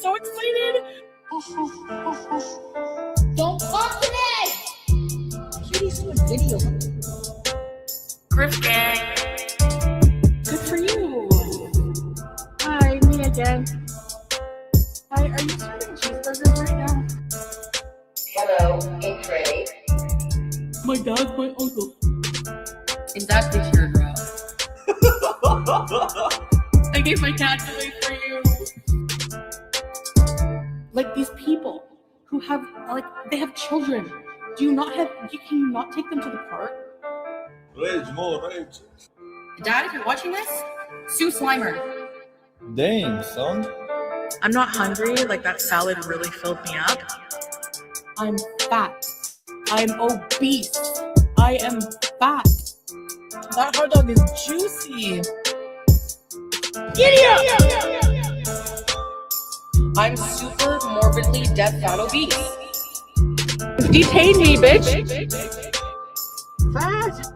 so excited. Don't talk to me! Katie's doing video. Griff gang. Good for you. Hi, me again. Hi, are you serving cheeseburgers right now? Hello, it's ready. My dad's my uncle. Exactly, sure, bro. I gave my cat away for you. Like these people who have, like, they have children. Can you not take them to the park? Rage, more rage. Dad, if you're watching this, sue Slimer. Dang, son. I'm not hungry. Like, that salad really filled me up. I'm fat. I'm obese. I am fat. That hot dog is juicy. Giddy up! I'm super morbidly death fat obese. Detain me, bitch. Fat.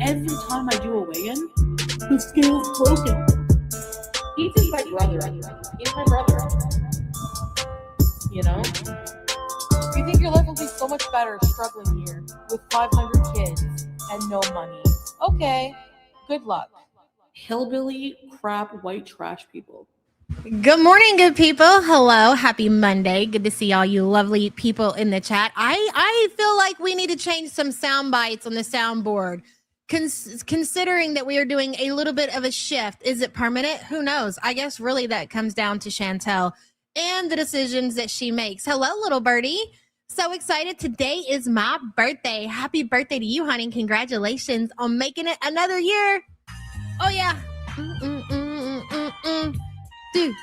Every time I do a weigh-in, the scale's broken. He's my brother. He's my brother. You know? You think your life will be so much better struggling here with 500 kids and no money. Okay, good luck. Hillbilly, crap, white trash people. Good morning, good people. Hello, happy Monday. Good to see all you lovely people in the chat. I feel like we need to change some sound bites on the soundboard. Considering that we are doing a little bit of a shift. Is it permanent? Who knows? I guess really that comes down to Chantel and the decisions that she makes. Hello, little birdie. So excited. Today is my birthday. Happy birthday to you, honey. Congratulations on making it another year. Oh, yeah. Do.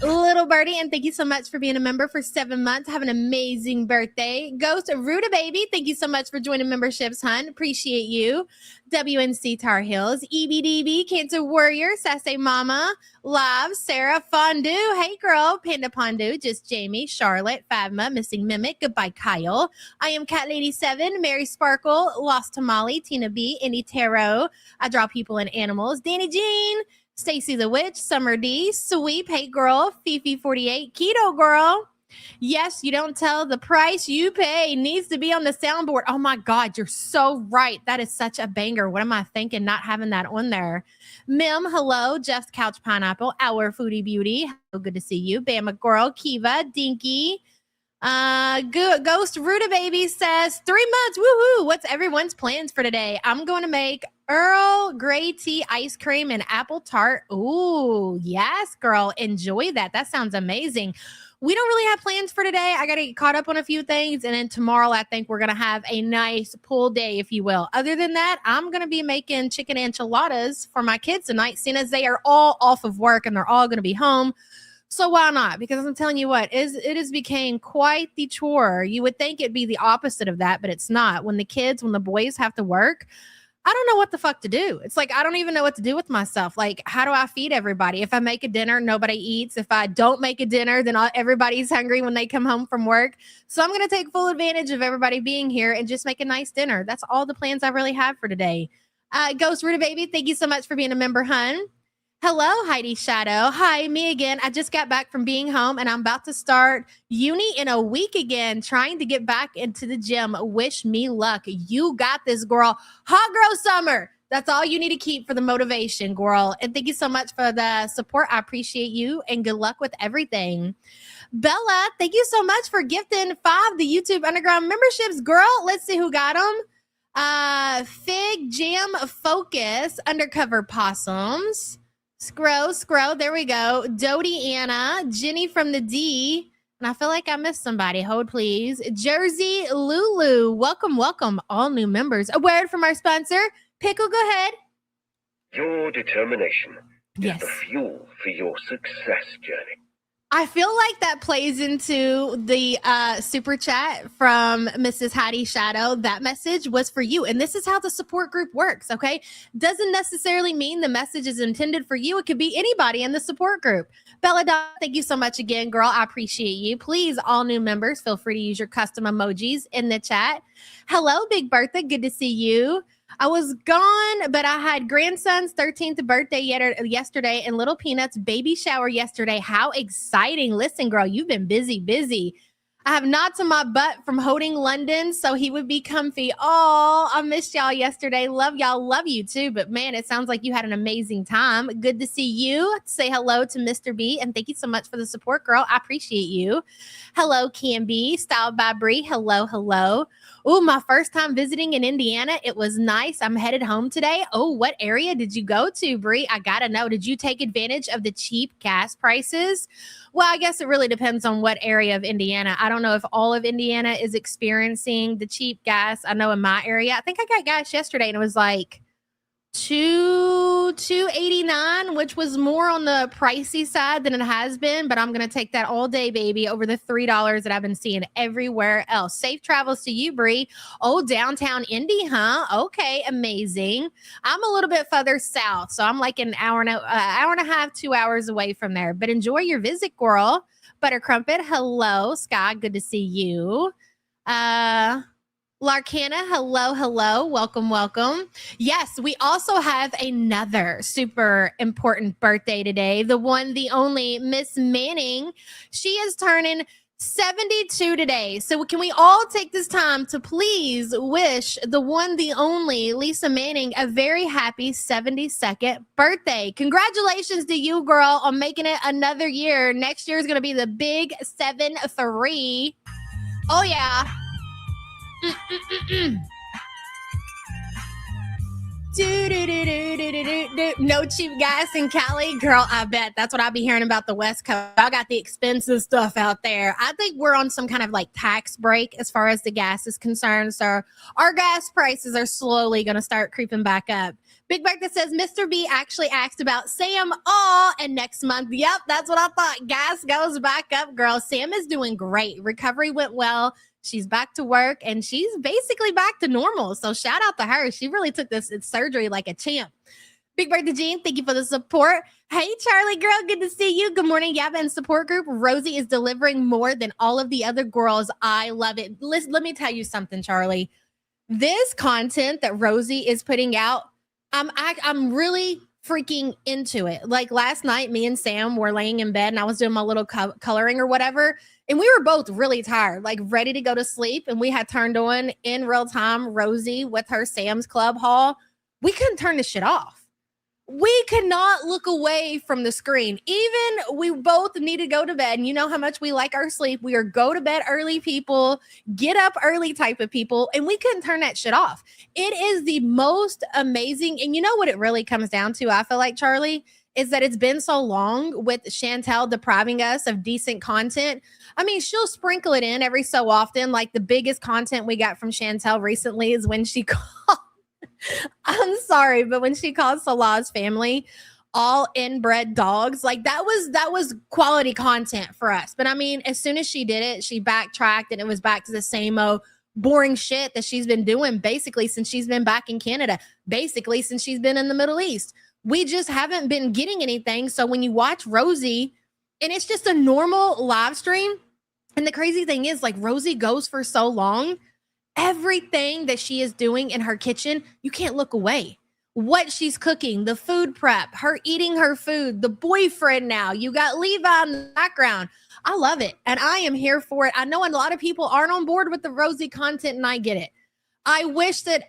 Little birdie, and thank you so much for being a member for 7 months. Have an amazing birthday. Ghost Ruda Baby, thank you so much for joining memberships, hun. Appreciate you. WNC Tar Heels, EBDB, Cancer Warrior, Sassy Mama, Live, Sarah, Fondue, hey girl, Panda Pondu, Just Jamie, Charlotte, Fadma, Missing Mimic, Goodbye Kyle. I am Cat Lady 7, Mary Sparkle, Lost Tamale, Tina B, Indy Tarot, I Draw People and Animals, Danny Jean, Stacy the Witch, Summer D, Sweep, Hey Girl, Fifi 48, Keto Girl. Yes, you don't tell the price you pay needs to be on the soundboard. Oh my God, you're so right. That is such a banger. What am I thinking not having that on there? Mim, hello. Jeff's Couch Pineapple, Our Foodie Beauty. Good to see you. Bama Girl, Kiva, Dinky. Ghost Ruda Baby says 3 months. Woohoo! What's everyone's plans for today? I'm going to make Earl Grey tea, ice cream, and apple tart. Ooh, yes, girl. Enjoy that. That sounds amazing. We don't really have plans for today. I got to get caught up on a few things. And then tomorrow, I think we're going to have a nice pool day, if you will. Other than that, I'm going to be making chicken enchiladas for my kids tonight, seeing as they are all off of work and they're all going to be home. So why not? Because I'm telling you what, it has become quite the chore. You would think it'd be the opposite of that, but it's not. When the boys have to work, I don't know what the fuck to do. It's like, I don't even know what to do with myself. Like, how do I feed everybody? If I make a dinner, nobody eats. If I don't make a dinner, then everybody's hungry when they come home from work. So I'm going to take full advantage of everybody being here and just make a nice dinner. That's all the plans I really have for today. Ghost Ruda Baby, thank you so much for being a member, hun. Hello, Heidi Shadow. Hi, me again. I just got back from being home and I'm about to start uni in a week again, trying to get back into the gym. Wish me luck. You got this, girl. Hot girl summer. That's all you need to keep for the motivation, girl. And thank you so much for the support. I appreciate you and good luck with everything. Bella, thank you so much for gifting 5 the YouTube Underground memberships, girl. Let's see who got them. Fig Jam Focus, Undercover Possums. Scrow, there we go. Dodie Anna, Jenny from the D, and I feel like I missed somebody. Hold, please. Jersey Lulu, welcome, all new members. A word from our sponsor, Pickle, go ahead. Your determination Yes. is the fuel for your success journey. I feel like that plays into the super chat from Mrs. Heidi Shadow. That message was for you. And this is how the support group works, okay? Doesn't necessarily mean the message is intended for you. It could be anybody in the support group. Bella Donna, thank you so much again, girl. I appreciate you. Please, all new members, feel free to use your custom emojis in the chat. Hello, Big Bertha. Good to see you. I was gone, but I had grandson's 13th birthday yesterday and Little Peanut's baby shower yesterday. How exciting. Listen, girl, you've been busy. I have knots on my butt from holding London, so he would be comfy. Oh, I missed y'all yesterday. Love y'all. Love you too. But man, it sounds like you had an amazing time. Good to see you. Say hello to Mr. B, and thank you so much for the support, girl. I appreciate you. Hello, Cam B. Styled by Bree. Hello. Oh, my first time visiting in Indiana. It was nice. I'm headed home today. Oh, what area did you go to, Bree? I gotta know. Did you take advantage of the cheap gas prices? Well, I guess it really depends on what area of Indiana. I don't know if all of Indiana is experiencing the cheap gas. I know in my area, I think I got gas yesterday and it was like $2.89, which was more on the pricey side than it has been, but I'm gonna take that all day, baby, over the $3 that I've been seeing everywhere else. Safe travels to you, Bree. Oh, downtown Indy, huh? Okay, amazing. I'm a little bit further south, so I'm like an hour and a half, 2 hours away from there. But enjoy your visit, girl. Butter Crumpet, hello, Sky. Good to see you. Larkana, hello. Welcome. Yes, we also have another super important birthday today. The one, the only Miss Manning. She is turning 72 today. So can we all take this time to please wish the one, the only Lisa Manning a very happy 72nd birthday. Congratulations to you, girl, on making it another year. Next year is going to be the big 7-3. Oh, yeah. No cheap gas in Cali, girl. I bet that's what I'll be hearing about the West Coast. I got the expensive stuff out there. I think we're on some kind of like tax break as far as the gas is concerned. So our gas prices are slowly going to start creeping back up. Big Bird that says Mr. B actually asked about Sam. Oh, and next month. Yep, that's what I thought. Gas goes back up, girl. Sam is doing great. Recovery went well. She's back to work and she's basically back to normal. So shout out to her. She really took this surgery like a champ. Big Birthday Jean, thank you for the support. Hey, Charlie girl, good to see you. Good morning, Yaba and support group. Rosie is delivering more than all of the other girls. I love it. Let me tell you something, Charlie. This content that Rosie is putting out, I'm really freaking into it. Like last night, me and Sam were laying in bed and I was doing my little coloring or whatever. And we were both really tired, like ready to go to sleep. And we had turned on in real time Rosie with her Sam's Club haul. We couldn't turn this shit off. We could not look away from the screen. Even we both need to go to bed. And you know how much we like our sleep. We are go to bed early people, get up early type of people. And we couldn't turn that shit off. It is the most amazing. And you know what it really comes down to, I feel like, Charlie, is that it's been so long with Chantel depriving us of decent content. I mean, she'll sprinkle it in every so often. Like the biggest content we got from Chantel recently is when she called, I'm sorry, but when she called Salah's family all inbred dogs, like that was quality content for us. But I mean, as soon as she did it, she backtracked and it was back to the same old boring shit that she's been doing basically since she's been back in Canada, basically since she's been in the Middle East. We just haven't been getting anything. So when you watch Rosie, and it's just a normal live stream, and the crazy thing is, like, Rosie goes for so long, everything that she is doing in her kitchen, you can't look away. What she's cooking, the food prep, her eating her food, the boyfriend now, you got Levi in the background. I love it, and I am here for it. I know a lot of people aren't on board with the Rosie content, and I get it. I wish that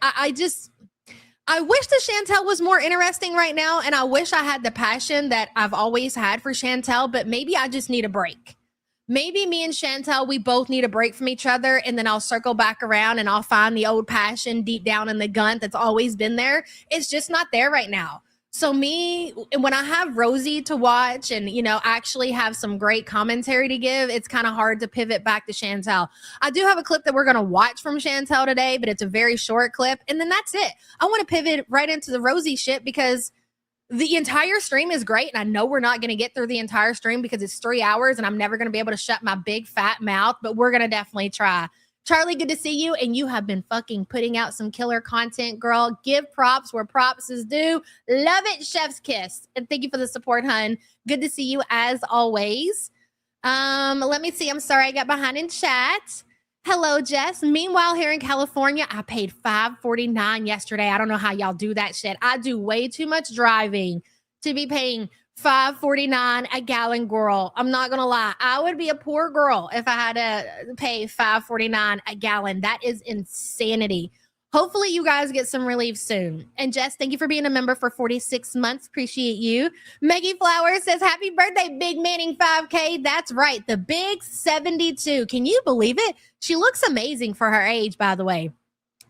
I wish that Chantel was more interesting right now, and I wish I had the passion that I've always had for Chantel, but maybe I just need a break. Maybe me and Chantel, we both need a break from each other, and then I'll circle back around and I'll find the old passion deep down in the gut that's always been there. It's just not there right now. So me, when I have Rosie to watch and, you know, actually have some great commentary to give, it's kind of hard to pivot back to Chantel. I do have a clip that we're going to watch from Chantel today, but it's a very short clip. And then that's it. I want to pivot right into the Rosie shit because the entire stream is great. And I know we're not going to get through the entire stream because it's 3 hours and I'm never going to be able to shut my big fat mouth, but we're going to definitely try. Charlie, good to see you. And you have been fucking putting out some killer content, girl. Give props where props is due. Love it, chef's kiss. And thank you for the support, hun. Good to see you as always. Let me see. I'm sorry I got behind in chat. Hello, Jess. Meanwhile, here in California, I paid $5.49 yesterday. I don't know how y'all do that shit. I do way too much driving to be paying $5.49 a gallon, girl. I'm not gonna lie. I would be a poor girl if I had to pay $5.49 a gallon. That is insanity. Hopefully, you guys get some relief soon. And Jess, thank you for being a member for 46 months. Appreciate you. Maggie Flowers says, happy birthday, Big Manning 5K. That's right, the Big 72. Can you believe it? She looks amazing for her age, by the way.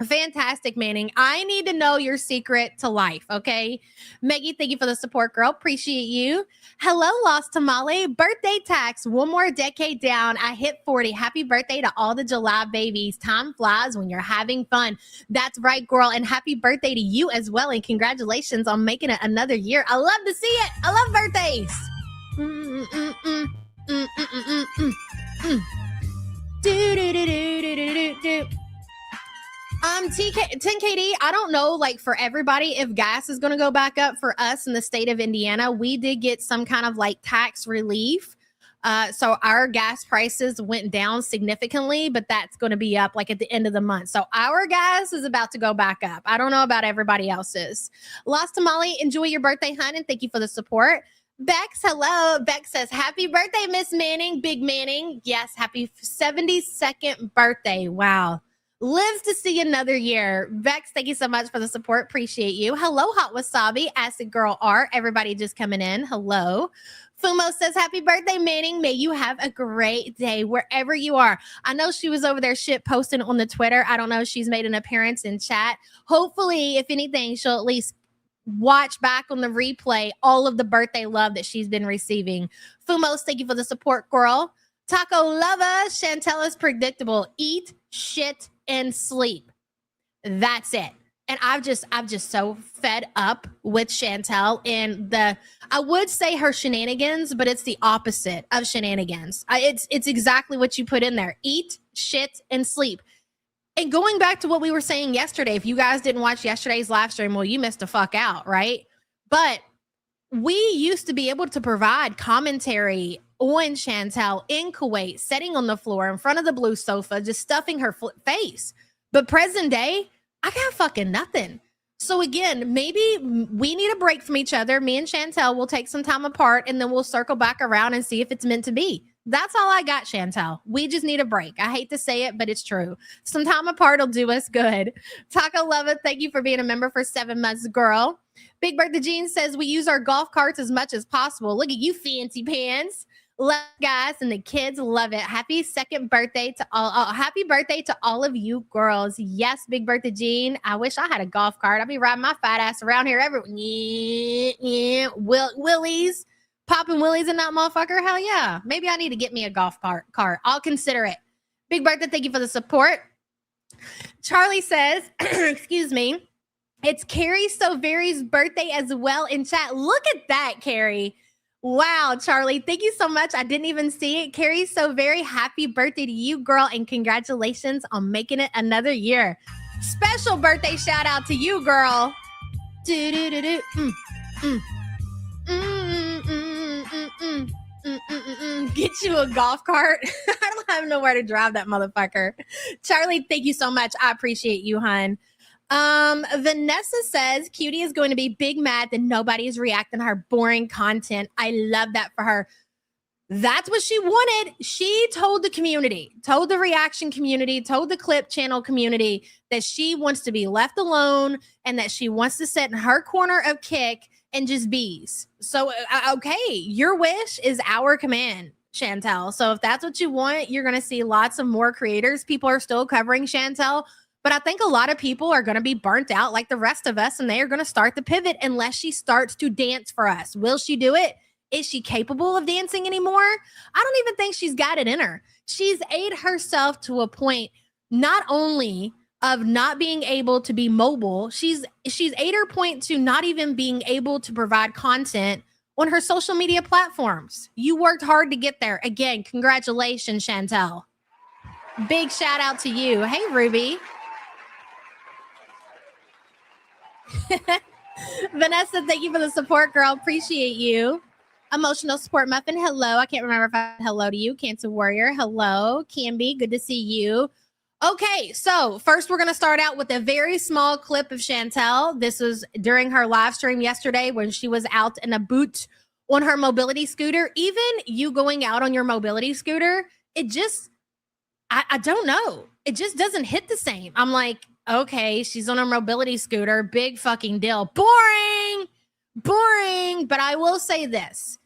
Fantastic, Manning. I need to know your secret to life, okay? Maggie, thank you for the support, girl. Appreciate you. Hello, Lost Tamale. Birthday tax. One more decade down. I hit 40. Happy birthday to all the July babies. Time flies when you're having fun. That's right, girl. And happy birthday to you as well. And congratulations on making it another year. I love to see it. I love birthdays. Do. 10KD, I don't know, like for everybody, if gas is going to go back up. For us in the state of Indiana, we did get some kind of like tax relief. So our gas prices went down significantly, but that's going to be up like at the end of the month. So our gas is about to go back up. I don't know about everybody else's. Lost Tamale, enjoy your birthday, hun, and thank you for the support. Bex, hello. Bex says, happy birthday, Miss Manning, Big Manning. Yes, happy 72nd birthday. Wow. Lives to see another year. Vex, thank you so much for the support. Appreciate you. Hello, Hot Wasabi, Acid Girl Art. Everybody just coming in. Hello. Fumo says, happy birthday, Manning. May you have a great day wherever you are. I know she was over there shit posting on the Twitter. I don't know if she's made an appearance in chat. Hopefully, if anything, she'll at least watch back on the replay all of the birthday love that she's been receiving. Fumos, thank you for the support, girl. Taco Lover, Chantel is predictable. Eat, shit, and sleep. That's it. And I'm just so fed up with Chantel and I would say her shenanigans, but it's the opposite of shenanigans. It's exactly what you put in there. Eat, shit, and sleep. And going back to what we were saying yesterday, if you guys didn't watch yesterday's live stream, well, you missed the fuck out, right? But we used to be able to provide commentary on Chantel in Kuwait, sitting on the floor in front of the blue sofa, just stuffing her face. But present day, I got fucking nothing. So again, maybe we need a break from each other. Me and Chantel will take some time apart and then we'll circle back around and see if it's meant to be. That's all I got, Chantel. We just need a break. I hate to say it, but it's true. Some time apart will do us good. Taco Love, thank you for being a member for 7 months, girl. Big Bird the Jean says we use our golf carts as much as possible. Look at you, fancy pants. Love guys, and the kids love it. Happy second birthday to all. Happy birthday to all of you girls. Yes, Big Birthday Jean. I wish I had a golf cart. I'd be riding my fat ass around here everywhere. Willies. Popping willies in that motherfucker. Hell yeah. Maybe I need to get me a golf cart. I'll consider it. Big Birthday, thank you for the support. Charlie says, excuse me, it's Carrie So Very's birthday as well in chat. Look at that, Carrie. Wow, Charlie, thank you so much. I didn't even see it. Carrie So Very, happy birthday to you, girl, and congratulations on making it another year. Special birthday shout out to you, girl. Get you a golf cart. I don't have nowhere to drive that motherfucker. Charlie, thank you so much. I appreciate you, hun. Vanessa says Cutie is going to be big mad that nobody is reacting to her boring content. I love that for her. That's what she wanted. She told the community, told the reaction community, told the clip channel community that she wants to be left alone and that she wants to sit in her corner of Kick and just bees. So, okay, your wish is our command, Chantel. So if that's what you want, you're going to see lots of more creators. People are still covering Chantel. But I think a lot of people are going to be burnt out like the rest of us, and they are going to start the pivot unless she starts to dance for us. Will she do it? Is she capable of dancing anymore? I don't even think she's got it in her. She's ate herself to a point not only of not being able to be mobile, she's ate her point to not even being able to provide content on her social media platforms. You worked hard to get there. Again, congratulations, Chantel. Big shout out to you. Hey, Ruby. Vanessa, thank you for the support, girl. Appreciate you. Emotional support muffin, hello. I can't remember if I said hello to you. Cancer warrior, hello. Canby, good to see you. Okay, so first we're going to start out with a very small clip of Chantel. This was during her live stream yesterday when she was out in a boot on her mobility scooter. Even you going out on your mobility scooter, it just, I don't know. It just doesn't hit the same. I'm like, okay, she's on a mobility scooter. Big fucking deal. Boring. But I will say this.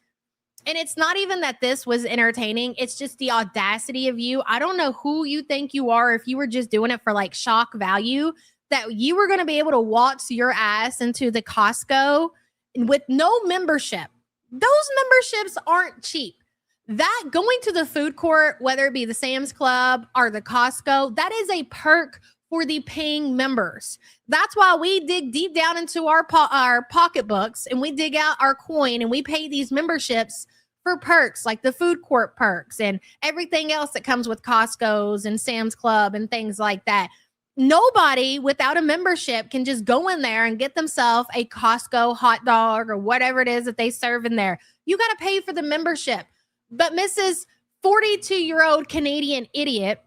And it's not even that this was entertaining. It's just the audacity of you. I don't know who you think you are if you were just doing it for like shock value, that you were going to be able to waltz your ass into the Costco with no membership. Those memberships aren't cheap. That going to the food court, whether it be the Sam's Club or the Costco, that is a perk for the paying members. That's why we dig deep down into our pocketbooks and we dig out our coin and we pay these memberships for perks like the food court perks and everything else that comes with Costco's and Sam's Club and things like that. Nobody without a membership can just go in there and get themselves a Costco hot dog or whatever it is that they serve in there. You got to pay for the membership. But Mrs. 42-year-old Canadian idiot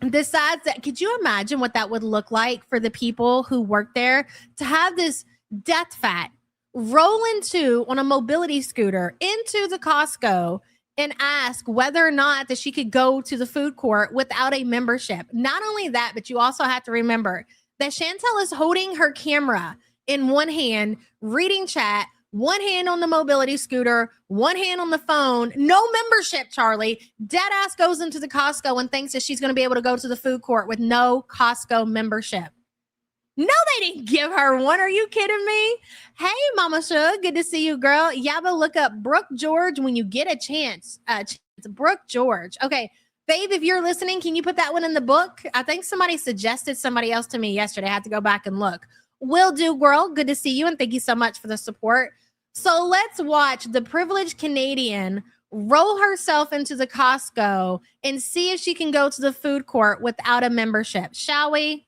decides that, could you imagine what that would look like for the people who work there to have this death fat roll into on a mobility scooter into the Costco and ask whether or not that she could go to the food court without a membership. Not only that, but you also have to remember that Chantel is holding her camera in one hand, reading chat, one hand on the mobility scooter, one hand on the phone, no membership, Charlie. Dead ass goes into the Costco and thinks that she's going to be able to go to the food court with no Costco membership. No, they didn't give her one. Are you kidding me? Hey, Mama Shug, good to see you, girl. Yabba, look up Brooke George when you get a chance. It's Brooke George. Okay, babe, if you're listening, can you put that one in the book? I think somebody suggested somebody else to me yesterday. I had to go back and look. Will do, girl. Good to see you, and thank you so much for the support. So let's watch the privileged Canadian roll herself into the Costco and see if she can go to the food court without a membership. Shall we?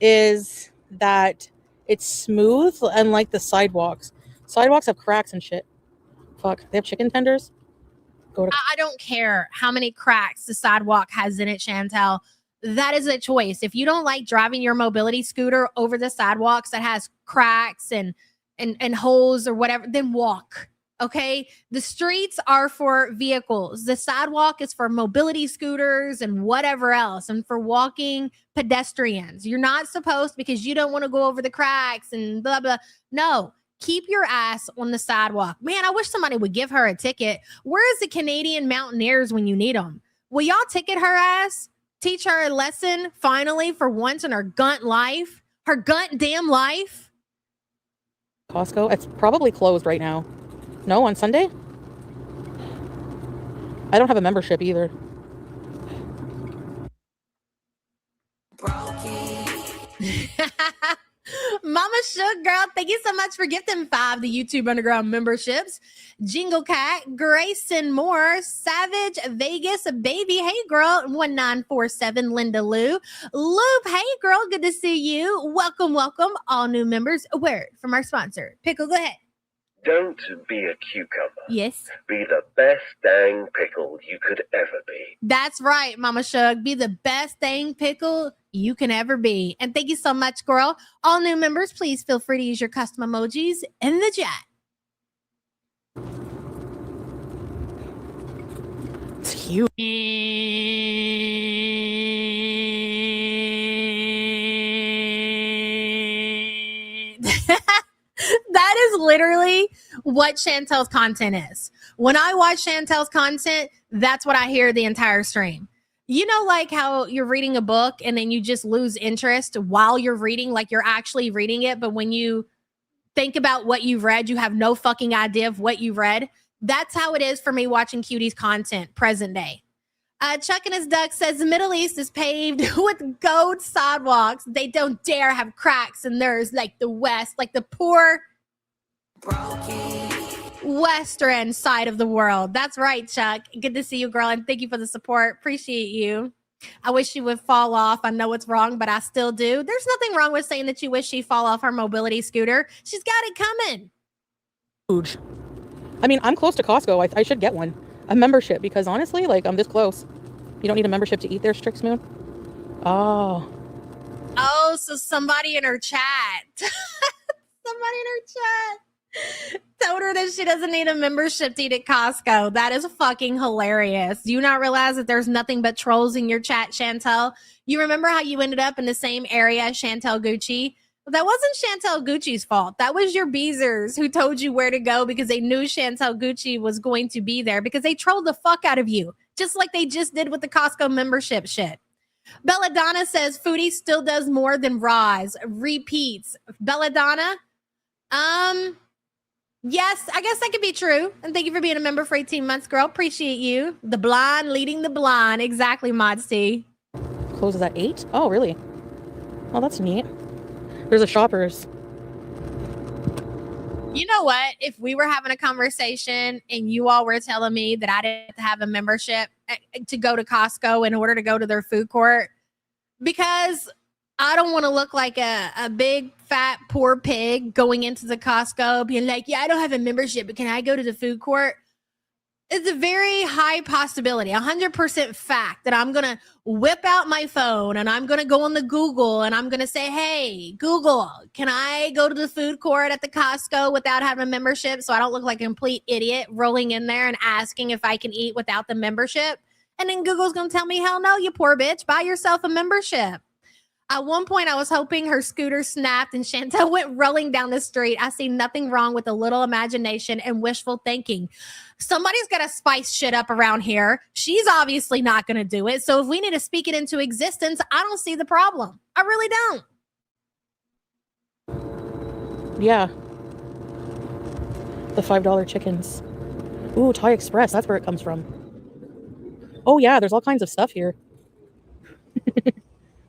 Is that it's smooth, unlike the sidewalks. Sidewalks have cracks and shit. Fuck, they have chicken tenders. I don't care how many cracks the sidewalk has in it, Chantel. That is a choice. If you don't like driving your mobility scooter over the sidewalks that has cracks and holes or whatever, then walk. Okay, the streets are for vehicles. The sidewalk is for mobility scooters and whatever else, and for walking pedestrians. You're not supposed, because you don't want to go over the cracks and blah, blah. No, keep your ass on the sidewalk. Man, I wish somebody would give her a ticket. Where is the Canadian Mountaineers when you need them? Will y'all ticket her ass? Teach her a lesson finally for once in her gunt life? Her gunt damn life? Costco, it's probably closed right now. No, on Sunday? I don't have a membership either. Mama Shook, girl, thank you so much for gifting 5 the YouTube Underground memberships. Jingle Cat, Grayson Moore, Savage Vegas, Baby, hey girl, 1947, Linda Lou, Loop, hey girl, good to see you. Welcome, all new members. A word from our sponsor. Pickle, go ahead. Don't be a cucumber. Yes. Be the best dang pickle you could ever be. That's right, Mama Shug. Be the best dang pickle you can ever be. And thank you so much, girl. All new members, please feel free to use your custom emojis in the chat. It's huge. That is literally what Chantel's content is. When I watch Chantel's content, that's what I hear the entire stream. You know, like how you're reading a book and then you just lose interest while you're reading, like you're actually reading it. But when you think about what you've read, you have no fucking idea of what you read. That's how it is for me watching Cutie's content present day. Chuck and his duck says the Middle East is paved with gold sidewalks. They don't dare have cracks in theirs like the West, like the poor Western side of the world. That's right, Chuck. Good to see you, girl, and thank you for the support. Appreciate you. I wish she would fall off. I know it's wrong, but I still do. There's nothing wrong with saying that you wish she'd fall off her mobility scooter. She's got it coming. Huge. I mean, I'm close to Costco. I should get one. A membership, because honestly, like, I'm this close. You don't need a membership to eat there, Strix Moon. Oh. Oh, so somebody in her chat. Somebody in her chat told her that she doesn't need a membership to eat at Costco. That is fucking hilarious. Do you not realize that there's nothing but trolls in your chat, Chantel? You remember how you ended up in the same area as Chantel Gucci? Well, that wasn't Chantel Gucci's fault. That was your Beezers who told you where to go because they knew Chantel Gucci was going to be there because they trolled the fuck out of you, just like they just did with the Costco membership shit. Belladonna says Foodie still does more than Roz. Repeats. Belladonna? Yes, I guess that could be true. And thank you for being a member for 18 months, girl. Appreciate you. The blind leading the blind. Exactly, Modsty. Closes at 8? Oh, really? Oh, that's neat. There's a Shoppers. You know what? If we were having a conversation and you all were telling me that I didn't have a membership to go to Costco in order to go to their food court, because I don't want to look like a big, fat, poor pig going into the Costco being like, yeah, I don't have a membership, but can I go to the food court? It's a very high possibility, 100% fact that I'm going to whip out my phone and I'm going to go on the Google and I'm going to say, hey, Google, can I go to the food court at the Costco without having a membership so I don't look like a complete idiot rolling in there and asking if I can eat without the membership? And then Google's going to tell me, hell no, you poor bitch, buy yourself a membership. At one point, I was hoping her scooter snapped and Chantel went rolling down the street. I see nothing wrong with a little imagination and wishful thinking. Somebody's got to spice shit up around here. She's obviously not going to do it. So if we need to speak it into existence, I don't see the problem. I really don't. Yeah. The $5 chickens. Ooh, Thai Express. That's where it comes from. Oh, yeah. There's all kinds of stuff here.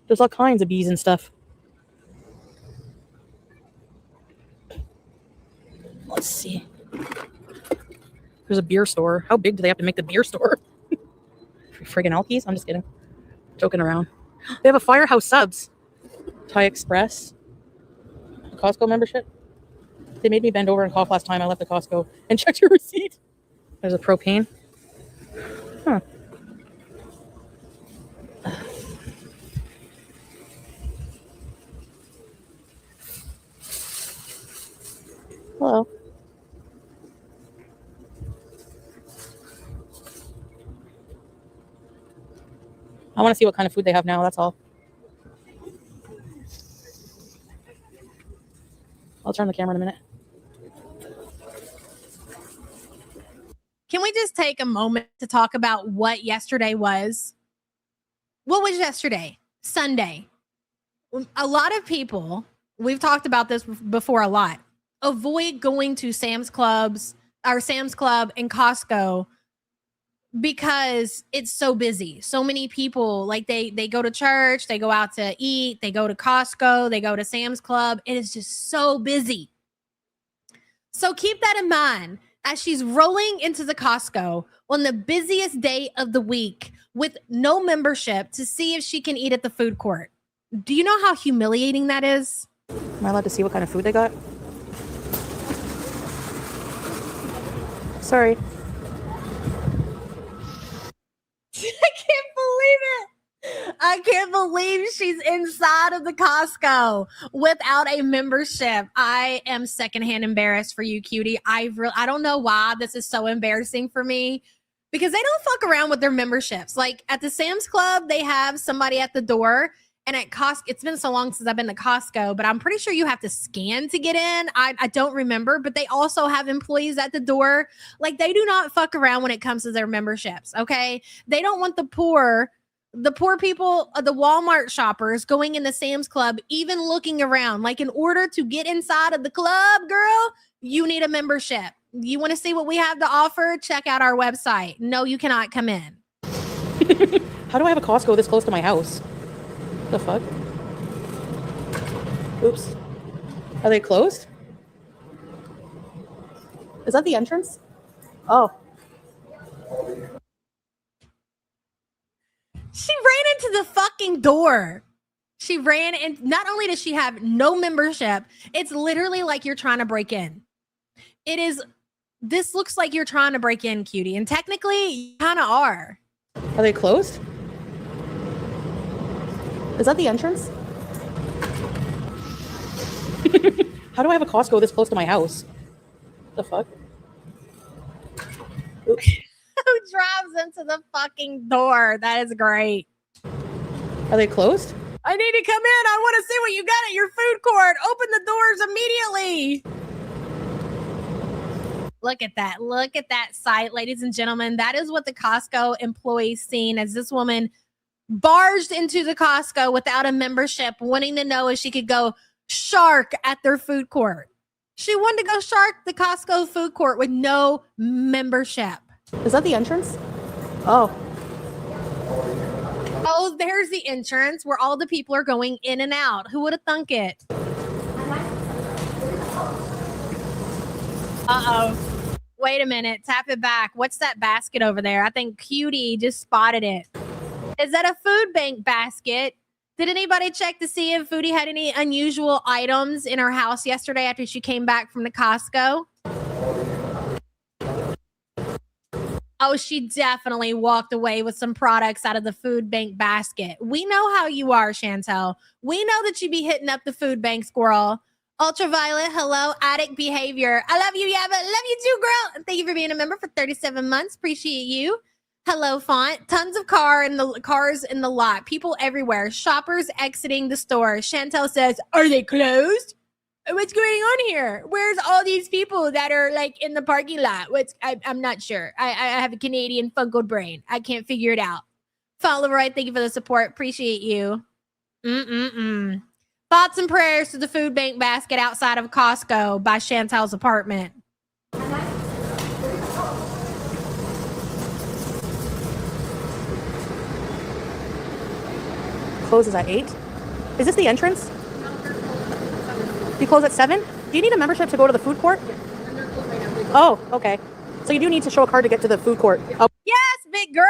There's all kinds of bees and stuff. Let's see. There's a beer store. How big do they have to make the beer store? Friggin' Alkies? I'm just kidding. Joking around. They have a Firehouse Subs. Thai Express. A Costco membership. They made me bend over and cough last time I left the Costco and checked your receipt. There's a propane. Huh. Hello. I want to see what kind of food they have now, that's all. I'll turn the camera in a minute. Can we just take a moment to talk about what yesterday was? What was yesterday? Sunday. A lot of people, we've talked about this before a lot, avoid going to Sam's Club and Costco because it's so busy. So many people, like they go to church, they go out to eat, they go to Costco, they go to Sam's Club. It is just so busy. So keep that in mind as she's rolling into the Costco on the busiest day of the week with no membership to see if she can eat at the food court. Do you know how humiliating that is? Am I allowed to see what kind of food they got? Sorry. I can't believe it. I can't believe she's inside of the Costco without a membership. I am secondhand embarrassed for you, cutie. I don't know why this is so embarrassing for me because they don't fuck around with their memberships. Like at the Sam's Club, they have somebody at the door. And at Costco, it's been so long since I've been to Costco, but I'm pretty sure you have to scan to get in. I don't remember, but they also have employees at the door. Like they do not fuck around when it comes to their memberships, okay? They don't want the poor people, the Walmart shoppers going in the Sam's Club, even looking around. Like in order to get inside of the club, girl, you need a membership. You want to see what we have to offer? Check out our website. No, you cannot come in. How do I have a Costco this close to my house? The fuck? Oops. Are they closed? Is that the entrance? Oh. She ran into the fucking door. She ran in. Not only does she have no membership, it's literally like you're trying to break in. This looks like you're trying to break in, cutie. And technically, you kind of are. Are they closed? Is that the entrance? How do I have a Costco this close to my house? The fuck? Who drives into the fucking door? That is great. Are they closed? I need to come in. I want to see what you got at your food court. Open the doors immediately. Look at that. Look at that sight, ladies and gentlemen. That is what the Costco employees seen as this woman barged into the Costco without a membership, wanting to know if she could go shark at their food court. She wanted to go shark the Costco food court with no membership. Is that the entrance? Oh. Oh, there's the entrance where all the people are going in and out. Who would have thunk it? Uh-oh. Wait a minute. Tap it back. What's that basket over there? I think Cutie just spotted it. Is that a food bank basket? Did anybody check to see if Foodie had any unusual items in her house yesterday after she came back from the Costco? Oh, she definitely walked away with some products out of the food bank basket. We know how you are, Chantel. We know that you be hitting up the food bank, squirrel. Ultraviolet, hello, addict behavior. I love you, Yabba. Love you too, girl. And thank you for being a member for 37 months. Appreciate you. Hello, Font. Tons of cars in the lot. People everywhere. Shoppers exiting the store. Chantel says, are they closed? What's going on here? Where's all these people that are like in the parking lot? I'm not sure. I have a Canadian fungal brain. I can't figure it out. Follow right. Thank you for the support. Appreciate you. Thoughts and prayers to the food bank basket outside of Costco by Chantel's apartment. Closes at 8. Is this the entrance? You close at 7? Do you need a membership to go to the food court? Oh, okay. So you do need to show a card to get to the food court. Oh. Yes, big girl.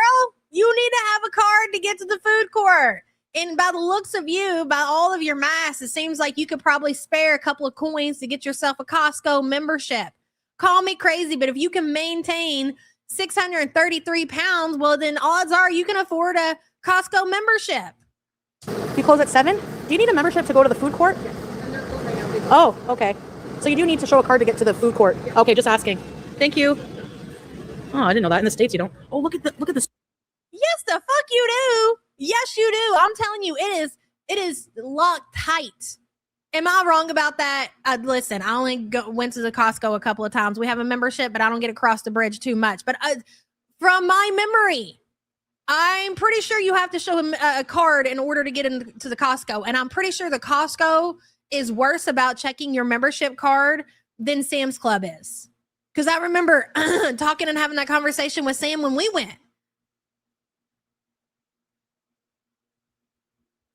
You need to have a card to get to the food court. And by the looks of you, by all of your mass, it seems like you could probably spare a couple of coins to get yourself a Costco membership. Call me crazy, but if you can maintain 633 pounds, well, then odds are you can afford a Costco membership. You close at 7? Do you need a membership to go to the food court? Oh, okay. So you do need to show a card to get to the food court. Okay, just asking. Thank you. Oh, I didn't know that. In the States, you don't. Oh, look at this. Yes, the fuck you do. Yes, you do. I'm telling you, it is locked tight. Am I wrong about that? Listen, I only went to the Costco a couple of times. We have a membership, but I don't get across the bridge too much. But from my memory, I'm pretty sure you have to show him a card in order to get into the Costco. And I'm pretty sure the Costco is worse about checking your membership card than Sam's Club is. Because I remember talking and having that conversation with Sam when we went.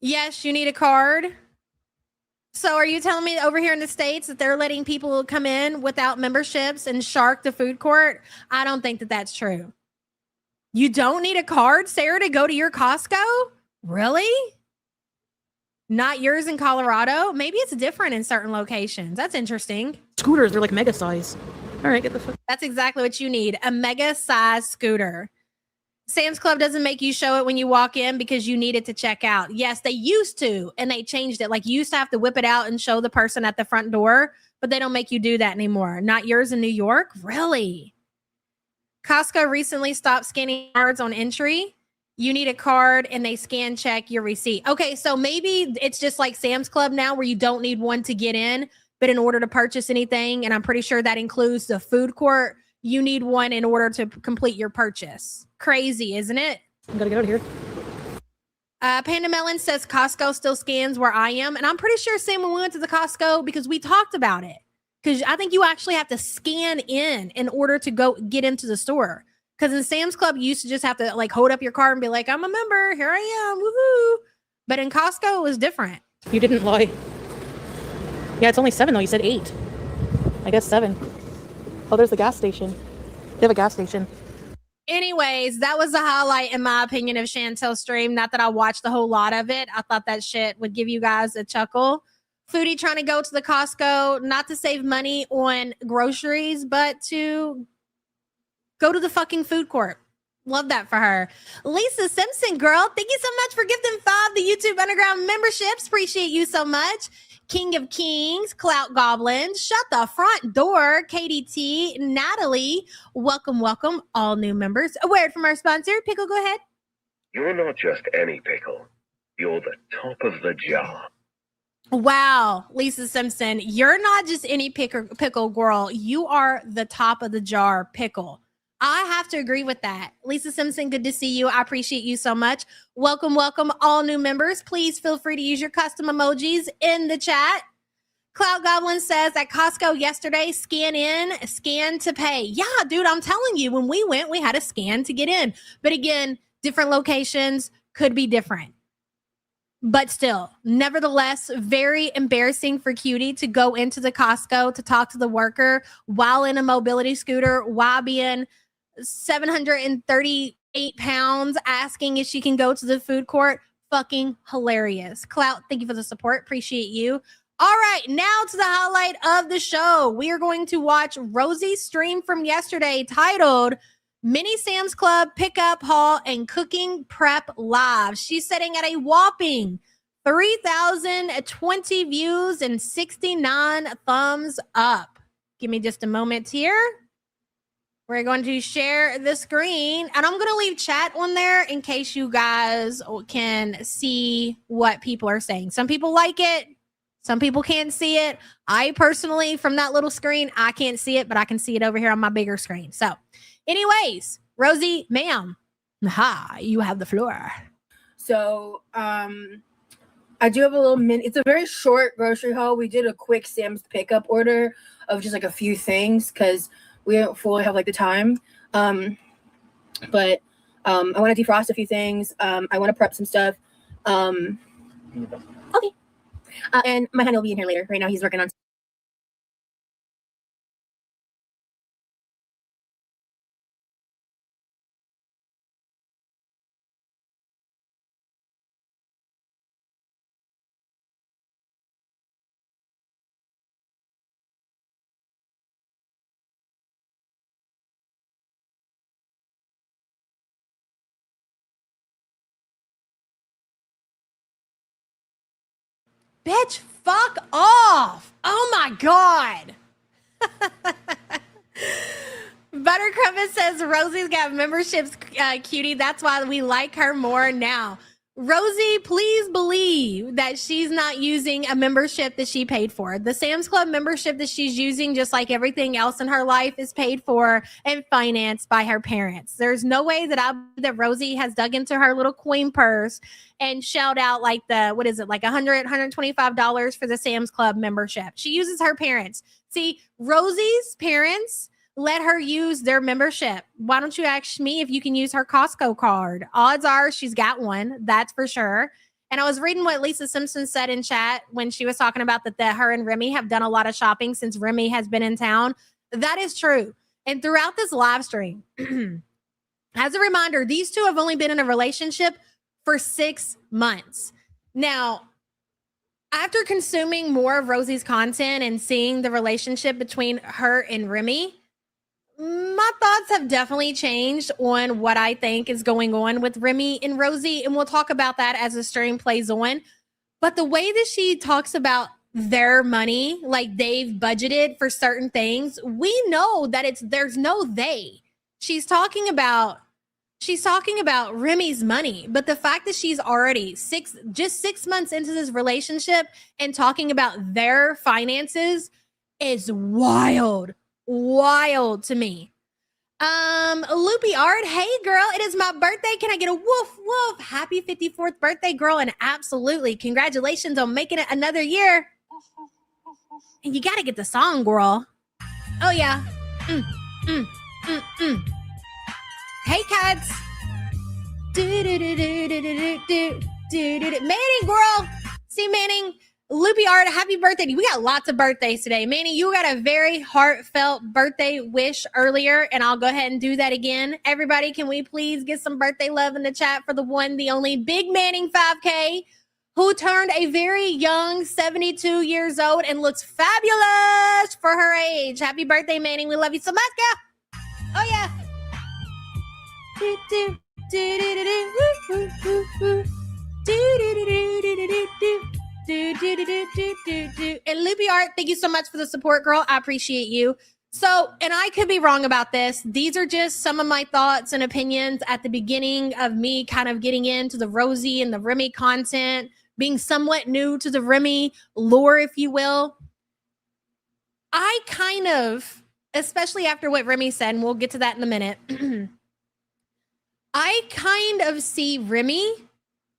Yes, you need a card. So are you telling me over here in the States that they're letting people come in without memberships and shark the food court? I don't think that that's true. You don't need a card, Sarah, to go to your Costco? Really? Not yours in Colorado? Maybe it's different in certain locations. That's interesting. Scooters, they're like mega size. All right, get the fuck. That's exactly what you need. A mega size scooter. Sam's Club doesn't make you show it when you walk in because you need it to check out. Yes, they used to, and they changed it. Like you used to have to whip it out and show the person at the front door, but they don't make you do that anymore. Not yours in New York? Really? Costco recently stopped scanning cards on entry. You need a card and they scan check your receipt. Okay, so maybe it's just like Sam's Club now where you don't need one to get in, but in order to purchase anything, and I'm pretty sure that includes the food court, you need one in order to complete your purchase. Crazy, isn't it? I'm gonna get out of here. Panda Melon says Costco still scans where I am. And I'm pretty sure, Sam, when we went to the Costco, because we talked about it. Because I think you actually have to scan in order to go get into the store. Because in Sam's Club, you used to just have to like hold up your card and be like, I'm a member. Here I am. Woohoo. But in Costco, it was different. You didn't lie. Yeah, it's only 7 though. You said 8. I guess 7. Oh, there's the gas station. They have a gas station. Anyways, that was the highlight, in my opinion, of Chantel's stream. Not that I watched the whole lot of it. I thought that shit would give you guys a chuckle. Foodie trying to go to the Costco, not to save money on groceries, but to go to the fucking food court. Love that for her. Lisa Simpson, girl, thank you so much for gifting 5 the YouTube Underground memberships. Appreciate you so much. King of Kings, Clout Goblins, Shut the Front Door, KDT, Natalie, welcome, welcome, all new members. A word from our sponsor. Pickle, go ahead. You're not just any pickle. You're the top of the jar. Wow, Lisa Simpson, you're not just any pickle girl. You are the top of the jar pickle. I have to agree with that. Lisa Simpson, good to see you. I appreciate you so much. Welcome, welcome, all new members. Please feel free to use your custom emojis in the chat. Cloud Goblin says at Costco yesterday, scan in, scan to pay. Yeah, dude, I'm telling you, when we went, we had a scan to get in. But again, different locations could be different. But still, nevertheless, very embarrassing for Cutie to go into the Costco to talk to the worker while in a mobility scooter, while being 738 pounds, asking if she can go to the food court. Fucking hilarious. Clout, thank you for the support. Appreciate you. All right, now to the highlight of the show. We are going to watch Rosie's stream from yesterday titled Mini Sam's Club Pickup Haul and Cooking Prep Live. She's sitting at a whopping 3,020 views and 69 thumbs up. Give me just a moment here. We're going to share the screen, and I'm going to leave chat on there in case you guys can see what people are saying. Some people like it. Some people can't see it. I personally, from that little screen, I can't see it, but I can see it over here on my bigger screen. So anyways, Rosie, ma'am, you have the floor. So I do have a little it's a very short grocery haul. We did a quick Sam's pickup order of just like a few things because we don't fully have like the time. But I want to defrost a few things. I want to prep some stuff. Okay. And my honey will be in here later. Right now he's working on Bitch, fuck off. Oh my God. Buttercrumpet says Rosie's got memberships, Cutie. That's why we like her more now. Rosie, please believe that she's not using a membership that she paid for. The Sam's Club membership that she's using, just like everything else in her life, is paid for and financed by her parents. There's no way that Rosie has dug into her little coin purse and shelled out like like $100, $125 for the Sam's Club membership. She uses her parents. See, Rosie's parents let her use their membership. Why don't you ask me if you can use her Costco card? Odds are she's got one. That's for sure. And I was reading what Lisa Simpson said in chat when she was talking about that her and Remy have done a lot of shopping since Remy has been in town. That is true. And throughout this live stream, as a reminder, these two have only been in a relationship for 6 months. Now, after consuming more of Rosie's content and seeing the relationship between her and Remy, my thoughts have definitely changed on what I think is going on with Remy and Rosie, and we'll talk about that as the stream plays on. But the way that she talks about their money, like they've budgeted for certain things, we know that there's no they. She's talking about Remy's money, but the fact that she's already 6 months into this relationship and talking about their finances is wild to me. Loopy Art, hey girl, it is my birthday. Can I get a woof woof? Happy 54th birthday, girl, and absolutely congratulations on making it another year. And you gotta get the song, girl. Oh yeah. Hey cats. Manning, girl. See, Manning, Loopy Art, happy birthday. We got lots of birthdays today. Manning, you got a very heartfelt birthday wish earlier, and I'll go ahead and do that again. Everybody, can we please get some birthday love in the chat for the one, the only Big Manning 5K, who turned a very young 72 years old and looks fabulous for her age. Happy birthday, Manning. We love you so much, girl. Oh, yeah. Do, do, do, do, do, do, woo, woo, woo, woo. Do, do, do, do, do, do, do, do. Do, do, do, do, do, do, do. And Loopy Art, thank you so much for the support, girl. I appreciate you. So, and I could be wrong about this. These are just some of my thoughts and opinions at the beginning of me kind of getting into the Rosie and the Remy content, being somewhat new to the Remy lore, if you will. I kind of, especially after what Remy said, and we'll get to that in a minute, I kind of see Remy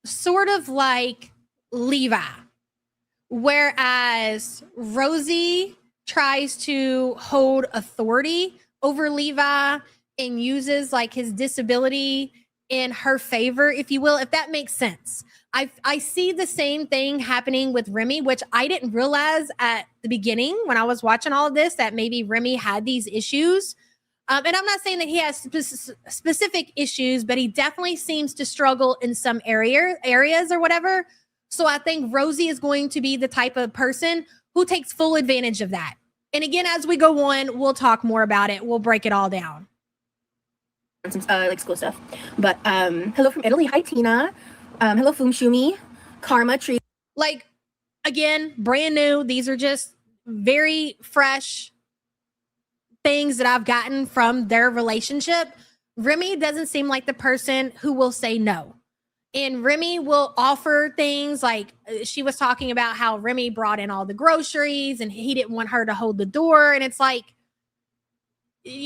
sort of like Levi. Whereas Rosie tries to hold authority over Levi and uses like his disability in her favor, if you will, if that makes sense. I see the same thing happening with Remy, which I didn't realize at the beginning when I was watching all of this, that maybe Remy had these issues. And I'm not saying that he has specific issues, but he definitely seems to struggle in some areas or whatever. So I think Rosie is going to be the type of person who takes full advantage of that. And again, as we go on, we'll talk more about it. We'll break it all down. Some like school stuff. But hello from Italy. Hi, Tina. Hello, Fumshumi. Karma Tree. Like, again, brand new. These are just very fresh things that I've gotten from their relationship. Remy doesn't seem like the person who will say no. And Remy will offer things like she was talking about how Remy brought in all the groceries and he didn't want her to hold the door. And it's like,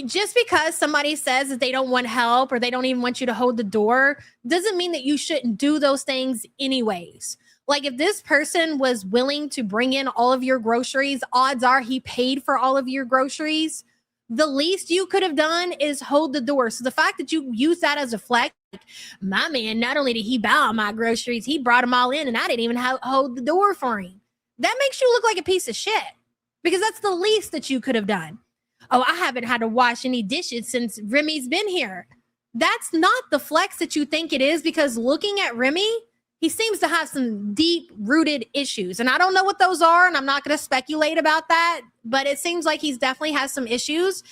just because somebody says that they don't want help or they don't even want you to hold the door doesn't mean that you shouldn't do those things anyways. Like if this person was willing to bring in all of your groceries, odds are he paid for all of your groceries. The least you could have done is hold the door. So the fact that you use that as a flex, like, my man, not only did he buy all my groceries, he brought them all in and I didn't even hold the door for him. That makes you look like a piece of shit because that's the least that you could have done. Oh, I haven't had to wash any dishes since Remy's been here. That's not the flex that you think it is, because looking at Remy, he seems to have some deep-rooted issues. And I don't know what those are, and I'm not going to speculate about that, but it seems like he's definitely has some issues.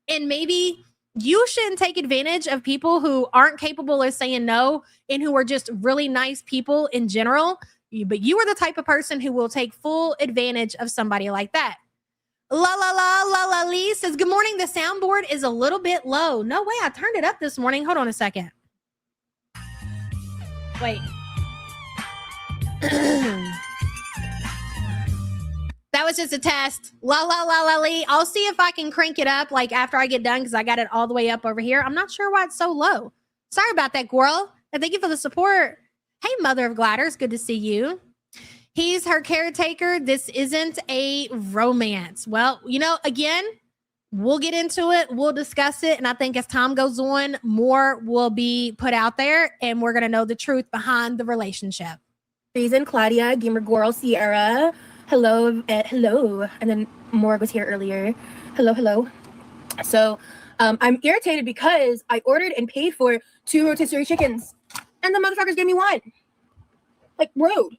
And maybe you shouldn't take advantage of people who aren't capable of saying no and who are just really nice people in general. But you are the type of person who will take full advantage of somebody like that. La la la la la Lee says, good morning. The soundboard is a little bit low. No way. I turned it up this morning. Hold on a second. Wait. That was just a test. La la la la Lee. I'll see if I can crank it up like after I get done because I got it all the way up over here. I'm not sure why it's so low. Sorry about that, Squirrel. And thank you for the support. Hey, Mother of Gliders. Good to see you. He's her caretaker. This isn't a romance. Well, you know, again, we'll get into it. We'll discuss it. And I think as time goes on, more will be put out there and we're going to know the truth behind the relationship. Reason, Claudia, Gamer Girl, Sierra. Hello. Hello. And then Morg was here earlier. Hello, hello. So I'm irritated because I ordered and paid for 2 rotisserie chickens and the motherfuckers gave me 1. Like, rude.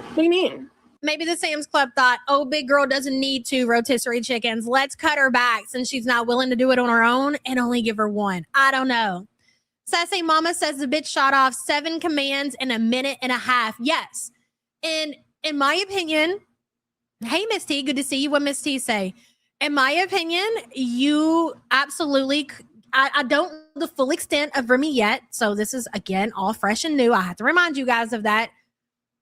What do you mean? Maybe the Sam's Club thought, oh, big girl doesn't need 2 rotisserie chickens. Let's cut her back since she's not willing to do it on her own and only give her 1. I don't know. Sassy Mama says the bitch shot off 7 commands in a minute and a half. Yes. And in my opinion, hey, Miss T, good to see you. What Miss T say? In my opinion, you absolutely, I don't know the full extent of Remy yet. So this is, again, all fresh and new. I have to remind you guys of that.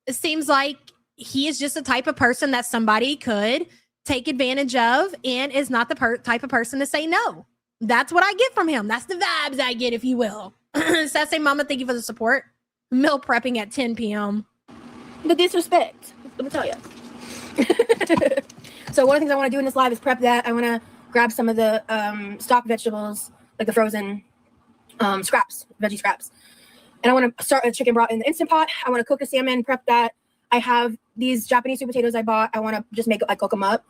It seems like he is just the type of person that somebody could take advantage of and is not the type of person to say no. That's what I get from him. That's the vibes I get, if you will. Sassy Mama, thank you for the support. Meal prepping at 10 p.m. The disrespect. Let me tell you. So one of the things I want to do in this live is prep that. I want to grab some of the stock vegetables, like the frozen scraps, veggie scraps. And I want to start a chicken broth in the Instant Pot. I want to cook a salmon, prep that. I have these Japanese sweet potatoes I bought. I want to just cook them up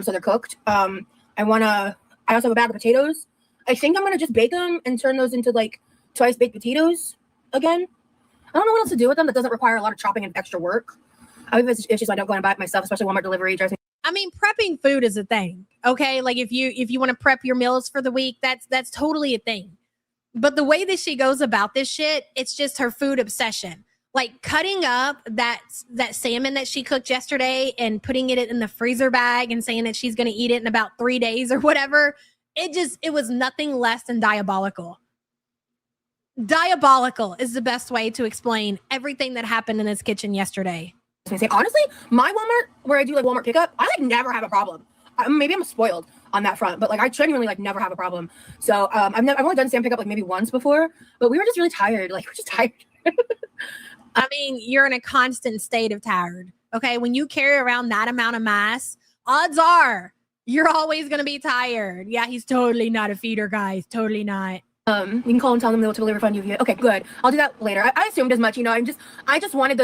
so they're cooked. I also have a bag of potatoes. I think I'm going to just bake them and turn those into like twice baked potatoes again. I don't know what else to do with them that doesn't require a lot of chopping and extra work. I think it's just I don't go and buy it myself, especially Walmart delivery. I mean, prepping food is a thing. Okay. Like if you want to prep your meals for the week, that's totally a thing. But the way that she goes about this shit, it's just her food obsession. Like cutting up that salmon that she cooked yesterday and putting it in the freezer bag and saying that she's going to eat it in about 3 days or whatever. It was nothing less than diabolical. Diabolical is the best way to explain everything that happened in this kitchen yesterday. Honestly, my Walmart, where I do like Walmart pickup, I like never have a problem. Maybe I'm spoiled on that front, but like I genuinely like never have a problem. So I've only done Sam pickup like maybe once before, but we were just really tired. Like we're just tired. I mean, you're in a constant state of tired. Okay, when you carry around that amount of mass, odds are you're always gonna be tired. Yeah, he's totally not a feeder, guys. Totally not. You can call and tell them they'll totally refund you. Okay, good. I'll do that later. I assumed as much, you know. I just wanted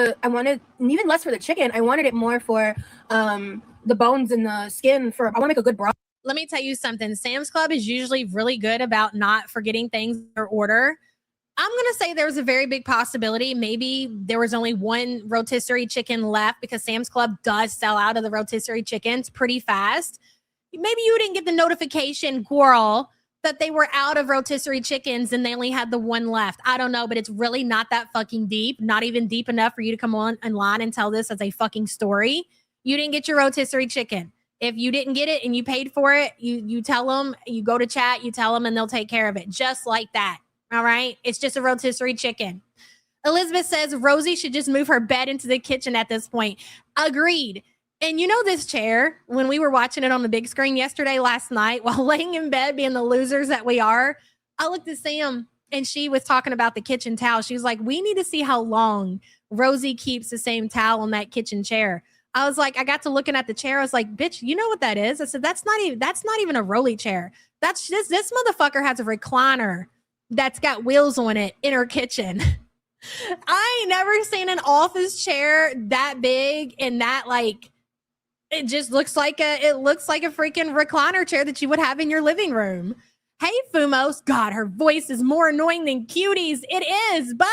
even less for the chicken. I wanted it more for the bones and the skin. I want to make a good broth. Let me tell you something. Sam's Club is usually really good about not forgetting things in their order. I'm going to say there's a very big possibility. Maybe there was only one rotisserie chicken left because Sam's Club does sell out of the rotisserie chickens pretty fast. Maybe you didn't get the notification, girl, that they were out of rotisserie chickens and they only had the one left. I don't know, but it's really not that fucking deep. Not even deep enough for you to come on online and tell this as a fucking story. You didn't get your rotisserie chicken. If you didn't get it and you paid for it, you tell them, you go to chat, you tell them and they'll take care of it. Just like that. All right. It's just a rotisserie chicken. Elizabeth says Rosie should just move her bed into the kitchen at this point. Agreed. And you know this chair, when we were watching it on the big screen last night, while laying in bed being the losers that we are, I looked at Sam and she was talking about the kitchen towel. She was like, we need to see how long Rosie keeps the same towel on that kitchen chair. I was like, I got to looking at the chair. I was like, bitch, you know what that is? I said, that's not even a rolly chair. That's just, this motherfucker has a recliner that's got wheels on it in her kitchen. I ain't never seen an office chair that big and that like, it just looks like a freaking recliner chair that you would have in your living room. Hey, Fumos. God, her voice is more annoying than Cutie's. It is, but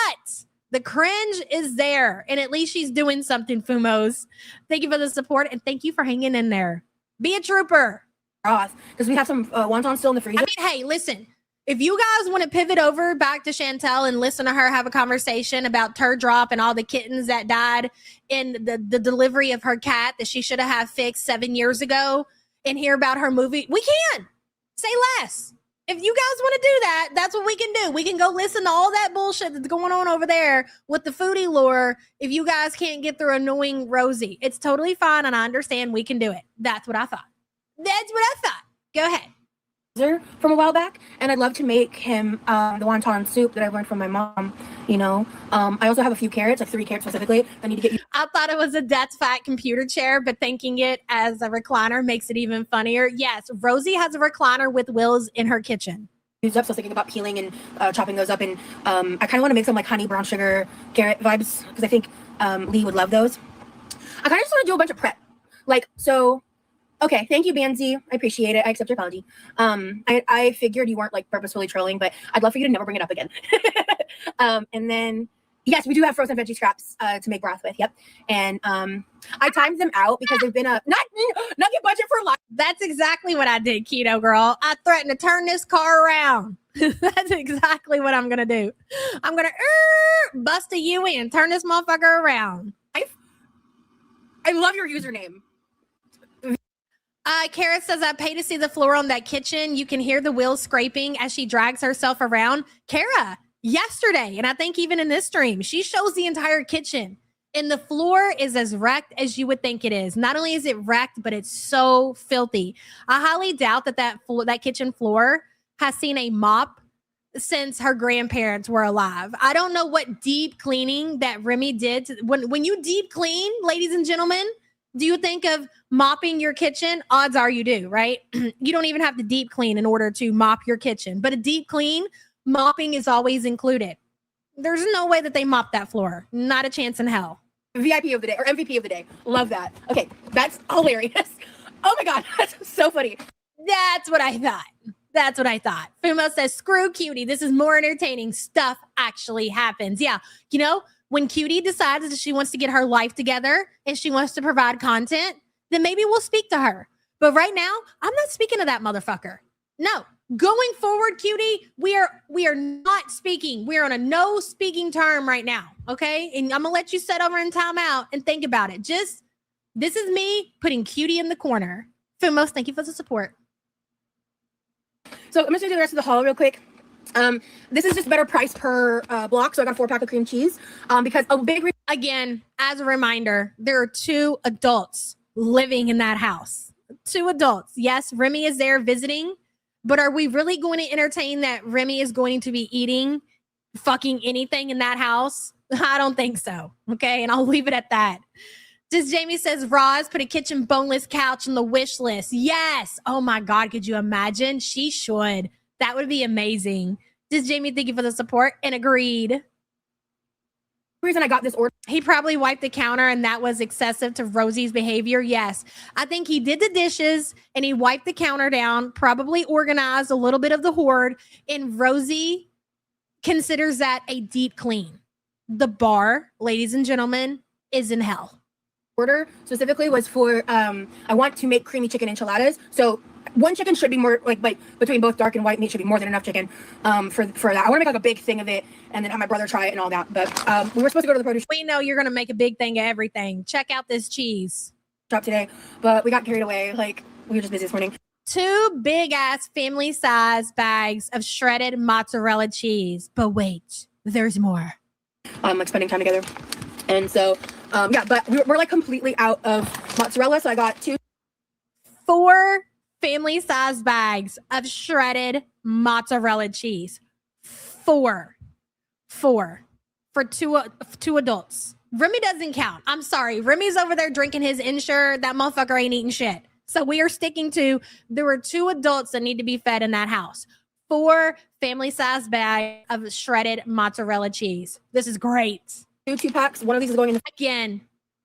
the cringe is there. And at least she's doing something, Fumos. Thank you for the support and thank you for hanging in there. Be a trooper. Because we have some wontons still in the freezer. I mean, hey, listen. If you guys want to pivot over back to Chantel and listen to her have a conversation about Turd Drop and all the kittens that died in the delivery of her cat that she should have had fixed 7 years ago and hear about her movie, we can. Say less. If you guys want to do that, that's what we can do. We can go listen to all that bullshit that's going on over there with the foodie lore if you guys can't get through annoying Rosie. It's totally fine, and I understand we can do it. That's what I thought. Go ahead. From a while back, and I'd love to make him the wonton soup that I learned from my mom. You know, I also have a few carrots, like 3 carrots specifically. I need to get you. I thought it was a That's Fat computer chair, but thinking it as a recliner makes it even funnier. Yes, Rosie has a recliner with wheels in her kitchen. Used up, so I was thinking about peeling and chopping those up, and I kind of want to make some like honey brown sugar carrot vibes because I think Lee would love those. I kind of just want to do a bunch of prep, like so. Okay, thank you, Banzi. I appreciate it. I accept your apology. I figured you weren't like purposefully trolling, but I'd love for you to never bring it up again. And then, yes, we do have frozen veggie scraps to make broth with. Yep. And I timed them out because they've been not get budget for life. That's exactly what I did, Keto Girl. I threatened to turn this car around. That's exactly what I'm gonna do. I'm gonna bust a U in, turn this motherfucker around. I love your username. Kara says, I pay to see the floor on that kitchen. You can hear the wheels scraping as she drags herself around. Kara, yesterday, and I think even in this stream, she shows the entire kitchen. And the floor is as wrecked as you would think it is. Not only is it wrecked, but it's so filthy. I highly doubt that kitchen floor has seen a mop since her grandparents were alive. I don't know what deep cleaning that Remy did. When you deep clean, ladies and gentlemen, do you think of mopping your kitchen? Odds are you do, right? You don't even have to deep clean in order to mop your kitchen. But a deep clean, mopping is always included. There's no way that they mop that floor. Not a chance in hell. VIP of the day or MVP of the day. Love that. Okay, that's hilarious. Oh my God, that's so funny. That's what I thought. Fumo says, screw Cutie. This is more entertaining. Stuff actually happens. Yeah, you know, when Cutie decides that she wants to get her life together and she wants to provide content, then maybe we'll speak to her. But right now, I'm not speaking to that motherfucker. No. Going forward, cutie, we are not speaking. We are on a no speaking term right now. Okay. And I'm gonna let you sit over in timeout and think about it. This is me putting cutie in the corner. Fumos, thank you for the support. So I'm just gonna do the rest of the haul real quick. This is just better price per block. So I got a 4-pack of cream cheese. Because a big again, as a reminder, there are 2 adults living in that house. 2 adults. Yes, Remy is there visiting. But are we really going to entertain that Remy is going to be eating fucking anything in that house? I don't think so. Okay. And I'll leave it at that. Just Jamie says, Roz put a kitchen boneless couch on the wish list. Yes. Oh my God. Could you imagine? She should. That would be amazing. Just Jamie, thank you for the support and agreed. reason I got this order. He probably wiped the counter and that was excessive to Rosie's behavior. Yes. I think he did the dishes and he wiped the counter down, probably organized a little bit of the hoard. And Rosie considers that a deep clean. The bar, ladies and gentlemen, is in hell. Order specifically was for, I want to make creamy chicken enchiladas. So one chicken should be more like between both dark and white meat should be more than enough chicken for that. I want to make like a big thing of it and then have my brother try it and all that. But we were supposed to go to the produce We know you're going to make a big thing of everything. Check out this cheese shop today, but we got carried away. Like we were just busy this morning. 2 big ass family size bags of shredded mozzarella cheese. But wait, there's more. Like spending time together. And so, yeah, but we're like completely out of mozzarella. So I got 4 family size bags of shredded mozzarella cheese. 4 for 2 adults. Remy doesn't count. I'm sorry. Remy's over there drinking his Ensure. That motherfucker ain't eating shit. So we are sticking to, there were 2 adults that need to be fed in that house. 4 family size bags of shredded mozzarella cheese. This is great. 2 packs. One of these is going in the Again,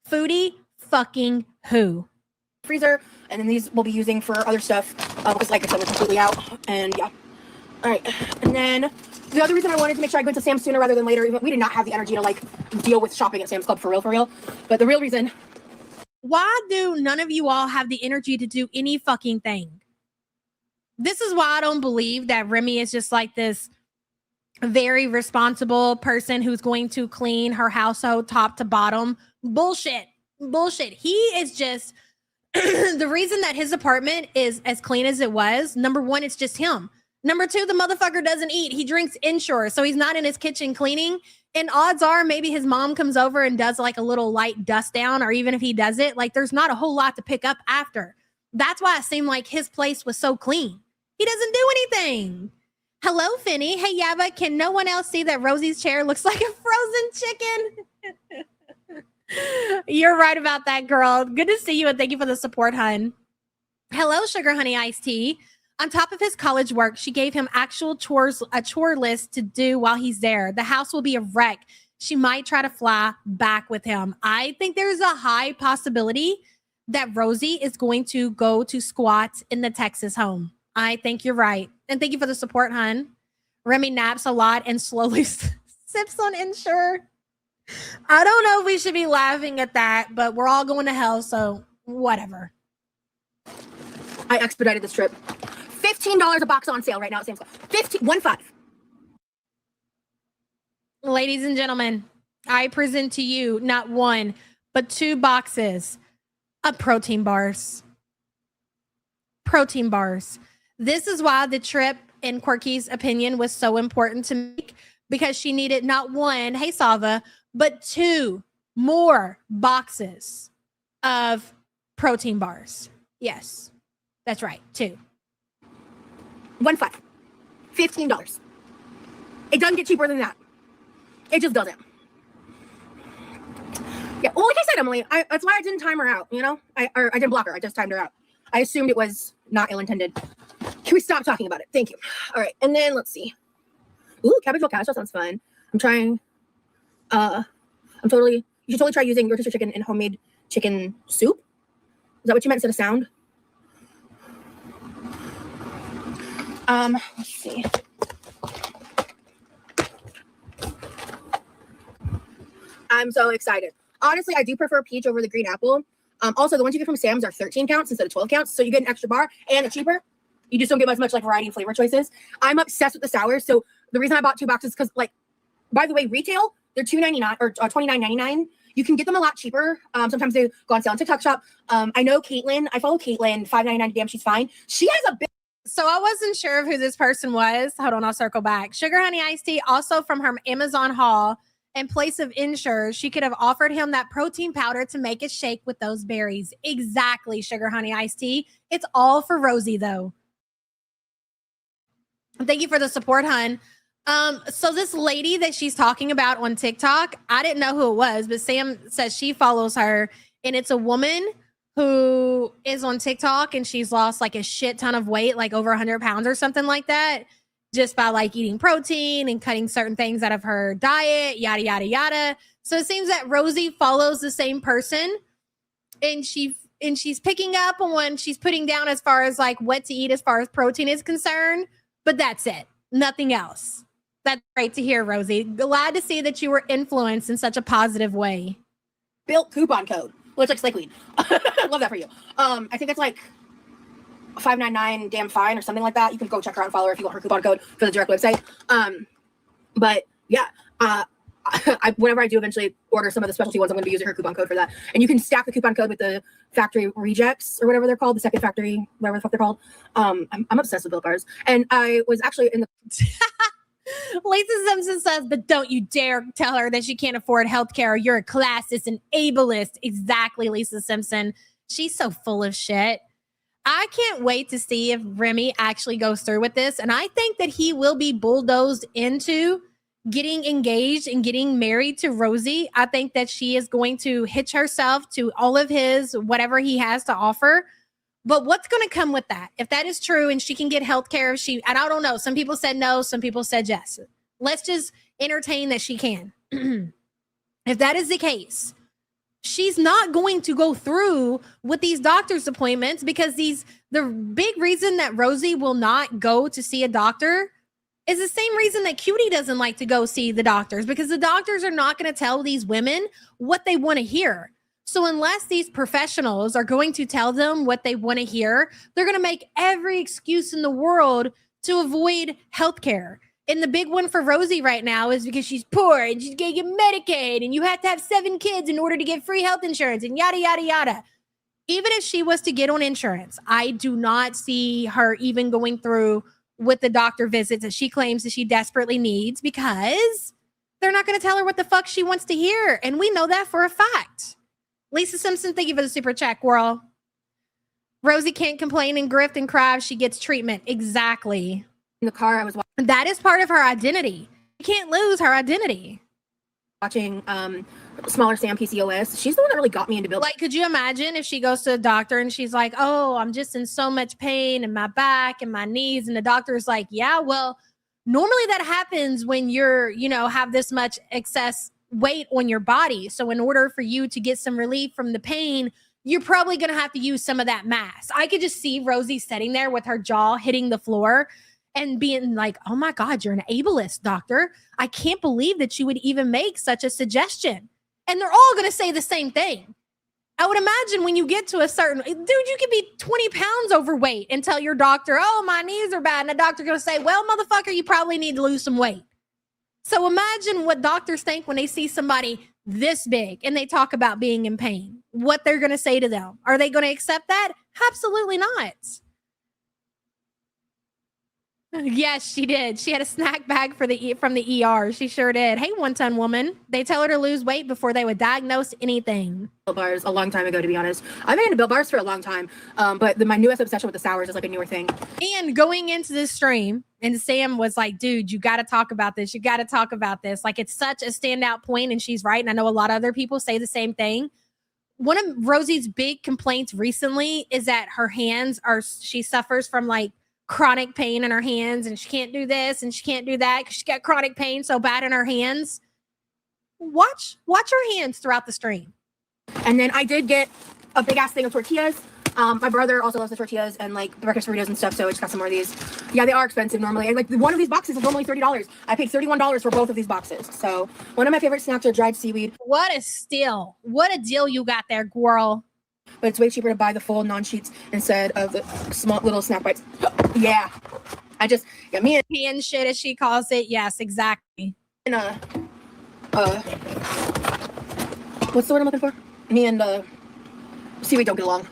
foodie fucking who? freezer, and then these we'll be using for other stuff because like I said, we're completely out. And yeah, all right. And then the other reason I wanted to make sure I go to Sam's sooner rather than later, even we did not have the energy to like deal with shopping at Sam's Club for real. But the real reason, why do none of you all have the energy to do any fucking thing? This is why I don't believe that Remy is just like this very responsible person who's going to clean her household top to bottom. Bullshit. He is just the reason that his apartment is as clean as it was. Number 1, it's just him. Number 2, the motherfucker doesn't eat. He drinks Ensure, so he's not in his kitchen cleaning. And odds are maybe his mom comes over and does like a little light dust down, or even if he does it, like there's not a whole lot to pick up after. That's why it seemed like his place was so clean. He doesn't do anything. Hello, Finny. Hey, Yaba, can no one else see that Rosie's chair looks like a frozen chicken? You're right about that, girl. Good to see you, and thank you for the support, hun. Hello, Sugar Honey Iced Tea. On top of his college work, she gave him actual chores, a chore list to do while he's there. The house will be a wreck. She might try to fly back with him. I think there's a high possibility that Rosie is going to go to squat in the Texas home. I think you're right. And thank you for the support, hun. Remy naps a lot and slowly sips on Ensure. I don't know if we should be laughing at that, but we're all going to hell, so whatever. I expedited this trip. $15 a box on sale right now at Sam's Club. 15. Ladies and gentlemen, I present to you not 1, but 2 boxes of protein bars. Protein bars. This is why the trip, in Quirky's opinion, was so important to make, because she needed not 1, hey Sava, but 2 more boxes of protein bars. Yes, that's right, 2. 15. $15. It doesn't get cheaper than that. It just doesn't. Yeah, well, like I said, Emily, that's why I didn't time her out, you know? I didn't block her. I just timed her out. I assumed it was not ill-intended. Can we stop talking about it? Thank you. All right, and then let's see. Ooh, cabbage focaccia sounds fun. I'm trying. You should totally try using rotisserie chicken in homemade chicken soup. Is that what you meant instead of sound? Let's see. I'm so excited. Honestly, I do prefer peach over the green apple. Also, the ones you get from Sam's are 13 counts instead of 12 counts, so you get an extra bar and it's cheaper. You just don't get as much like variety and flavor choices. I'm obsessed with the sours, so the reason I bought 2 boxes because, like, by the way, retail they're $2.99 or $29.99. You can get them a lot cheaper. Sometimes they go on sale on TikTok Shop. I know Caitlin. I follow Caitlin. $5.99. Damn, she's fine. She has a big. So I wasn't sure of who this person was. Hold on, I'll circle back. Sugar Honey Iced Tea, also from her Amazon haul. In place of Ensure, she could have offered him that protein powder to make a shake with those berries. Exactly, Sugar Honey Iced Tea. It's all for Rosie, though. Thank you for the support, hun. So this lady that she's talking about on TikTok, I didn't know who it was, but Sam says she follows her, and it's a woman who is on TikTok, and she's lost like a shit ton of weight, like over 100 pounds or something like that, just by like eating protein and cutting certain things out of her diet, yada, yada, yada. So it seems that Rosie follows the same person, and she's picking up on what she's putting down as far as like what to eat as far as protein is concerned, but that's it. Nothing else. That's great to hear, Rosie. Glad to see that you were influenced in such a positive way. Built coupon code. Looks like Slay Queen. Love that for you. I think it's like $5.99 damn fine or something like that. You can go check her out and follow her if you want her coupon code for the direct website. But yeah, whenever I do eventually order some of the specialty ones, I'm going to be using her coupon code for that. And you can stack the coupon code with the factory rejects or whatever they're called, the second factory, whatever the fuck they're called. I'm obsessed with Built Bars. And I was actually in the Lisa Simpson says, but don't you dare tell her that she can't afford healthcare. You're a classist and ableist. Exactly, Lisa Simpson. She's so full of shit. I can't wait to see if Remy actually goes through with this. And I think that he will be bulldozed into getting engaged and getting married to Rosie. I think that she is going to hitch herself to all of his, whatever he has to offer. But what's going to come with that? If that is true and she can get health care, and I don't know. Some people said no. Some people said yes. Let's just entertain that she can. If that is the case, she's not going to go through with these doctor's appointments because the big reason that Rosie will not go to see a doctor is the same reason that Cutie doesn't like to go see the doctors, because the doctors are not going to tell these women what they want to hear. So unless these professionals are going to tell them what they want to hear, they're going to make every excuse in the world to avoid healthcare. And the big one for Rosie right now is because she's poor and she's going to get Medicaid and you have to have 7 kids in order to get free health insurance and yada, yada, yada. Even if she was to get on insurance, I do not see her even going through with the doctor visits that she claims that she desperately needs, because they're not going to tell her what the fuck she wants to hear. And we know that for a fact. Lisa Simpson, thank you for the super chat, girl. Rosie can't complain and grift and cry if she gets treatment. Exactly. In the car, I was that is part of her identity. You can't lose her identity. Watching Smaller Sam PCOS. She's the one that really got me into Built. Like, could you imagine if she goes to the doctor and she's like, oh, I'm just in so much pain in my back and my knees. And the doctor is like, yeah, well, normally that happens when you're, have this much excess weight on your body. So in order for you to get some relief from the pain, you're probably going to have to use some of that mass. I could just see Rosie sitting there with her jaw hitting the floor and being like, oh my God, you're an ableist, doctor. I can't believe that you would even make such a suggestion. And they're all going to say the same thing. I would imagine when you get to a certain, dude, you could be 20 pounds overweight and tell your doctor, oh, my knees are bad. And the doctor's going to say, well, motherfucker, you probably need to lose some weight. So imagine what doctors think when they see somebody this big and they talk about being in pain, what they're going to say to them. Are they going to accept that? Absolutely not. Yes, she did. She had a snack bag from the ER. She sure did. Hey, 1-ton woman. They tell her to lose weight before they would diagnose anything. Built Bars a long time ago, to be honest. I've been into Built Bars for a long time, but my newest obsession with the sours is like a newer thing. And going into this stream, and Sam was like, dude, you got to talk about this. You got to talk about this. Like, it's such a standout point, and she's right. And I know a lot of other people say the same thing. One of Rosie's big complaints recently is that her hands she suffers from like chronic pain in her hands, and she can't do this and she can't do that because she's got chronic pain so bad in her hands. Watch her hands throughout the stream. And then I did get a big ass thing of tortillas. My brother also loves the tortillas and like the breakfast burritos and stuff, so I just got some more of these. Yeah, they are expensive normally. Like one of these boxes is normally $30. I paid $31 for both of these boxes. So one of my favorite snacks are dried seaweed. What a steal. What a deal you got there, girl. but it's way cheaper to buy the full non-sheets instead of the small little snack bites. Yeah. Me Peeing shit, as she calls it. Yes, exactly. and what's the word I'm looking for? Me and seaweed don't get along.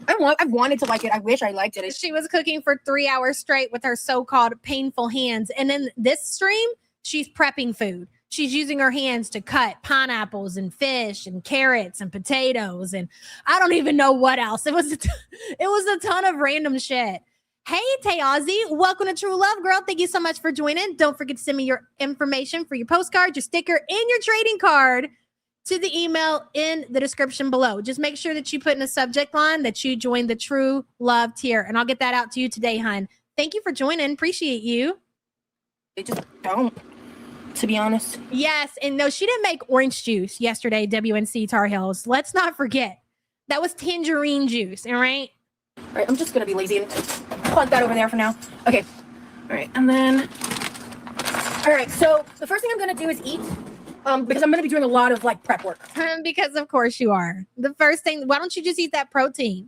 I've wanted to like it. I wish I liked it. She was cooking for 3 hours straight with her so-called painful hands. And in this stream, she's prepping food. She's using her hands to cut pineapples and fish and carrots and potatoes. And I don't even know what else. It was a ton of random shit. Hey, Tayazi, welcome to True Love, girl. Thank you so much for joining. Don't forget to send me your information for your postcard, your sticker, and your trading card to the email in the description below. Just make sure that you put in a subject line that you joined the True Love tier, and I'll get that out to you today, hon. Thank you for joining. Appreciate you. They just don't, to be honest. Yes, and no, she didn't make orange juice yesterday, WNC Tar Heels. Let's not forget. That was tangerine juice, all right? All right, I'm just going to be lazy and plug that over there for now. Okay. All right, and then... All right, so the first thing I'm going to do is eat. Because I'm going to be doing a lot of like prep work. Because of course you are. The first thing, why don't you just eat that protein?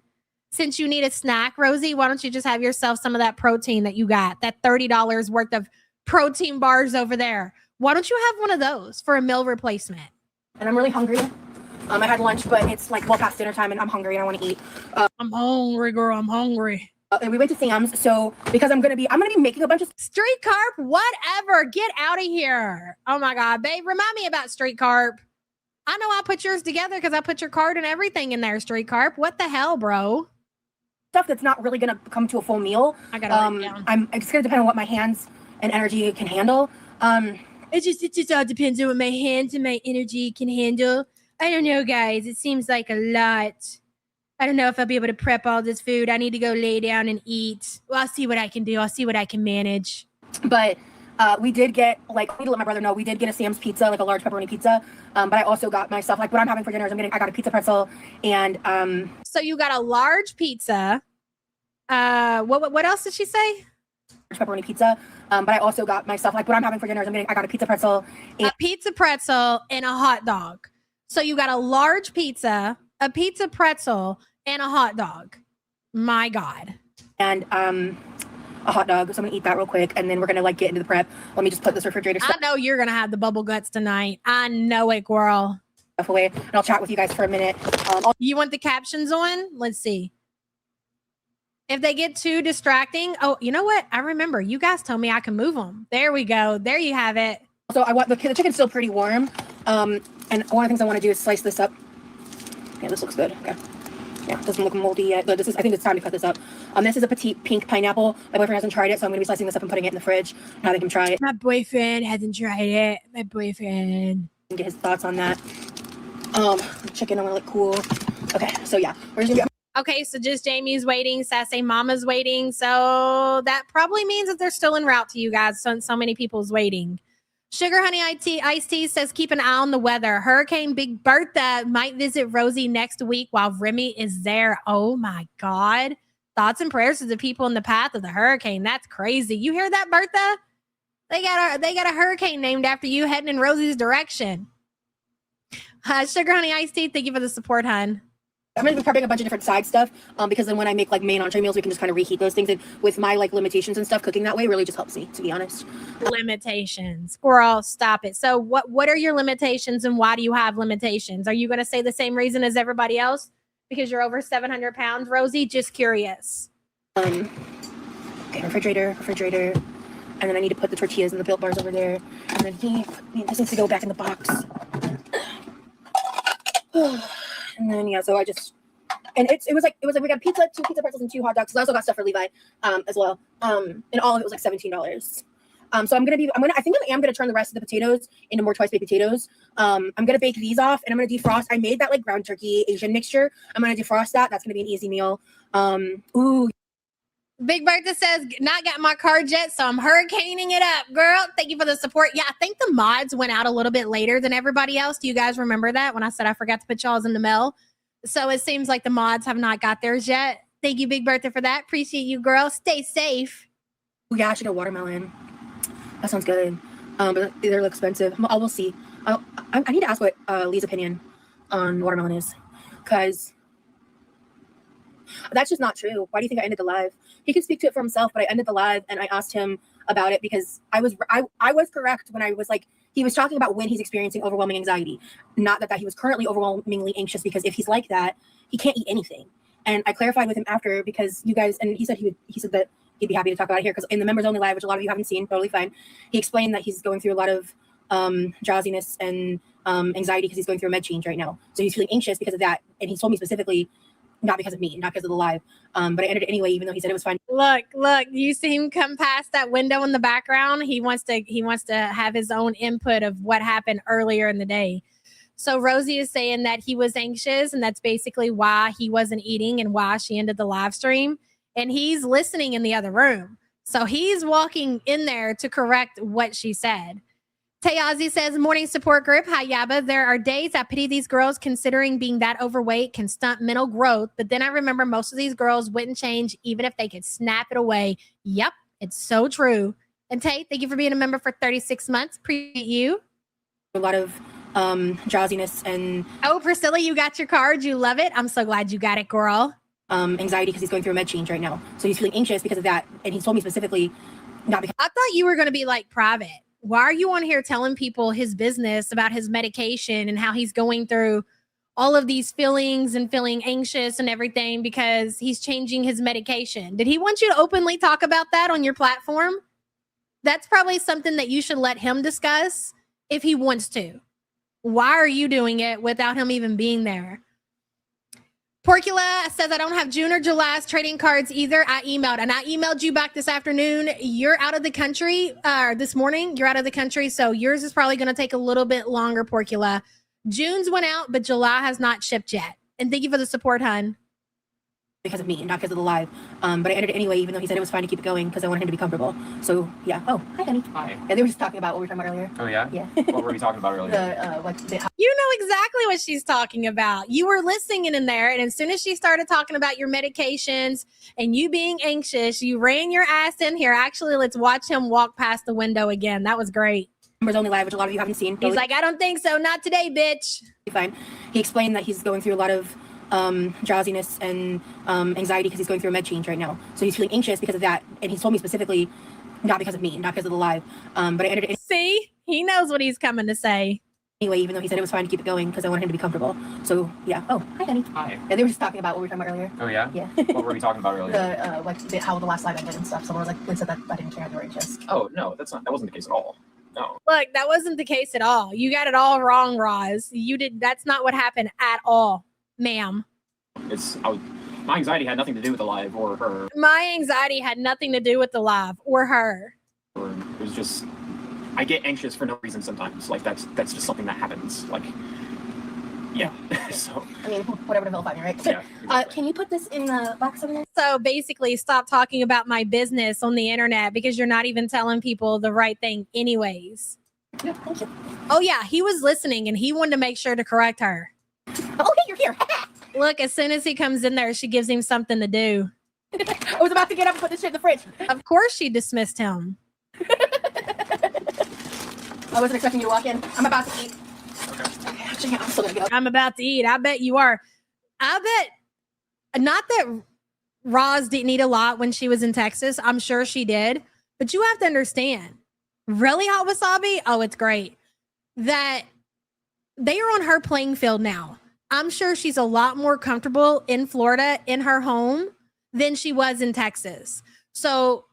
Since you need a snack, Rosie, why don't you just have yourself some of that protein that you got, that $30 worth of protein bars over there? Why don't you have one of those for a meal replacement? And I'm really hungry. I had lunch, but it's like well past dinner time and I'm hungry and I want to eat. I'm hungry, girl. I'm hungry. And we went to Sam's, so because I'm gonna be making a bunch of street carp, whatever. Get out of here. Oh my God, babe, remind me about street carp. I know I put yours together because I put your card and everything in there, street carp. What the hell, bro? Stuff that's not really gonna come to a full meal. I gotta write it down. It's gonna depend on what my hands and energy can handle. It just all depends on what my hands and my energy can handle. I don't know, guys. It seems like a lot. I don't know if I'll be able to prep all this food. I need to go lay down and eat. Well, I'll see what I can do. I'll see what I can manage. But we did get, like, I need to let my brother know, we did get a Sam's pizza, like a large pepperoni pizza. But I also got myself, like, what I'm having for dinner is I got a pizza pretzel and... So you got a large pizza. What else did she say? Pepperoni pizza. But I also got myself, like, what I'm having for dinner is I got a pizza pretzel. A pizza pretzel and a hot dog. So you got a large pizza, a pizza pretzel, and a hot dog. My God. And a hot dog. So I'm gonna eat that real quick, and then we're gonna like get into the prep. Let me just put this refrigerator stuff. I know you're gonna have the bubble guts tonight. I know it, girl. Stuff away, and I'll chat with you guys for a minute. You want the captions on? Let's see. If they get too distracting, oh, you know what? I remember you guys told me I can move them. There we go. There you have it. So I want the chicken's still pretty warm. And one of the things I want to do is slice this up. Yeah, this looks good. Okay. Yeah, it doesn't look moldy yet, but I think it's time to cut this up. This is a petite pink pineapple. My boyfriend hasn't tried it, so I'm going to be slicing this up and putting it in the fridge and having him try it. My boyfriend hasn't tried it. My boyfriend. And get his thoughts on that. Chicken, I want to look cool. Okay, so yeah, we're just going to be... Okay, so just Jamie's waiting. Sassy Mama's waiting. So that probably means that they're still en route to you guys. So many people's waiting. Sugar Honey Iced Tea says, keep an eye on the weather. Hurricane Big Bertha might visit Rosie next week while Remy is there. Oh my God. Thoughts and prayers to the people in the path of the hurricane. That's crazy. You hear that, Bertha? They got a hurricane named after you heading in Rosie's direction. Sugar Honey Iced Tea, thank you for the support, hun. I'm going to be prepping a bunch of different side stuff because then when I make like main entree meals, we can just kind of reheat those things. And with my like limitations and stuff, cooking that way really just helps me, to be honest. Limitations. Squirrel, stop it. So what are your limitations and why do you have limitations? Are you going to say the same reason as everybody else? Because you're over 700 pounds, Rosie? Just curious. Okay, refrigerator. And then I need to put the tortillas and the Built Bars over there. And then this needs to go back in the box. And then yeah, so I just it was like we got pizza, 2 pizza pretzels, and 2 hot dogs. So I also got stuff for Levi as well. And all of it was like $17. So I think I am gonna turn the rest of the potatoes into more twice baked potatoes. I'm gonna bake these off and I'm gonna defrost. I made that like ground turkey Asian mixture. I'm gonna defrost that. That's gonna be an easy meal. Ooh. Big Bertha says, not got my card yet, so I'm hurricaning it up, girl. Thank you for the support. Yeah, I think the mods went out a little bit later than everybody else. Do you guys remember that when I said I forgot to put y'all's in the mail? So it seems like the mods have not got theirs yet. Thank you, Big Bertha, for that. Appreciate you, girl. Stay safe. Oh, yeah, I should go watermelon. That sounds good. But they're expensive. We'll see. I need to ask what Lee's opinion on watermelon is. Because That's just not true. Why do you think I ended the live? He can speak to it for himself, but I ended the live and I asked him about it because I was correct when I was like, he was talking about when he's experiencing overwhelming anxiety, not that he was currently overwhelmingly anxious, because if he's like that, he can't eat anything. And I clarified with him after, because you guys, and he said that he'd be happy to talk about it here, because in the members only live, which a lot of you haven't seen, totally fine, he explained that he's going through a lot of drowsiness and anxiety because he's going through a med change right now. So he's feeling anxious because of that. And he told me specifically, not because of me, not because of the live. But I ended it anyway, even though he said it was fine. Look, you see him come past that window in the background. He wants to have his own input of what happened earlier in the day. So Rosie is saying that he was anxious, and that's basically why he wasn't eating and why she ended the live stream. And he's listening in the other room. So he's walking in there to correct what she said. Tayazi says, morning support group. Hi, Yaba. There are days I pity these girls, considering being that overweight can stunt mental growth. But then I remember most of these girls wouldn't change even if they could snap it away. Yep, it's so true. And Tate, thank you for being a member for 36 months. Appreciate you. A lot of drowsiness and oh, Priscilla, you got your card. You love it. I'm so glad you got it, girl. Anxiety because he's going through a med change right now. So he's feeling anxious because of that. And he told me specifically, not because I thought you were going to be like private. Why are you on here telling people his business about his medication and how he's going through all of these feelings and feeling anxious and everything because he's changing his medication? Did he want you to openly talk about that on your platform? That's probably something that you should let him discuss if he wants to. Why are you doing it without him even being there? Porcula says, I don't have June or July's trading cards either. I emailed you back this afternoon. You're out of the country, this morning. You're out of the country, so yours is probably going to take a little bit longer, Porcula. June's went out, but July has not shipped yet. And thank you for the support, hun. Because of me, not because of the live. But I ended it anyway, even though he said it was fine to keep it going because I wanted him to be comfortable. So yeah. Oh, hi, honey. Hi. Yeah, they were just talking about what we were talking about earlier. Oh yeah. Yeah. What were we talking about earlier? You know exactly what she's talking about. You were listening in there, and as soon as she started talking about your medications and you being anxious, you ran your ass in here. Actually, let's watch him walk past the window again. That was great. Members only live, which a lot of you haven't seen. He's like, I don't think so. Not today, bitch. Fine. He explained that he's going through a lot of drowsiness and anxiety because he's going through a med change right now. So he's feeling anxious because of that. And he told me specifically, not because of me, not because of the live. But I ended it See, he knows what he's coming to say. Anyway, even though he said it was fine to keep it going because I wanted him to be comfortable. So yeah. Oh, hi, honey. Hi. Yeah, they were just talking about what we were talking about earlier. Oh yeah. Yeah. What were we talking about earlier? How the last live ended and stuff. Someone was like, Lynn said that I didn't care how they were anxious. Oh no, that wasn't the case at all. No. Look, that wasn't the case at all. You got it all wrong, Roz. That's not what happened at all, ma'am. My anxiety had nothing to do with the live or her. My anxiety had nothing to do with the live or her. Or it was just, I get anxious for no reason sometimes. Like that's just something that happens. Like, yeah. So. I mean, whatever to vilify me, right? Yeah. Exactly. Can you put this in the box over there? So basically, stop talking about my business on the internet because you're not even telling people the right thing anyways. Yeah, thank you. Oh yeah, he was listening and he wanted to make sure to correct her. Oh, okay, you're here. Look, as soon as he comes in there, she gives him something to do. I was about to get up and put this shit in the fridge. Of course she dismissed him. I wasn't expecting you to walk in. I'm about to eat. Okay, actually, I'm still gonna go. I'm about to eat. I bet you are. I bet, not that Roz didn't eat a lot when she was in Texas. I'm sure she did. But you have to understand, really hot wasabi? Oh, it's great. That they are on her playing field now. I'm sure she's a lot more comfortable in Florida in her home than she was in Texas. So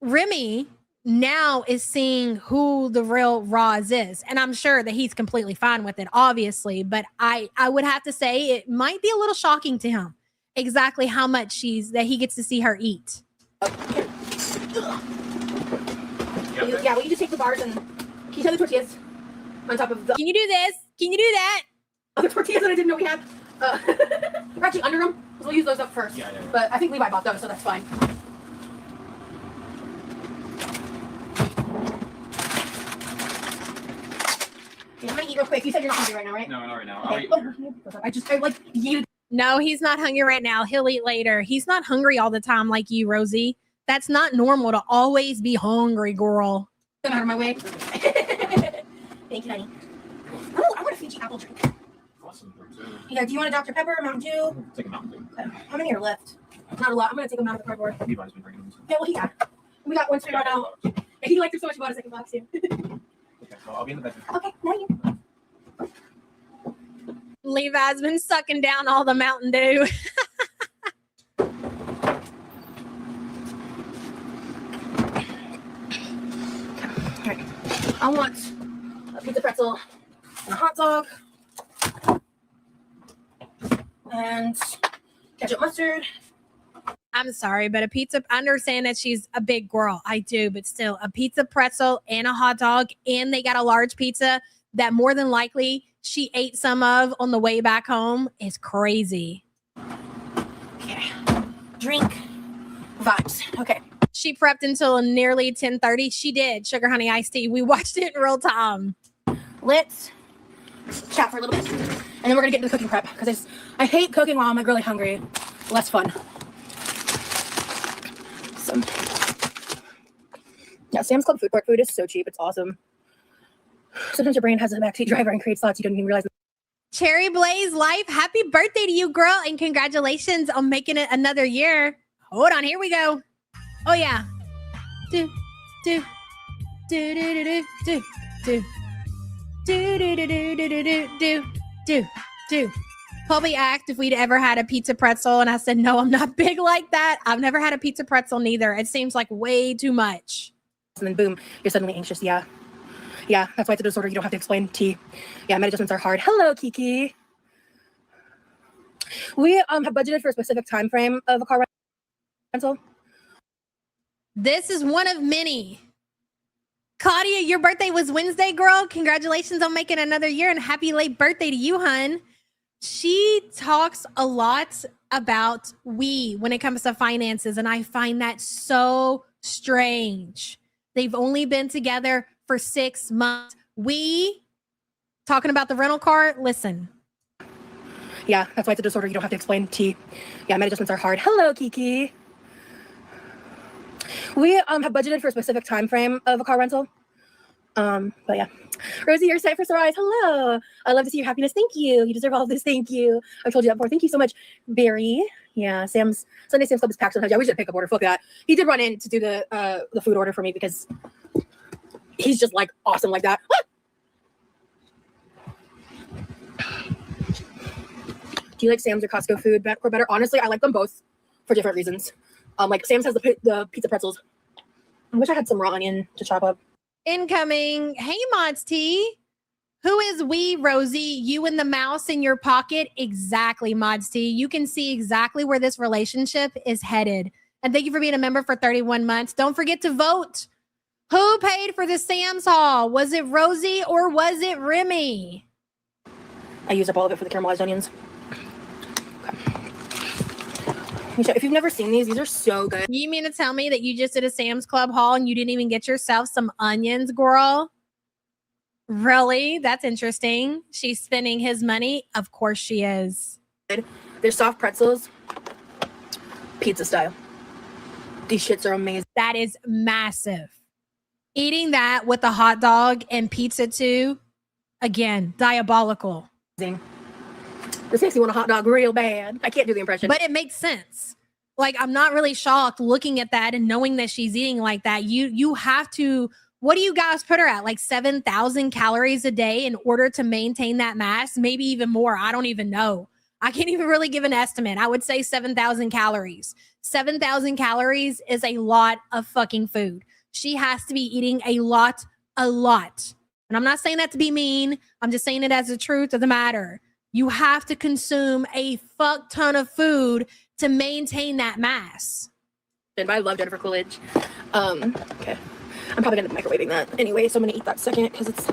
Remy now is seeing who the real Roz is. And I'm sure that he's completely fine with it, obviously. But I would have to say it might be a little shocking to him exactly how much that he gets to see her eat. Yeah, will you just take the bars and can you tell the tortillas on top of the... Can you do this? Can you do that? Other tortillas that I didn't know we had. We're actually under them, so we'll use those up first. Yeah. But I think Levi bought those, so that's fine. Yeah, I'm gonna eat real quick. You said you're not hungry right now, right? No, not right now. Okay. I like yeeted. No, he's not hungry right now. He'll eat later. He's not hungry all the time like you, Rosie. That's not normal to always be hungry, girl. Get out of my way. Thank you, honey. Oh, I want a Fiji apple drink. Awesome. Yeah, do you want a Dr. Pepper or Mountain Dew? Take a Mountain Dew. Okay. How many are left? Not a lot. I'm gonna take them out of the cardboard. Levi's been bringing them. Yeah, well, yeah. We got one straight on out. And he liked her so much, he bought a second box too. Okay, so I'll be in the bedroom. Okay, now you. Levi's been sucking down all the Mountain Dew. Okay. I want a pizza pretzel and a hot dog and ketchup mustard. I'm sorry, but I understand that she's a big girl. I do, but still, a pizza pretzel and a hot dog, and they got a large pizza that more than likely she ate some of on the way back home is crazy. Okay. Drink vibes. Okay. She prepped until nearly 10:30. She did. Sugar Honey Iced Tea. We watched it in real time. Let's chat for a little bit, and then we're gonna get into the cooking prep because I hate cooking while I'm like really hungry. Less fun. Yeah, Sam's Club food court food is so cheap. It's awesome. Sometimes your brain has a backseat driver and creates thoughts you don't even realize. Cherry Blaze Life, happy birthday to you, girl, and congratulations on making it another year. Hold on, here we go. Oh yeah. Do do do do do do do do do do do do do do do do. Probably asked if we'd ever had a pizza pretzel, and I said no, I'm not big like that. I've never had a pizza pretzel neither. It seems like way too much. And then boom, you're suddenly anxious. Yeah. Yeah, that's why it's a disorder. You don't have to explain T. Yeah, med adjustments are hard. Hello, Kiki. We have budgeted for a specific time frame of a car rental. This is one of many. Claudia, your birthday was Wednesday, girl. Congratulations on making another year, and happy late birthday to you, hun. She talks a lot about we when it comes to finances, and I find that so strange. They've only been together for 6 months. We talking about the rental car. Listen. Yeah, that's why it's a disorder. You don't have to explain T. Yeah, med adjustments are hard. Hello, Kiki. We have budgeted for a specific time frame of a car rental. But yeah. Rosie, you're set for surprise. Hello. I love to see your happiness. Thank you. You deserve all of this. Thank you. I've told you that before. Thank you so much, Barry. Yeah, Sunday Sam's Club is packed sometimes. Yeah, we should pick up order. Fuck that. He did run in to do the food order for me because he's just like awesome like that. Do you like Sam's or Costco food better? Honestly, I like them both for different reasons. Like Sam's has the pizza pretzels. I wish I had some raw onion to chop up. Incoming. Hey, Mods T. Who is we, Rosie? You and the mouse in your pocket? Exactly, Mods T. You can see exactly where this relationship is headed. And thank you for being a member for 31 months. Don't forget to vote. Who paid for the Sam's haul? Was it Rosie or was it Remy? I used up all of it for the caramelized onions. Okay. If you've never seen these are so good. You mean to tell me that you just did a Sam's Club haul and you didn't even get yourself some onions, girl? Really? That's interesting. She's spending his money. Of course she is. They're soft pretzels, pizza style. These shits are amazing. That is massive. Eating that with a hot dog and pizza too, again, diabolical. This makes me want a hot dog real bad. I can't do the impression. But it makes sense. Like, I'm not really shocked looking at that and knowing that she's eating like that. You have to, what do you guys put her at? Like 7,000 calories a day in order to maintain that mass? Maybe even more. I don't even know. I can't even really give an estimate. I would say 7,000 calories. 7,000 calories is a lot of fucking food. She has to be eating a lot. And I'm not saying that to be mean. I'm just saying it as the truth of the matter. You have to consume a fuck ton of food to maintain that mass. And I love Jennifer Coolidge. Okay. I'm probably gonna be microwaving that anyway, so I'm gonna eat that second because it's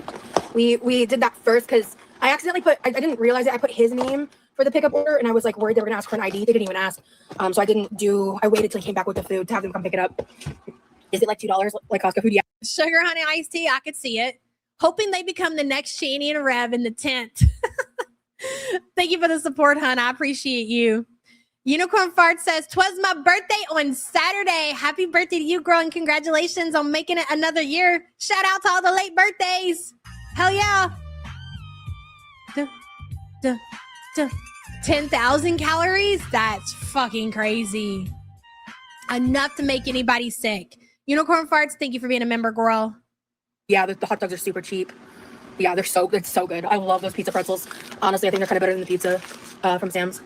we did that first because I accidentally I didn't realize it. I put his name for the pickup order and I was like worried they were gonna ask for an ID. They didn't even ask. So I waited till he came back with the food to have them come pick it up. Is it like $2 like Costco food? Yeah. Sugar Honey Iced Tea, I could see it. Hoping they become the next Shani and Rev in the tent. Thank you for the support, hon. I appreciate you. Unicorn Fart says, 'twas my birthday on Saturday. Happy birthday to you, girl, and congratulations on making it another year. Shout out to all the late birthdays. Hell yeah. Duh, duh, duh, 10,000 calories? That's fucking crazy. Enough to make anybody sick. Unicorn Farts, thank you for being a member, girl. Yeah, the hot dogs are super cheap. Yeah, it's so good. I love those pizza pretzels. Honestly, I think they're kind of better than the pizza from Sam's.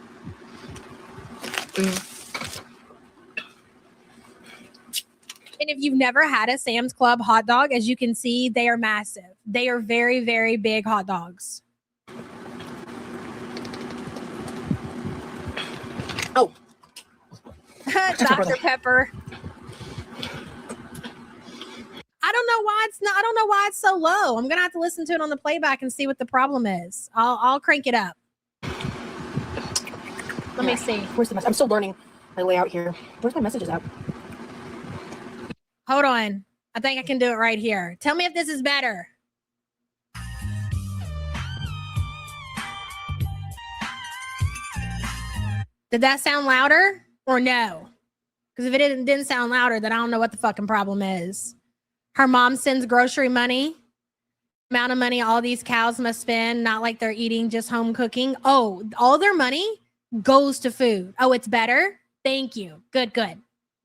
And if you've never had a Sam's Club hot dog, as you can see, they are massive. They are very, very big hot dogs. Oh. Dr. Pepper. I don't know why it's so low. I'm gonna have to listen to it on the playback and see what the problem is. I'll crank it up. Let me see. Where's the message? I'm still learning my layout here. Where's my messages at? Hold on. I think I can do it right here. Tell me if this is better. Did that sound louder or no? Because if it didn't sound louder, then I don't know what the fucking problem is. Her mom sends grocery money. Amount of money all these cows must spend, not like they're eating just home cooking. Oh, all their money goes to food. Oh, it's better? Thank you. Good. Did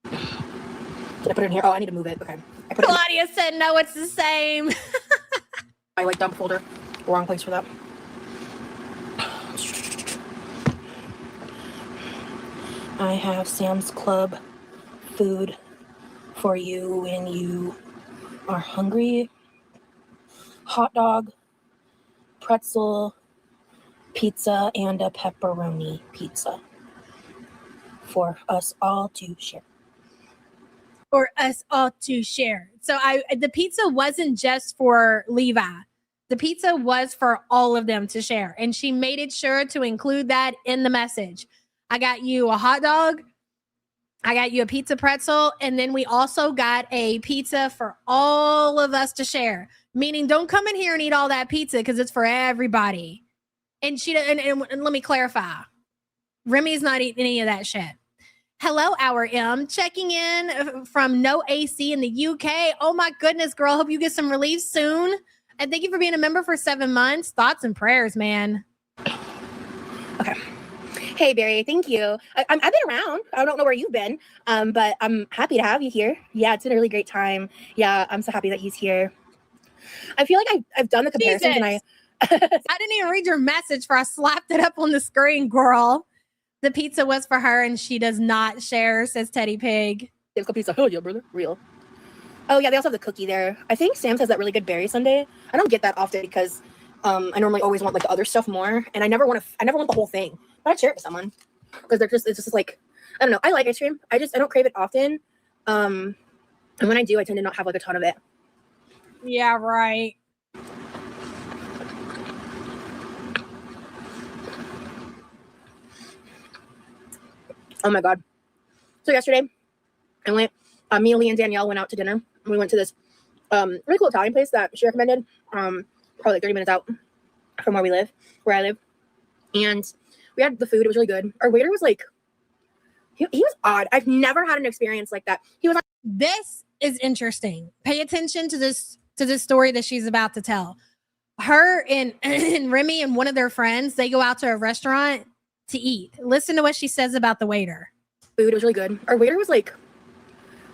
I put it in here? Oh, I need to move it. Okay. Claudia said no, it's the same. I like dump folder. Wrong place for that. I have Sam's Club food for you when you are hungry. Hot dog, pretzel, pizza, and a pepperoni pizza for us all to share. For us all to share. So the pizza wasn't just for Levi. The pizza was for all of them to share. And she made it sure to include that in the message. I got you a hot dog. I got you a pizza pretzel. And then we also got a pizza for all of us to share. Meaning don't come in here and eat all that pizza because it's for everybody. And and let me clarify. Remy's not eating any of that shit. Hello, Our M, checking in from No AC in the UK. Oh my goodness, girl. Hope you get some relief soon. And thank you for being a member for 7 months. Thoughts and prayers, man. Okay. Hey, Barry. Thank you. I've been around. I don't know where you've been, but I'm happy to have you here. Yeah, it's been a really great time. Yeah, I'm so happy that he's here. I feel like I've done the comparisons and I didn't even read your message for I slapped it up on the screen, girl. The pizza was for her and she does not share, says Teddy Pig. Sam's Club pizza. Oh, yeah, brother. Real. Oh, yeah, they also have the cookie there. I think Sam's has that really good berry sundae. I don't get that often because I normally always want like the other stuff more. And I never want the whole thing. But I'd share it with someone. Because it's just like, I don't know. I like ice cream. I don't crave it often. And when I do, I tend to not have like a ton of it. Yeah, right. Oh my God. So yesterday I went, me, Lee, and Danielle went out to dinner. We went to this really cool Italian place that she recommended. Probably like 30 minutes out from where I live. And we had the food. It was really good. Our waiter was like, he was odd. I've never had an experience like that. He was like, this is interesting. Pay attention to this story that she's about to tell. Her and Remy and one of their friends, they go out to a restaurant to eat. Listen to what she says about the waiter. Food was really good. Our waiter was like,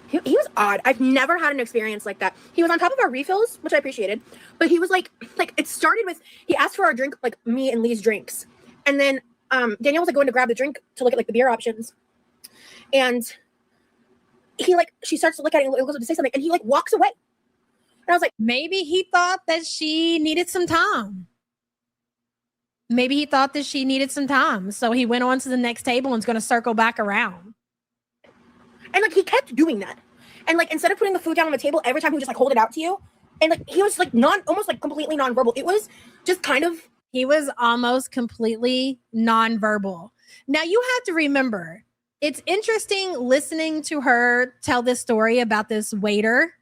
he was odd. I've never had an experience like that. He was on top of our refills, which I appreciated, but he was like it started with, he asked for our drink, like me and Lee's drinks. And then Danielle was like going to grab the drink to look at like the beer options. And she starts to look at it and goes to say something and he like walks away. And I was like, maybe he thought that she needed some time. So he went on to the next table and is going to circle back around. And like he kept doing that. And like instead of putting the food down on the table, every time he would just like hold it out to you. And like he was like almost like completely nonverbal. It was just kind of, he was almost completely nonverbal. Now you have to remember, it's interesting listening to her tell this story about this waiter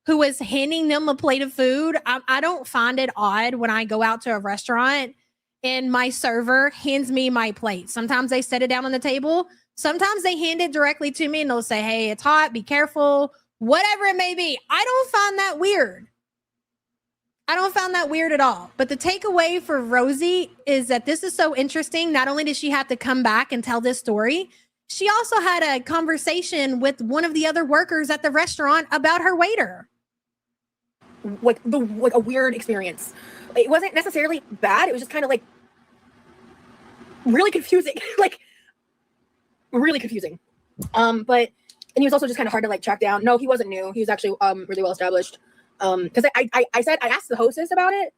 who was handing them a plate of food. I don't find it odd when I go out to a restaurant and my server hands me my plate. Sometimes they set it down on the table. Sometimes they hand it directly to me and they'll say, hey, it's hot, be careful, whatever it may be. I don't find that weird. I don't find that weird at all. But the takeaway for Rosie is that this is so interesting. Not only did she have to come back and tell this story, she also had a conversation with one of the other workers at the restaurant about her waiter. Like a weird experience. It wasn't necessarily bad. It was just kind of like really confusing. Like really confusing. But and he was also just kind of hard to like track down. No, he wasn't new. He was actually really well established. Because I asked the hostess about it.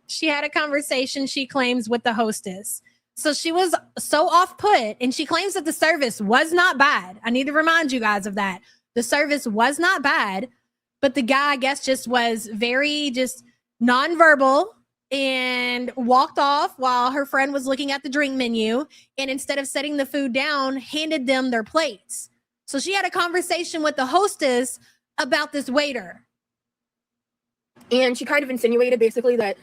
She had a conversation, she claims, with the hostess. So she was so off put, and she claims that the service was not bad. I need to remind you guys of that. The service was not bad, but the guy, I guess, just was very just nonverbal and walked off while her friend was looking at the drink menu. And instead of setting the food down, handed them their plates. So she had a conversation with the hostess about this waiter. And she kind of insinuated basically that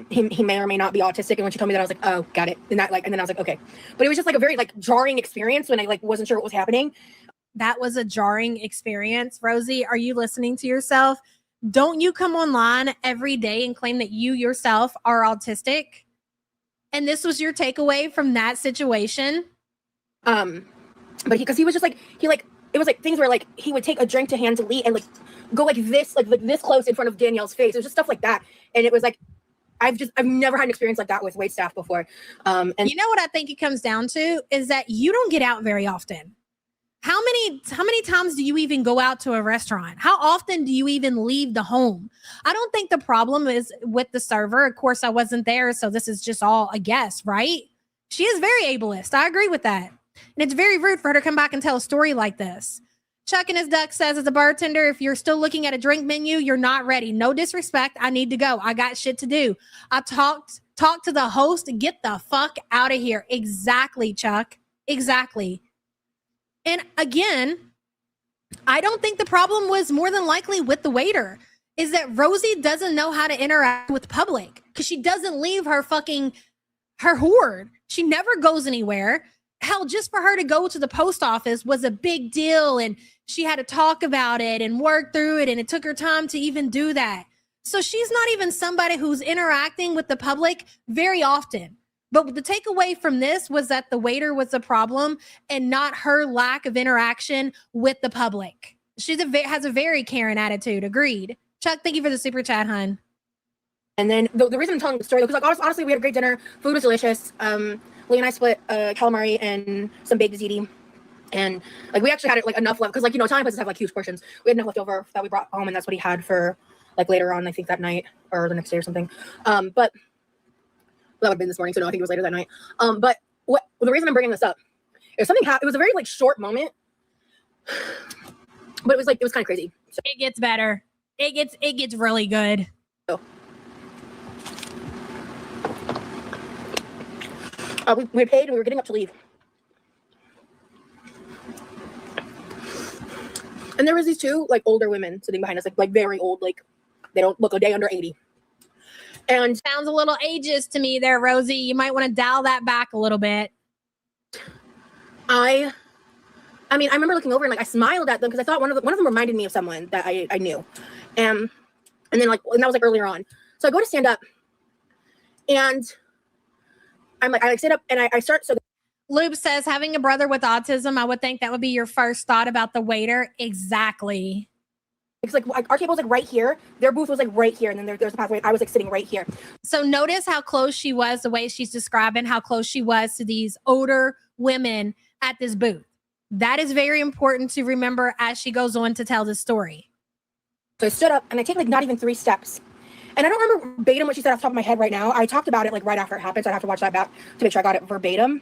he may or may not be autistic. And when she told me that, I was like, oh, got it. And then I was like, okay. But it was just like a very like jarring experience when I like wasn't sure what was happening. That was a jarring experience. Rosie, are you listening to yourself? Don't you come online every day and claim that you yourself are autistic? And this was your takeaway from that situation? But because he was just like, it was like things where like he would take a drink to hand to Lee and like go like this close in front of Danielle's face. It was just stuff like that. And it was like, I've never had an experience like that with waitstaff before. And you know what I think it comes down to is that you don't get out very often. How many times do you even go out to a restaurant? How often do you even leave the home? I don't think the problem is with the server. Of course, I wasn't there, so this is just all a guess, right? She is very ableist. I agree with that. And it's very rude for her to come back and tell a story like this. Chuck and his duck says, as a bartender, if you're still looking at a drink menu, you're not ready. No disrespect. I need to go. I got shit to do. I talked to the host. Get the fuck out of here. Exactly, Chuck. Exactly. And again, I don't think the problem was more than likely with the waiter. Is that Rosie doesn't know how to interact with public because she doesn't leave her hoard. She never goes anywhere. Hell, just for her to go to the post office was a big deal, and she had to talk about it and work through it, and it took her time to even do that. So she's not even somebody who's interacting with the public very often. But the takeaway from this was that the waiter was the problem and not her lack of interaction with the public. She has a very Karen attitude. Agreed. Chuck, thank you for the super chat, hun. And then the reason I'm telling the story, because like honestly, we had a great dinner. Food was delicious. Lee and I split calamari and some baked ziti. And like we actually had it like enough left because like, you know, Italian places have like huge portions. We had enough left over that we brought home, and that's what he had for like later on, I think that night or the next day or something. But that would have been this morning, so no, I think it was later that night. But the reason I'm bringing this up is something happened. It was a very like short moment, but it was kind of crazy. So, it gets better. It gets really good. So, we paid and we were getting up to leave. And there was these two like older women sitting behind us, like very old, like they don't look a day under 80. And sounds a little ageist to me there, Rosie. You might want to dial that back a little bit. I mean, I remember looking over and like I smiled at them because I thought one of them reminded me of someone that I knew. And then like, and that was like earlier on. So I go to stand up and I'm like, I like sit up and I start. So Lube says, having a brother with autism, I would think that would be your first thought about the waiter. Exactly. It's like our table was like right here. Their booth was like right here. And then there's the pathway. I was like sitting right here. So notice how close she was, the way she's describing how close she was to these older women at this booth. That is very important to remember as she goes on to tell the story. So I stood up and I take like not even 3 steps. And I don't remember verbatim what she said off the top of my head right now. I talked about it like right after it happened. So I'd have to watch that back to make sure I got it verbatim.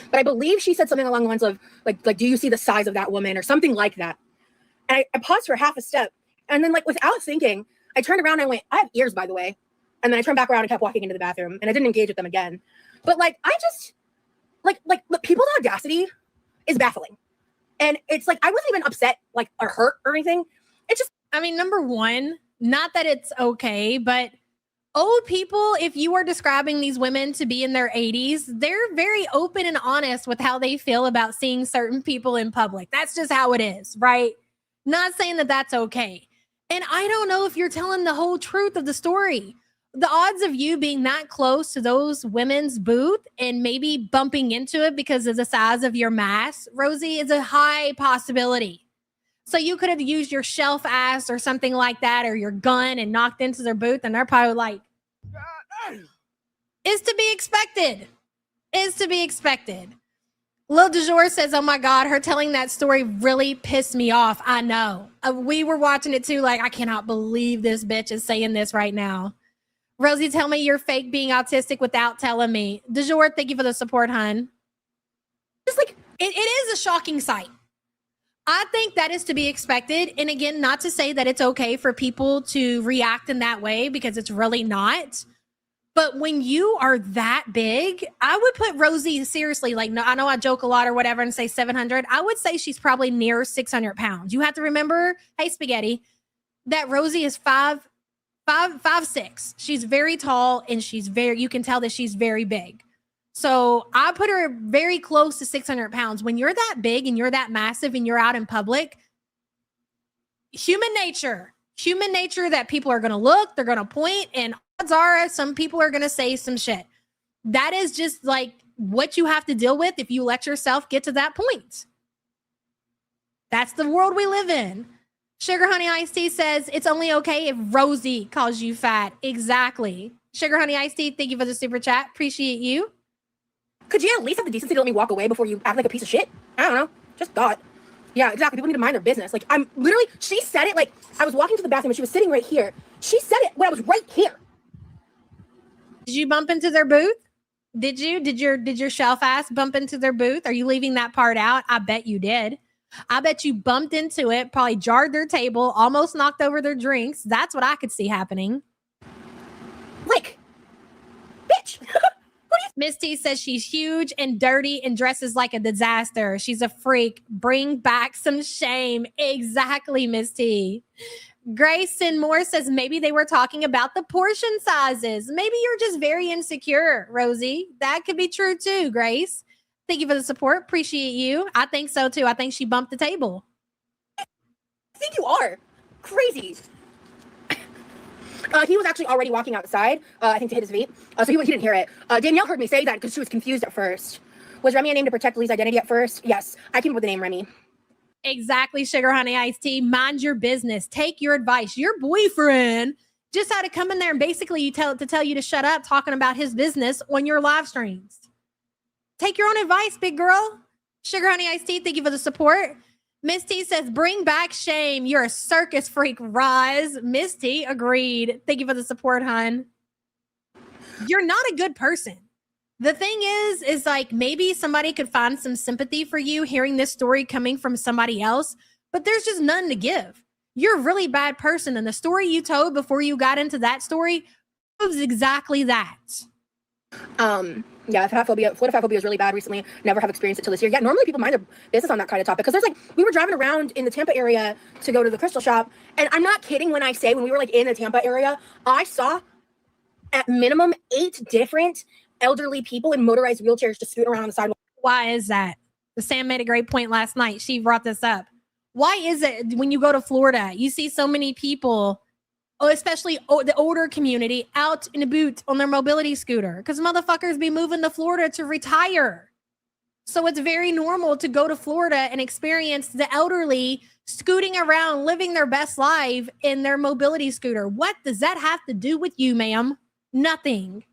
But I believe she said something along the lines of like, do you see the size of that woman or something like that? And I paused for half a step. And then like without thinking, I turned around and I went, I have ears, by the way. And then I turned back around and kept walking into the bathroom. And I didn't engage with them again. But like, I just, like people's audacity is baffling. And it's like, I wasn't even upset like or hurt or anything. It's just, I mean, number one, not that it's okay, but old people, if you are describing these women to be in their 80s, they're very open and honest with how they feel about seeing certain people in public. That's just how it is, right? Not saying that that's okay. And I don't know if you're telling the whole truth of the story. The odds of you being that close to those women's booth and maybe bumping into it because of the size of your mass, Rosie, is a high possibility. So you could have used your shelf ass or something like that, or your gun and knocked into their booth, and they're probably like, is to be expected. Is to be expected. Lil Du Jour says, oh my God, her telling that story really pissed me off. I know. We were watching it too, like, I cannot believe this bitch is saying this right now. Rosie, tell me you're fake being autistic without telling me. Du Jour, thank you for the support, hun. Just like, it is a shocking sight. I think that is to be expected. And again, not to say that it's okay for people to react in that way, because it's really not. But when you are that big, I would put Rosie seriously, like, no, I know I joke a lot or whatever and say 700. I would say she's probably near 600 pounds. You have to remember, hey, Spaghetti, that Rosie is 5'6". She's very tall, and you can tell that she's very big. So I put her very close to 600 pounds. When you're that big and you're that massive and you're out in public, human nature that people are going to look, they're going to point, and odds are some people are going to say some shit. That is just like what you have to deal with if you let yourself get to that point. That's the world we live in. Sugar Honey Iced Tea says it's only okay if Rosie calls you fat. Exactly. Sugar Honey Iced Tea, thank you for the super chat. Appreciate you. Could you at least have the decency to let me walk away before you act like a piece of shit? I don't know. Just thought. Yeah, exactly. People need to mind their business. Like, I'm literally, she said it, like, I was walking to the bathroom and she was sitting right here. She said it when I was right here. Did you bump into their booth? Did you? Did your shelf ass bump into their booth? Are you leaving that part out? I bet you did. I bet you bumped into it, probably jarred their table, almost knocked over their drinks. That's what I could see happening. Like, bitch. Miss T says she's huge and dirty and dresses like a disaster. She's a freak. Bring back some shame. Exactly, Miss T. Grayson Moore says maybe they were talking about the portion sizes. Maybe you're just very insecure, Rosie. That could be true too, Grace. Thank you for the support. Appreciate you. I think so too. I think she bumped the table. I think you are. Crazy. He was actually already walking outside, I think to hit his vape. So he didn't hear it. Danielle heard me say that because she was confused at first. Was Remy a name to protect Lee's identity at first? Yes. I came up with the name Remy. Exactly, Sugar Honey Iced Tea. Mind your business. Take your advice. Your boyfriend just had to come in there and basically tell you to shut up talking about his business on your live streams. Take your own advice, big girl. Sugar Honey Iced Tea, thank you for the support. Miss T says, bring back shame. You're a circus freak, Roz. Miss T, agreed. Thank you for the support, hon. You're not a good person. The thing is like maybe somebody could find some sympathy for you hearing this story coming from somebody else, but there's just none to give. You're a really bad person, and the story you told before you got into that story proves exactly that. Yeah, Florida fat phobia is really bad recently. Never have experienced it till this year. Yeah, normally people mind their business on that kind of topic, because there's like, we were driving around in the Tampa area to go to the crystal shop, and I'm not kidding when I say when we were like in the Tampa area, I saw at minimum 8 different elderly people in motorized wheelchairs just scooting around on the sidewalk. Why is that? Sam made a great point last night. She brought this up. Why is it when you go to Florida, you see so many people, especially the older community, out in a boot on their mobility scooter? Because motherfuckers be moving to Florida to retire. So it's very normal to go to Florida and experience the elderly scooting around, living their best life in their mobility scooter. What does that have to do with you, ma'am? Nothing.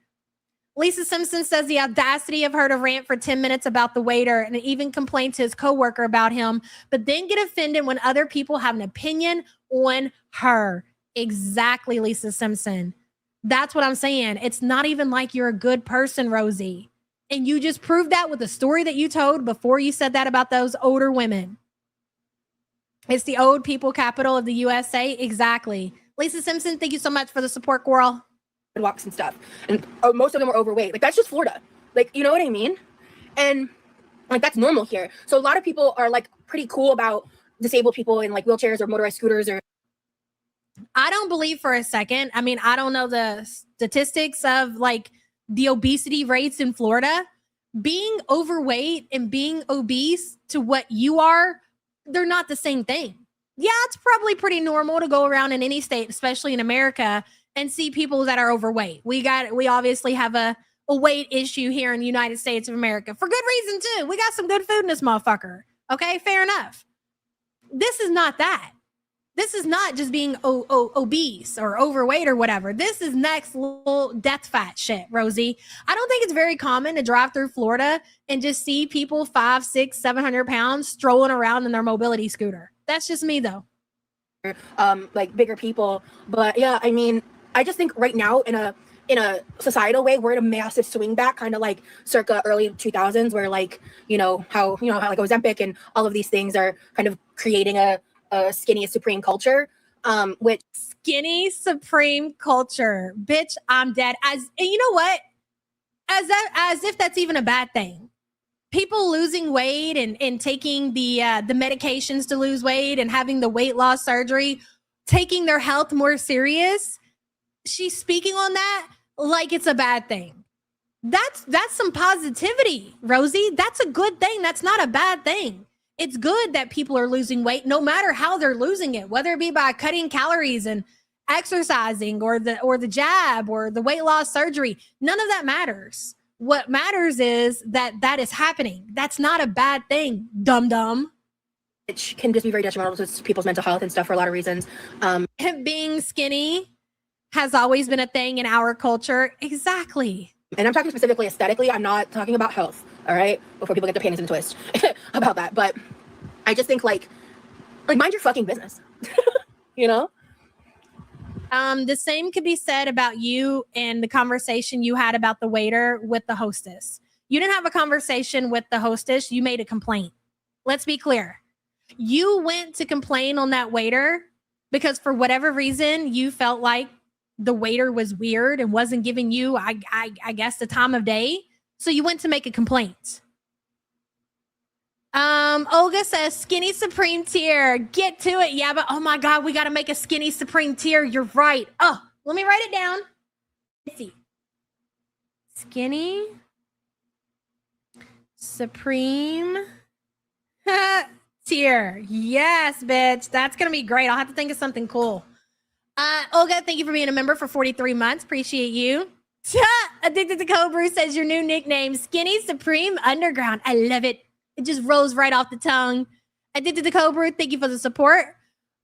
Lisa Simpson says the audacity of her to rant for 10 minutes about the waiter and even complain to his coworker about him, but then get offended when other people have an opinion on her. Exactly, Lisa Simpson. That's what I'm saying. It's not even like you're a good person, Rosie. And you just proved that with the story that you told before you said that about those older women. It's the old people capital of the USA. Exactly. Lisa Simpson, thank you so much for the support, girl. Walks and stuff, and most of them are overweight. Like, that's just Florida. Like, you know what I mean? And like, that's normal here. So a lot of people are like pretty cool about disabled people in like wheelchairs or motorized scooters. Or I don't believe for a second. I mean, I don't know the statistics of like the obesity rates in Florida. Being overweight and being obese to what you are, they're not the same thing. Yeah, it's probably pretty normal to go around in any state, especially in America, and see people that are overweight. We obviously have a weight issue here in the United States of America for good reason too. We got some good food in this motherfucker. Okay, fair enough. This is not that. This is not just being obese or overweight or whatever. This is next level death fat shit, Rosie. I don't think it's very common to drive through Florida and just see people 500, 600, 700 pounds strolling around in their mobility scooter. That's just me though. Like bigger people. But yeah, I mean, I just think right now in a societal way, we're in a massive swing back, kind of like circa early 2000s, where like, how like Ozempic and all of these things are kind of creating a skinny supreme culture, which skinny supreme culture, bitch, I'm dead. And you know what? As if that's even a bad thing. People losing weight and taking the medications to lose weight and having the weight loss surgery, taking their health more serious. She's speaking on that like it's a bad thing. That's some positivity, Rosie. That's a good thing. That's not a bad thing. It's good that people are losing weight, no matter how they're losing it, whether it be by cutting calories and exercising or the jab or the weight loss surgery. None of that matters. What matters is that is happening. That's not a bad thing, dum-dum. It can just be very detrimental to people's mental health and stuff for a lot of reasons. Being skinny has always been a thing in our culture. Exactly. And I'm talking specifically aesthetically. I'm not talking about health, all right? Before people get their panties in a twist about that. But I just think like mind your fucking business, The same could be said about you and the conversation you had about the waiter with the hostess. You didn't have a conversation with the hostess. You made a complaint. Let's be clear. You went to complain on that waiter because for whatever reason, you felt like the waiter was weird and wasn't giving you, I guess, the time of day. So you went to make a complaint. Olga says skinny supreme tier. Get to it. Yeah, but oh my God, we got to make a skinny supreme tier. You're right. Oh, let me write it down. Let's see. Skinny supreme tier. Yes, bitch. That's going to be great. I'll have to think of something cool. Olga, thank you for being a member for 43 months. Appreciate you. Addicted to Cobra says your new nickname, Skinny Supreme Underground. I love it. It just rolls right off the tongue. Addicted to Cobra, thank you for the support.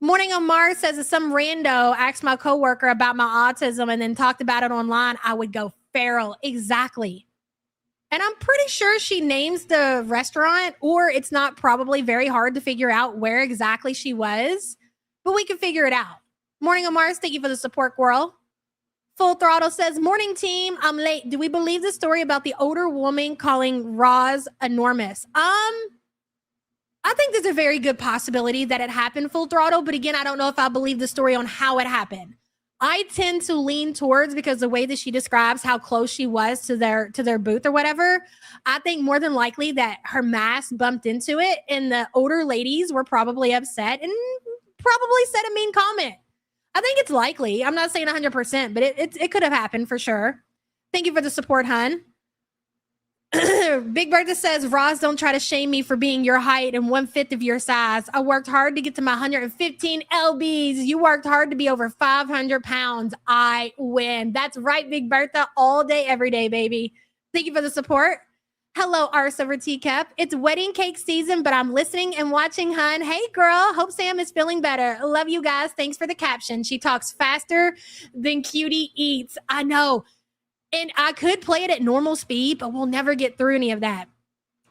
Morning on Mars says if some rando asked my coworker about my autism and then talked about it online, I would go feral. Exactly. And I'm pretty sure she names the restaurant, or it's not probably very hard to figure out where exactly she was, but we can figure it out. Morning on Mars, thank you for the support, girl. Full Throttle says, morning team, I'm late. Do we believe the story about the older woman calling Roz enormous? I think there's a very good possibility that it happened, Full Throttle, but again, I don't know if I believe the story on how it happened. I tend to lean towards, because the way that she describes how close she was to their booth or whatever, I think more than likely that her mask bumped into it and the older ladies were probably upset and probably said a mean comment. I think it's likely. I'm not saying 100%, but it could have happened for sure. Thank you for the support, hun. Big Bertha says, Roz, don't try to shame me for being your height and 1/5 of your size. I worked hard to get to my 115 lbs. You worked hard to be over 500 pounds. I win. That's right, Big Bertha. All day, every day, baby. Thank you for the support. Hello, Arse over Teacup. It's wedding cake season, but I'm listening and watching, hun. Hey, girl. Hope Sam is feeling better. Love you guys. Thanks for the caption. She talks faster than Cutie eats. I know. And I could play it at normal speed, but we'll never get through any of that.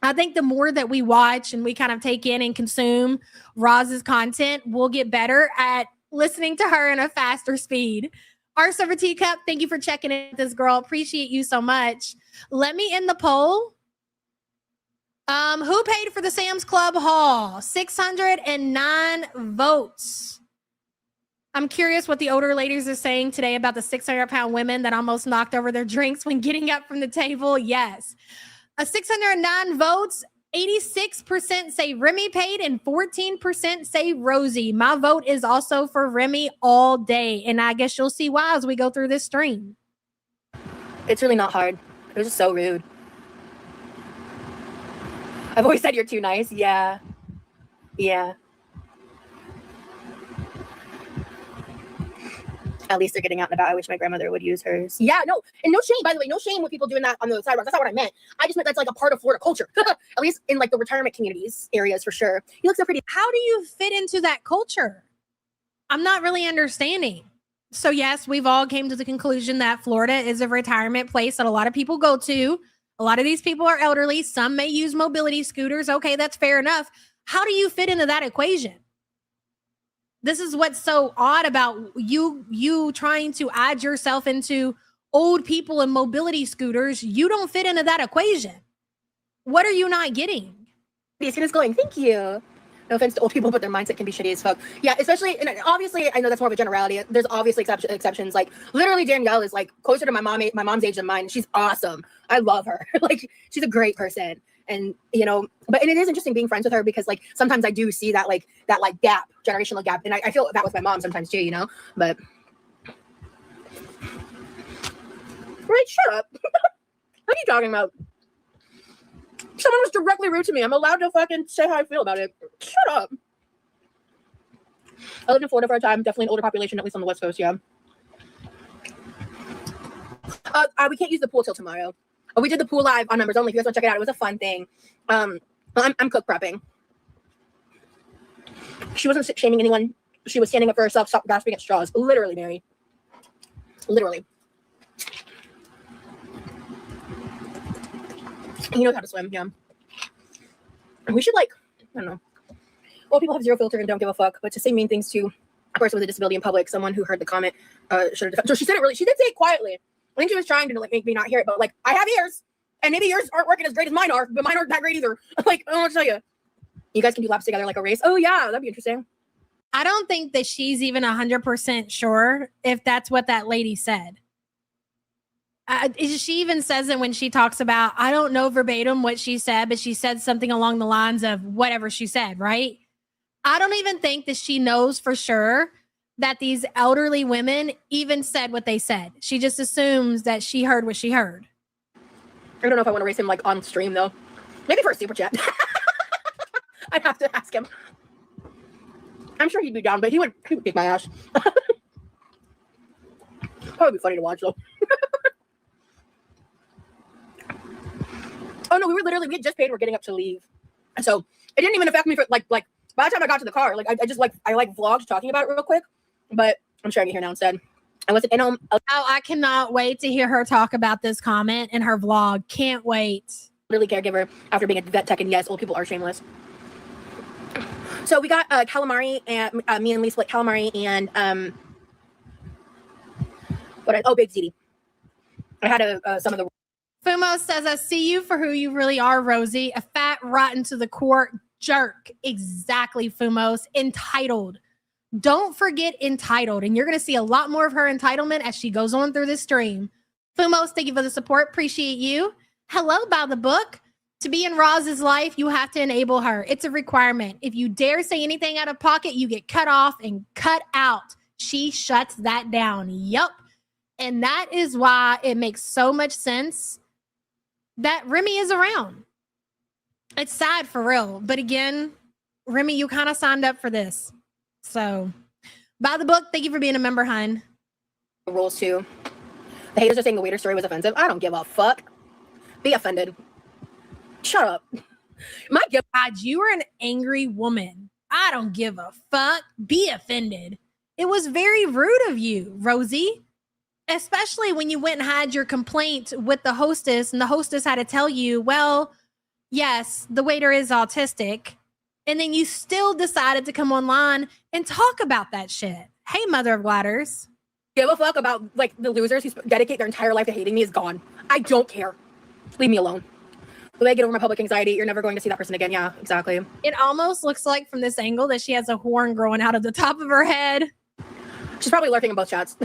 I think the more that we watch and we kind of take in and consume Roz's content, we'll get better at listening to her in a faster speed. Arse over Teacup, thank you for checking in with this girl. Appreciate you so much. Let me end the poll. Who paid for the Sam's Club haul? 609 votes. I'm curious what the older ladies are saying today about the 600-pound women that almost knocked over their drinks when getting up from the table. Yes. 609 votes, 86% say Remy paid and 14% say Rosie. My vote is also for Remy all day, and I guess you'll see why as we go through this stream. It's really not hard. It was just so rude. I've always said you're too nice. Yeah. At least they're getting out and about. I wish my grandmother would use hers. Yeah, no. And no shame, by the way. No shame with people doing that on the sidewalks. That's not what I meant. I just meant that's like a part of Florida culture. At least in like the retirement communities areas for sure. You look so pretty. How do you fit into that culture? I'm not really understanding. So yes, we've all came to the conclusion that Florida is a retirement place that a lot of people go to. A lot of these people are elderly. Some may use mobility scooters. Okay, that's fair enough. How do you fit into that equation? This is what's so odd about you trying to add yourself into old people and mobility scooters. You don't fit into that equation. What are you not getting? The skin is glowing. Thank you. No offense to old people, but their mindset can be shitty as fuck. Yeah, especially, and obviously, I know that's more of a generality. There's obviously exceptions. Like, literally, Danielle is like closer to my mom's age than mine. She's awesome. I love her. Like, she's a great person. And, you know, but and it is interesting being friends with her because, like, sometimes I do see that gap, generational gap. And I feel that with my mom sometimes too, you know? But, right, shut up. What are you talking about? Someone was directly rude to me. I'm allowed to fucking say how I feel about it. Shut up. I lived in Florida for a time. Definitely an older population, at least on the West Coast, yeah. We can't use the pool till tomorrow. We did the pool live on Members Only. If you guys want to check it out, it was a fun thing. I'm cook prepping. She wasn't shaming anyone. She was standing up for herself, stop grasping at straws. Literally, Mary. Literally. He knows how to swim, yeah. We should, like, I don't know. Well, people have zero filter and don't give a fuck, but to say mean things to a person with a disability in public, someone who heard the comment, should have. So she said it really. She did say it quietly. I think she was trying to like make me not hear it, but like I have ears, and maybe yours aren't working as great as mine are, but mine aren't that great either. Like I don't want to tell you. You guys can do laps together like a race. Oh yeah, that'd be interesting. I don't think that she's even 100% sure if that's what that lady said. She even says it when she talks about, I don't know verbatim what she said, but she said something along the lines of whatever she said, right? I don't even think that she knows for sure that these elderly women even said what they said. She just assumes that she heard what she heard. I don't know if I want to race him like on stream though. Maybe for a super chat. I'd have to ask him. I'm sure he'd be down, but he would kick my ass. Probably be funny to watch though. Oh no, we had just paid. We're getting up to leave, and so it didn't even affect me for like by the time I got to the car, like I just vlogged talking about it real quick. But I'm sharing it here now instead. I wasn't in home. Oh, I cannot wait to hear her talk about this comment in her vlog. Can't wait. Really caregiver after being a vet tech, and yes, old people are shameless. So we got calamari, and me and Lee split calamari and baked ziti. I had some of the. Fumo says, I see you for who you really are, Rosie. A fat, rotten to the core jerk. Exactly, Fumos. Entitled. Don't forget entitled. And you're going to see a lot more of her entitlement as she goes on through this stream. Fumos, thank you for the support. Appreciate you. Hello, by the book. To be in Roz's life, you have to enable her. It's a requirement. If you dare say anything out of pocket, you get cut off and cut out. She shuts that down. Yup. And that is why it makes so much sense that Remy is around. It's sad for real. But again, Remy, you kind of signed up for this. So, by the book, thank you for being a member, hun. Rules too. The haters are saying the waiter story was offensive. I don't give a fuck. Be offended. Shut up. My God, you are an angry woman. I don't give a fuck. Be offended. It was very rude of you, Rosie. Especially when you went and had your complaint with the hostess and the hostess had to tell you, well, yes, the waiter is autistic. And then you still decided to come online and talk about that shit. Hey, mother of ladders. Give a fuck about like the losers who dedicate their entire life to hating me is gone. I don't care. Leave me alone. Will I get over my public anxiety? You're never going to see that person again. Yeah, exactly. It almost looks like from this angle that she has a horn growing out of the top of her head. She's probably lurking in both chats.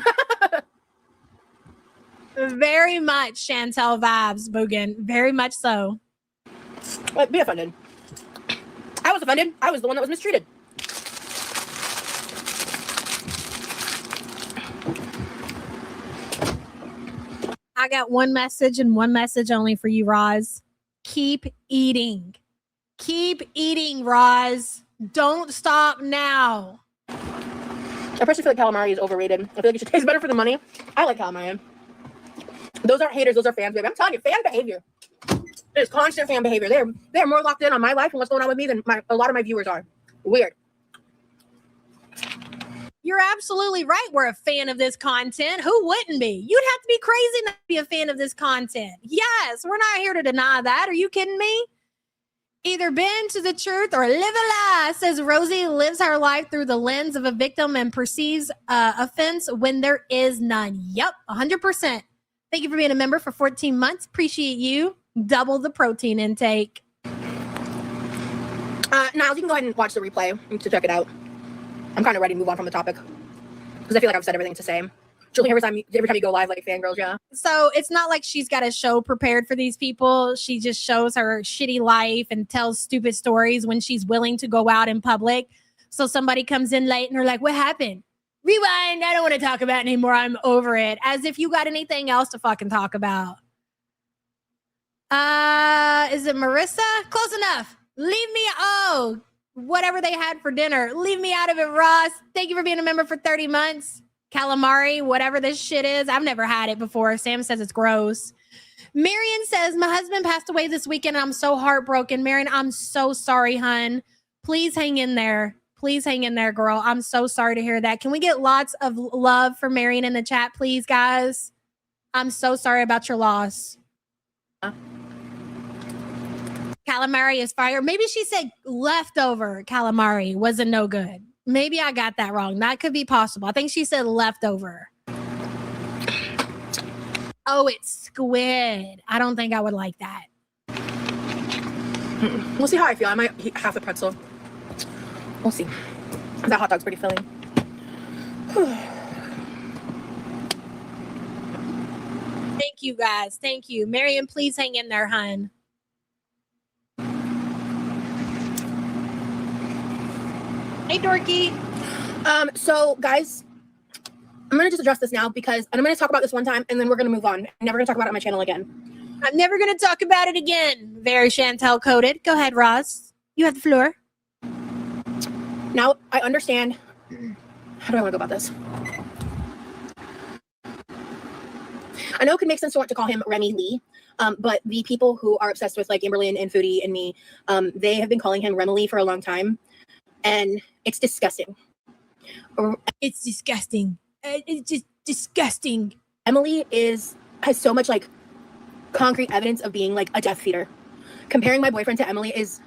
Very much Chantel vibes, Boogan. Very much so. Be offended. I was offended. I was the one that was mistreated. I got one message and one message only for you, Roz. Keep eating. Keep eating, Roz. Don't stop now. I personally feel like calamari is overrated. I feel like it should taste better for the money. I like calamari. Those aren't haters, those are fans, baby. I'm telling you, fan behavior. It's constant fan behavior. They're more locked in on my life and what's going on with me than a lot of my viewers are. Weird. You're absolutely right. We're a fan of this content. Who wouldn't be? You'd have to be crazy not to be a fan of this content. Yes, we're not here to deny that. Are you kidding me? Either bend to the truth or live a lie, says Rosie lives her life through the lens of a victim and perceives offense when there is none. Yep, 100%. Thank you for being a member for 14 months. Appreciate you. Double the protein intake. Niles, you can go ahead and watch the replay to check it out. I'm kind of ready to move on from the topic because I feel like I've said everything to say. Julie, every time you go live, like fangirls, yeah. So it's not like she's got a show prepared for these people. She just shows her shitty life and tells stupid stories when she's willing to go out in public. So somebody comes in late and they're like, what happened? Rewind. I don't want to talk about it anymore. I'm over it. As if you got anything else to fucking talk about. Is it Marissa? Close enough. Leave me. Oh, whatever they had for dinner. Leave me out of it, Ross. Thank you for being a member for 30 months. Calamari, whatever this shit is. I've never had it before. Sam says it's gross. Marion says, my husband passed away this weekend and I'm so heartbroken. Marion, I'm so sorry, hun. Please hang in there. Please hang in there, girl. I'm so sorry to hear that. Can we get lots of love for Marion in the chat, please, guys? I'm so sorry about your loss. Calamari is fire. Maybe she said leftover calamari was a no good. Maybe I got that wrong. That could be possible. I think she said leftover. Oh, it's squid. I don't think I would like that. We'll see how I feel. I might eat half a pretzel. We'll see. That hot dog's pretty filling. Thank you, guys. Thank you. Marion, please hang in there, hun. Hey, Dorky. So, guys, I'm going to just address this now because I'm going to talk about this one time and then we're going to move on. I'm never going to talk about it on my channel again. I'm never going to talk about it again. Very Chantel coded. Go ahead, Ross. You have the floor. Now, I understand. How do I want to go about this? I know it could make sense to want to call him Remy Lee, but the people who are obsessed with like Amberlynn and Foodie and me, they have been calling him Remy Lee for a long time, and it's disgusting. It's disgusting. It's just disgusting. Emily has so much like concrete evidence of being like a death feeder. Comparing my boyfriend to Emily is...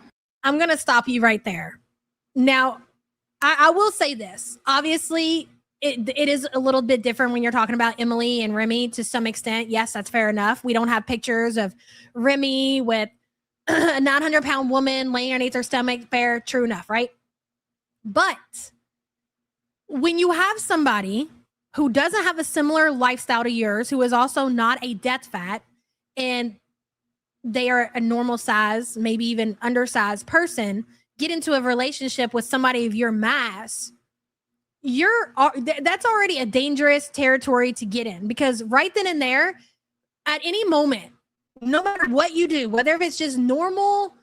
I'm going to stop you right there. Now, I will say this. Obviously, it is a little bit different when you're talking about Emily and Remy to some extent. Yes, that's fair enough. We don't have pictures of Remy with a 900-pound woman laying underneath her stomach. Fair, true enough, right? But when you have somebody who doesn't have a similar lifestyle to yours, who is also not a death fat, and they are a normal size, maybe even undersized person, get into a relationship with somebody of your mass, that's already a dangerous territory to get in, because right then and there, at any moment, no matter what you do, whether if it's just normal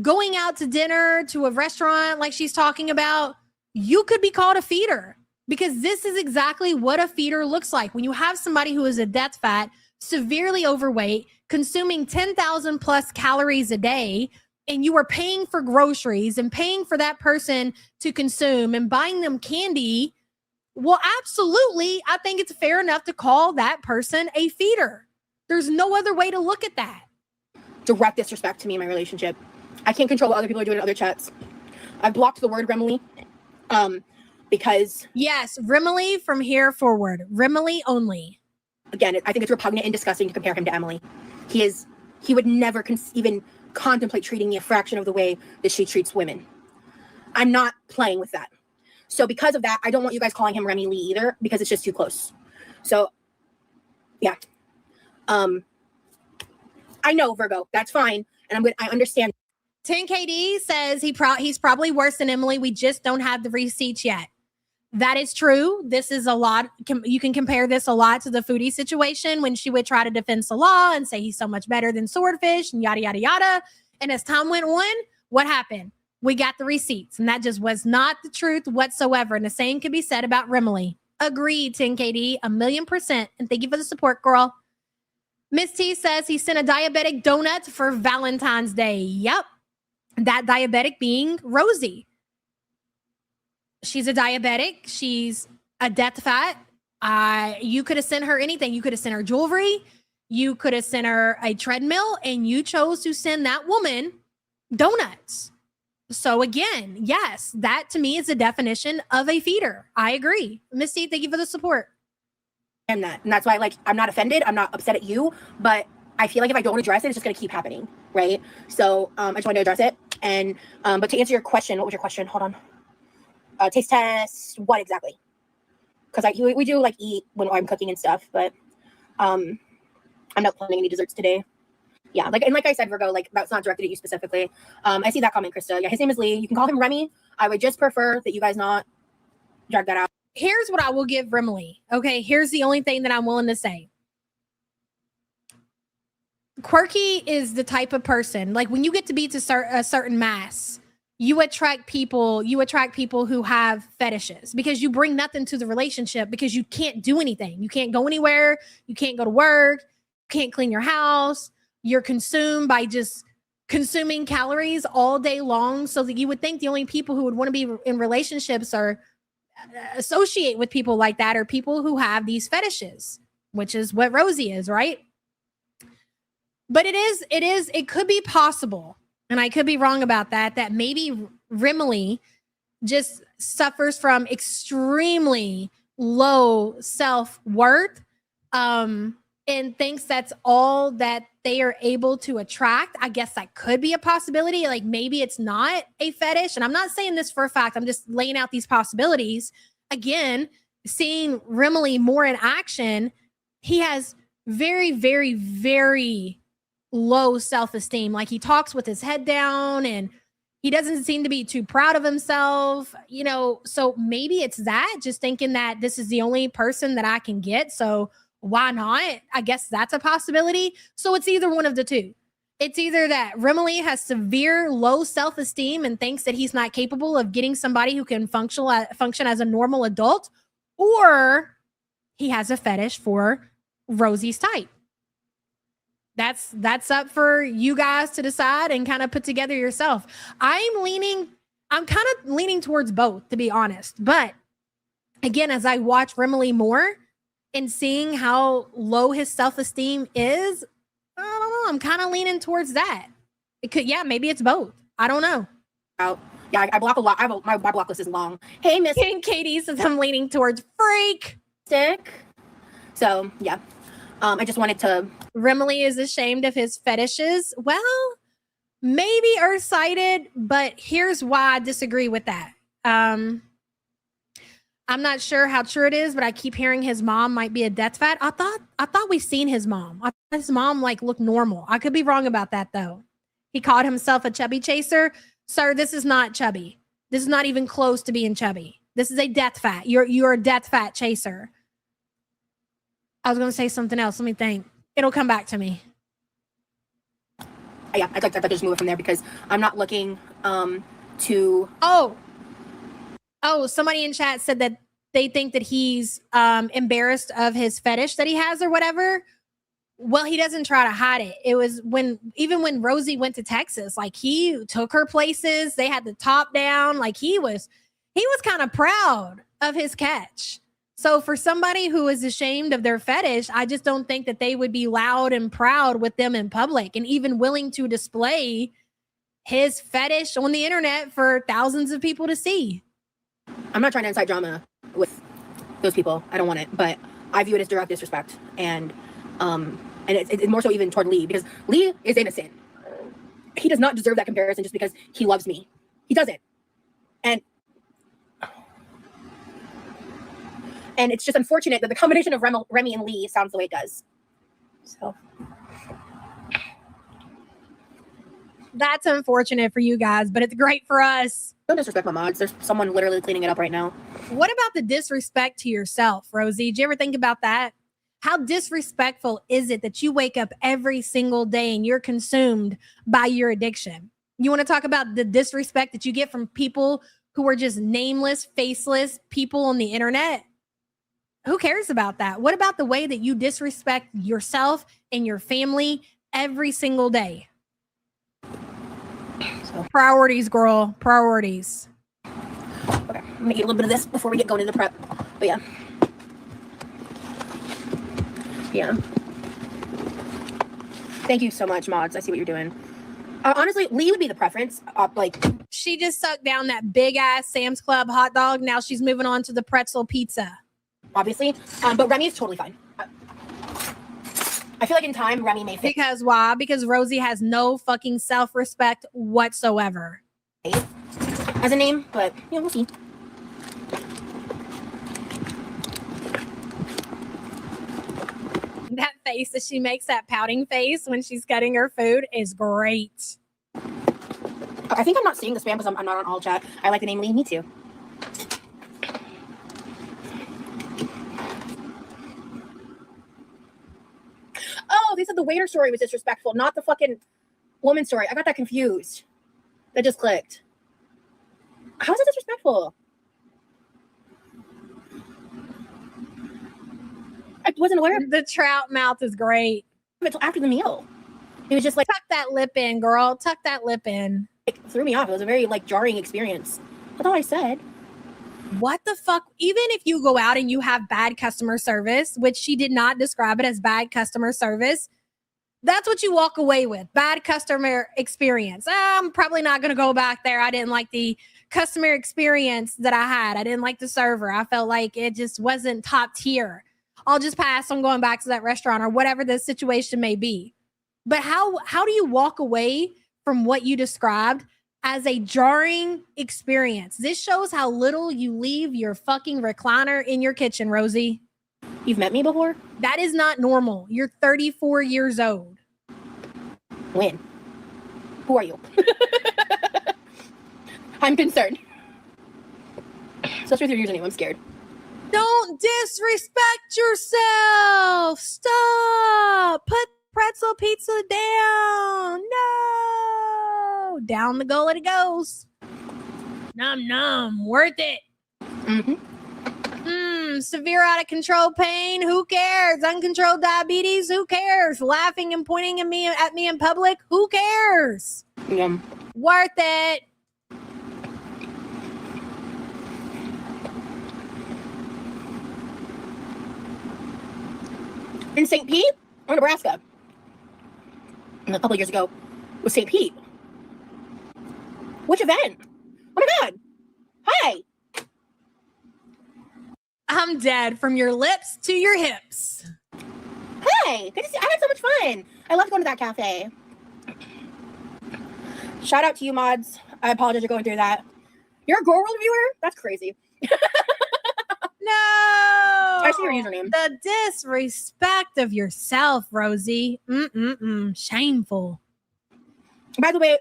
going out to dinner, to a restaurant like she's talking about, you could be called a feeder, because this is exactly what a feeder looks like. When you have somebody who is a death fat, severely overweight, consuming 10,000 plus calories a day, and you are paying for groceries and paying for that person to consume and buying them candy, well, absolutely, I think it's fair enough to call that person a feeder. There's no other way to look at that. Direct disrespect to me in my relationship. I can't control what other people are doing in other chats. I've blocked the word Remily because... Yes, Remily from here forward. Remily only. Again, I think it's repugnant and disgusting to compare him to Emily. He would never even contemplate treating me a fraction of the way that she treats women. I'm not playing with that. So because of that, I don't want you guys calling him Remy Lee either, because it's just too close. So, yeah. I know, Virgo. That's fine. And I understand. 10KD says he's probably worse than Emily. We just don't have the receipts yet. That is true. This is a lot. You can compare this a lot to the Foodie situation when she would try to defend Salah and say he's so much better than Swordfish and yada, yada, yada. And as time went on, what happened? We got the receipts, and that just was not the truth whatsoever. And the same could be said about Remily. Agreed, 10KD, 1,000,000%. And thank you for the support, girl. Miss T says he sent a diabetic donut for Valentine's Day. Yep. That diabetic being Rosie. She's a diabetic. She's a death fat. You could have sent her anything. You could have sent her jewelry. You could have sent her a treadmill, and you chose to send that woman donuts. So again, yes, that to me is the definition of a feeder. I agree. Misty, thank you for the support. I'm not, and that's why, like, I'm not offended. I'm not upset at you, but I feel like if I don't address it, it's just going to keep happening, right? So I just wanted to address it. And but to answer your question, what was your question? Hold on. Taste test. What exactly? Because we do like eat when I'm cooking and stuff, but I'm not planning any desserts today. Yeah, like I said, Virgo, like that's not directed at you specifically. I see that comment, Krista. Yeah, his name is Lee. You can call him Remy. I would just prefer that you guys not drag that out. Here's what I will give Remily. Okay, here's the only thing that I'm willing to say. Quirky is the type of person, like when you get to be to a certain mass, you attract people who have fetishes because you bring nothing to the relationship because you can't do anything. You can't go anywhere. You can't go to work. You can't clean your house. You're consumed by just consuming calories all day long. So that you would think the only people who would want to be in relationships are associate with people like that are people who have these fetishes, which is what Rosie is, right? But it could be possible, and I could be wrong about that maybe Remily just suffers from extremely low self-worth and thinks that's all that they are able to attract. I guess that could be a possibility. Like maybe it's not a fetish. And I'm not saying this for a fact. I'm just laying out these possibilities. Again, seeing Remily more in action, he has very, very, very low self-esteem. Like he talks with his head down and he doesn't seem to be too proud of himself, you know. So maybe it's that, just thinking that this is the only person that I can get. So why not? I guess that's a possibility. So it's either one of the two. It's either that Remily has severe low self-esteem and thinks that he's not capable of getting somebody who can function as a normal adult, or he has a fetish for Rosie's type. That's up for you guys to decide and kind of put together yourself. I'm kind of leaning towards both, to be honest. But again, as I watch Remily more and seeing how low his self-esteem is, I don't know. I'm kind of leaning towards that. It could, yeah, maybe it's both. I don't know. Yeah, I block a lot. My block list is long. Hey, Miss Katie says I'm leaning towards freak. Stick. So yeah, I just wanted to. Remily is ashamed of his fetishes. Well, maybe Earth-sighted, but here's why I disagree with that. I'm not sure how true it is, but I keep hearing his mom might be a death fat. I thought we've seen his mom. I thought his mom like looked normal. I could be wrong about that though. He called himself a chubby chaser. Sir, this is not chubby. This is not even close to being chubby. This is a death fat. You're a death fat chaser. I was going to say something else. Let me think. It'll come back to me. Yeah, I'd like to just move it from there because I'm not looking to. Oh, somebody in chat said that they think that he's embarrassed of his fetish that he has or whatever. Well, he doesn't try to hide it. It was even when Rosie went to Texas, like he took her places. They had the top down. Like he was kind of proud of his catch. So for somebody who is ashamed of their fetish, I just don't think that they would be loud and proud with them in public and even willing to display his fetish on the internet for thousands of people to see. I'm not trying to incite drama with those people. I don't want it, but I view it as direct disrespect, and it's more so even toward Lee, because Lee is innocent. He does not deserve that comparison just because he loves me. He doesn't, and it's just unfortunate that the combination of Remy and Lee sounds the way it does. So that's unfortunate for you guys, but it's great for us. Don't disrespect my mods. There's someone literally cleaning it up right now. What about the disrespect to yourself, Rosie? Did you ever think about that? How disrespectful is it that you wake up every single day and you're consumed by your addiction? You want to talk about the disrespect that you get from people who are just nameless, faceless people on the internet? Who cares about that? What about the way that you disrespect yourself and your family every single day? So, priorities, girl. Priorities. Okay, I'm gonna eat a little bit of this before we get going into prep. But yeah. Yeah. Thank you so much, mods. I see what you're doing. Honestly, Lee would be the preference. She just sucked down that big ass Sam's Club hot dog. Now she's moving on to the pretzel pizza. Obviously. But Remy is totally fine. I feel like in time, Remy may fit. Because why? Because Rosie has no fucking self-respect whatsoever. As a name, but yeah, we'll see. That face that she makes, that pouting face when she's cutting her food, is great. I think I'm not seeing the spam because I'm not on all chat. I like the name Lee. Me too. Oh, they said the waiter story was disrespectful, not the fucking woman story. I got that confused. That just clicked. How is it disrespectful? I wasn't aware. The trout mouth is great. Until after the meal. It was just like, tuck that lip in, girl. Tuck that lip in. It threw me off. It was a very jarring experience. That's all I said. What the fuck? Even if you go out and you have bad customer service, which she did not describe it as bad customer service, that's what you walk away with. Bad customer experience. I'm probably not going to go back there. I didn't like the customer experience that I had. I didn't like the server. I felt like it just wasn't top tier. I'll just pass on going back to that restaurant or whatever the situation may be. But how do you walk away from what you described as a jarring experience? This shows how little you leave your fucking recliner in your kitchen, Rosie. You've met me before? That is not normal. You're 34 years old. When? Who are you? I'm concerned. Especially with your username, I'm scared. Don't disrespect yourself. Stop. Put pretzel pizza down. No. Down the gullet it goes. Num num. Worth it. Severe out of control pain. Who cares? Uncontrolled diabetes. Who cares? Laughing and pointing at me in public. Who cares? Worth it. In St. Pete or Nebraska? A couple of years ago was St. Pete. Which event? Oh my God. Hi. I'm dead from your lips to your hips. Hi. Good to see you. I had so much fun. I love going to that cafe. Shout out to you, mods. I apologize for going through that. You're a Girl World viewer? That's crazy. No. I see your username. The disrespect of yourself, Rosie. Shameful. By the way,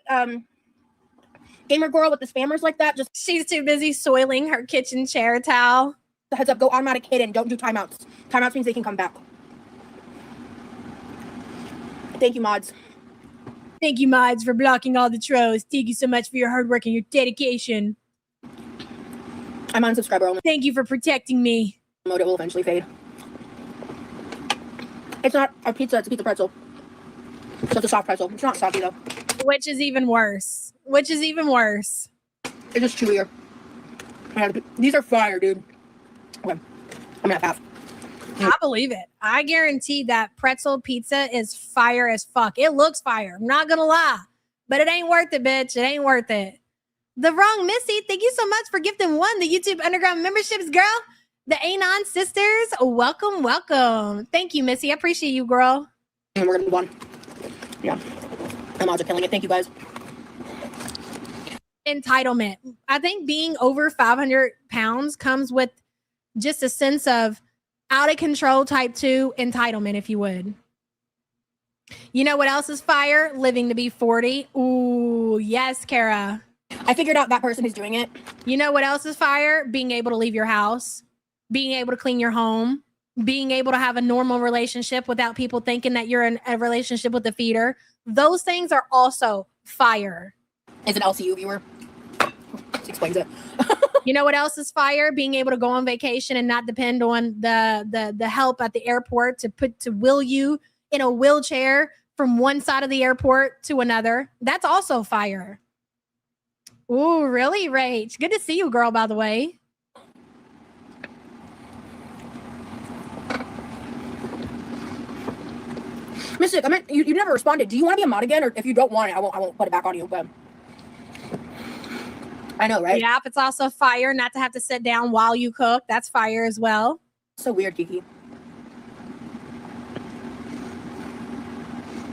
gamer girl with the spammers like that, just she's too busy soiling her kitchen chair towel. Heads up, go automatic hidden. Don't do timeouts. Timeouts means they can come back. Thank you, mods. Thank you, mods, for blocking all the trolls. Thank you so much for your hard work and your dedication. I'm unsubscriber only. Thank you for protecting me. Mode, it will eventually fade. It's not a pizza, it's a pizza pretzel. So it's a soft pretzel. It's not soggy though. Which is even worse. Which is even worse. It's just chewier. These are fire, dude. Okay. I'm gonna have half. I believe it. I guarantee that pretzel pizza is fire as fuck. It looks fire. I'm not gonna lie. But it ain't worth it, bitch. It ain't worth it. The Wrong Missy, thank you so much for gifting the YouTube Underground memberships, girl. The Anon sisters, welcome, welcome. Thank you, Missy. I appreciate you, girl. And we're gonna move on. Yeah. The mods are killing it. Thank you, guys. Entitlement. I think being over 500 pounds comes with just a sense of out of control type 2 entitlement, if you would. You know what else is fire? Living to be 40. Ooh, yes, Kara. I figured out that person who's doing it. You know what else is fire? Being able to leave your house, being able to clean your home, being able to have a normal relationship without people thinking that you're in a relationship with a feeder. Those things are also fire. is an LCU viewer. This explains it. You know what else is fire? Being able to go on vacation and not depend on the help at the airport to wheel you in a wheelchair from one side of the airport to another. That's also fire. Ooh, really, Rach? Good to see you, girl, by the way. Mystic, I mean, you never responded. Do you want to be a mod again? Or if you don't want it, I won't put it back on you, but I know, right? Yeah, it's also fire not to have to sit down while you cook. That's fire as well. So weird, Kiki.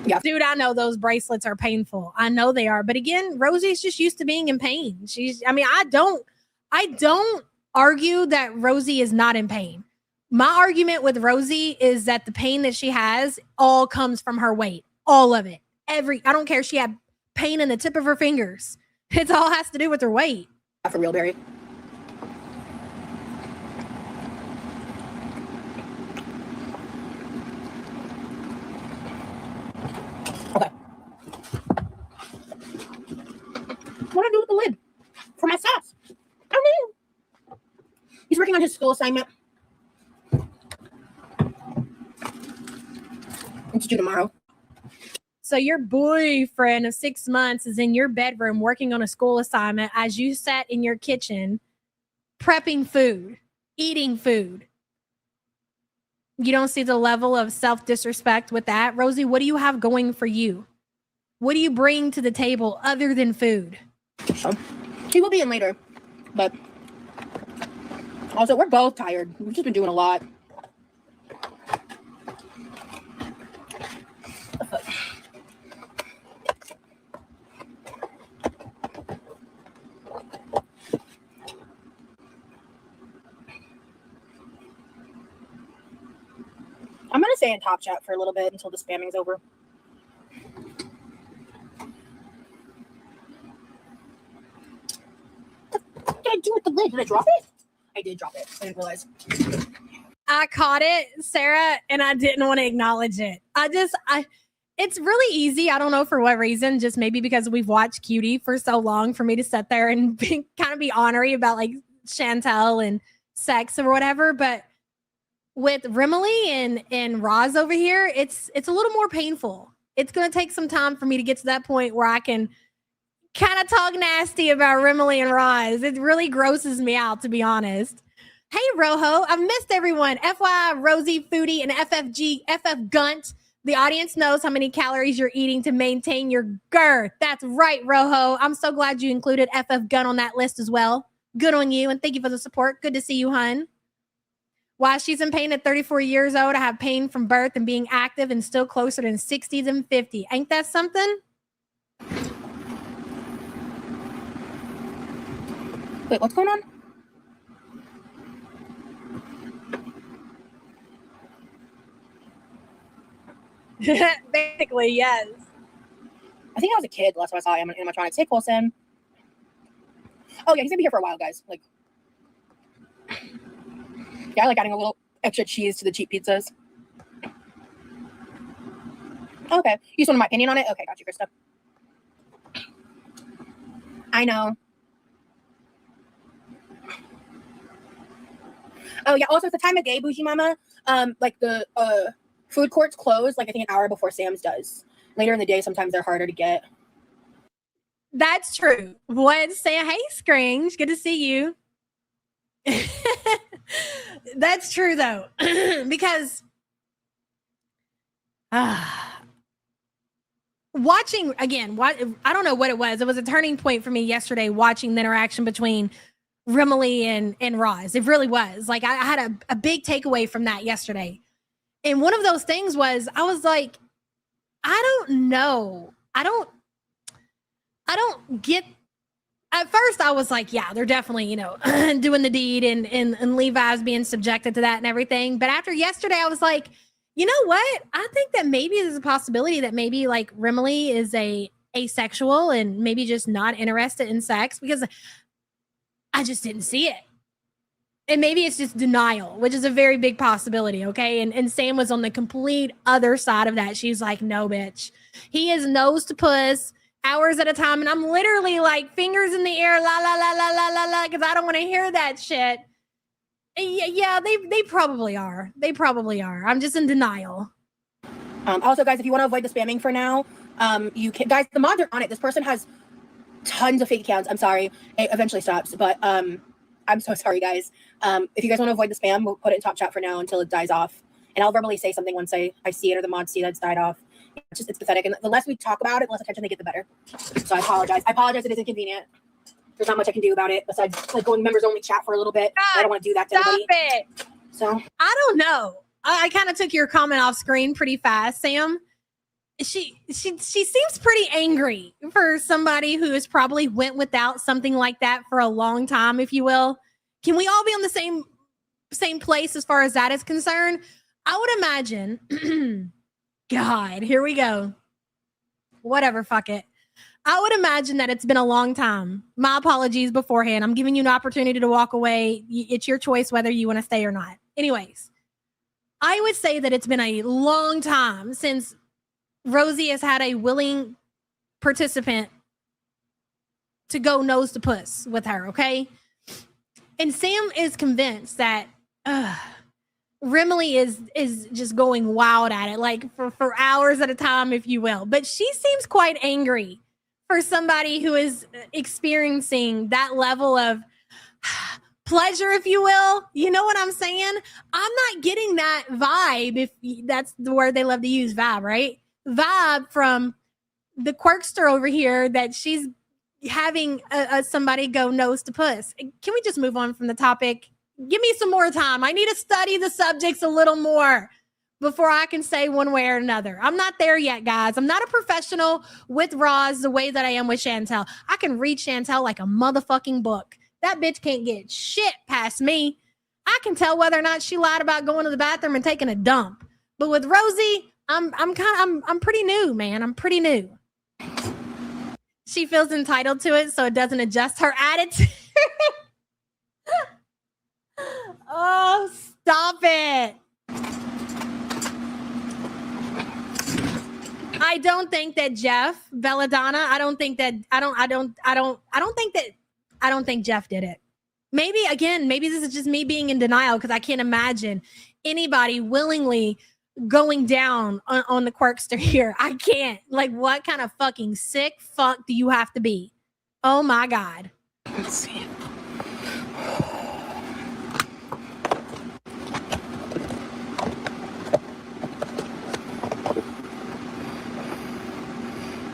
Yeah. Dude, I know those bracelets are painful. I know they are. But again, Rosie's just used to being in pain. I don't argue that Rosie is not in pain. My argument with Rosie is that the pain that she has all comes from her weight. All of it. I don't care if she had pain in the tip of her fingers. It all has to do with her weight. For real, Barry. Okay. What do I do with the lid for my sauce? I don't know. He's working on his school assignment. It's due tomorrow. So your boyfriend of 6 months is in your bedroom working on a school assignment as you sat in your kitchen prepping food, eating food. You don't see the level of self-disrespect with that. Rosie, what do you have going for you? What do you bring to the table other than food? He will be in later, but also we're both tired. We've just been doing a lot. I'm going to stay in Top Chat for a little bit until the spamming's over. What did I do with the lid? Did I drop it? I did drop it. I didn't realize. I caught it, Sarah, and I didn't want to acknowledge it. It's really easy. I don't know for what reason, just maybe because we've watched Cutie for so long for me to sit there and kind of be ornery about like Chantel and sex or whatever. But with Rimley and Roz over here, it's a little more painful. It's going to take some time for me to get to that point where I can kind of talk nasty about Rimley and Roz. It really grosses me out, to be honest. Hey, Rojo, I've missed everyone. FYI, Rosie, Foodie, and FF Gunt. The audience knows how many calories you're eating to maintain your girth. That's right, Rojo. I'm so glad you included FF Gunt on that list as well. Good on you, and thank you for the support. Good to see you, hun. While she's in pain at 34 years old, I have pain from birth and being active and still closer than 60 than 50. Ain't that something? Wait, what's going on? Basically, yes. I think I was a kid last time I saw animatronics. Hey, Colson. Oh, yeah, he's going to be here for a while, guys. Like, yeah, I like adding a little extra cheese to the cheap pizzas. Okay. You just wanted my opinion on it? Okay, got you, Krista. I know. Oh, yeah, also, it's the time of day, Bougie Mama. Like, the food courts close, like, I think an hour before Sam's does. Later in the day, sometimes they're harder to get. That's true. What? Say, hey, Scringe. Good to see you. That's true, though, because watching again, I don't know what it was. It was a turning point for me yesterday watching the interaction between Rimley and Roz. It really was. Like, I had a big takeaway from that yesterday. And one of those things was, I was like, I don't know. I don't get. At first, I was like, yeah, they're definitely, doing the deed and Levi's being subjected to that and everything. But after yesterday, I was like, you know what? I think that maybe there's a possibility that maybe like Rimley is asexual and maybe just not interested in sex, because I just didn't see it. And maybe it's just denial, which is a very big possibility, okay? And Sam was on the complete other side of that. She's like, no, bitch. He is nose to puss, hours at a time, and I'm literally like fingers in the air, la la la la la la la, because I don't want to hear that shit. Yeah, they probably are. They probably are. I'm just in denial. Also, guys, if you want to avoid the spamming for now, you can. Guys, the mods are on it. This person has tons of fake accounts. I'm sorry. It eventually stops, but I'm so sorry, guys. If you guys want to avoid the spam, we'll put it in top chat for now until it dies off, and I'll verbally say something once I see it or the mods see that it's died off. It's pathetic, and the less we talk about it, the less attention they get, the better. So I apologize. It is inconvenient. There's not much I can do about it besides like going members only chat for a little bit. God, I don't want to do that to anybody. It. So I don't know. I kind of took your comment off screen pretty fast, Sam. She seems pretty angry for somebody who has probably went without something like that for a long time, if you will. Can we all be on the same place as far as that is concerned? I would imagine. God, here we go. Whatever, fuck it. I would imagine that it's been a long time. My apologies beforehand. I'm giving you an opportunity to walk away. It's your choice whether you want to stay or not. Anyways, I would say that it's been a long time since Rosie has had a willing participant to go nose to puss with her, okay? And Sam is convinced that Remily is just going wild at it, like for hours at a time, if you will. But she seems quite angry for somebody who is experiencing that level of pleasure, if you will. You know what I'm saying? I'm not getting that vibe, if that's the word they love to use, vibe, right? Vibe from the Quirkster over here that she's having somebody go nose to puss. Can we just move on from the topic? Give me some more time. I need to study the subjects a little more before I can say one way or another. I'm not there yet, guys. I'm not a professional with Roz the way that I am with Chantel. I can read Chantel like a motherfucking book. That bitch can't get shit past me. I can tell whether or not she lied about going to the bathroom and taking a dump. But with Rosie, I'm pretty new, man. I'm pretty new. She feels entitled to it, so it doesn't adjust her attitude. Oh, stop it. I don't think that Jeff Belladonna, I don't think Jeff did it. Maybe this is just me being in denial because I can't imagine anybody willingly going down on the Quirkster here. I can't. Like, what kind of fucking sick fuck do you have to be? Oh my God. Let's see.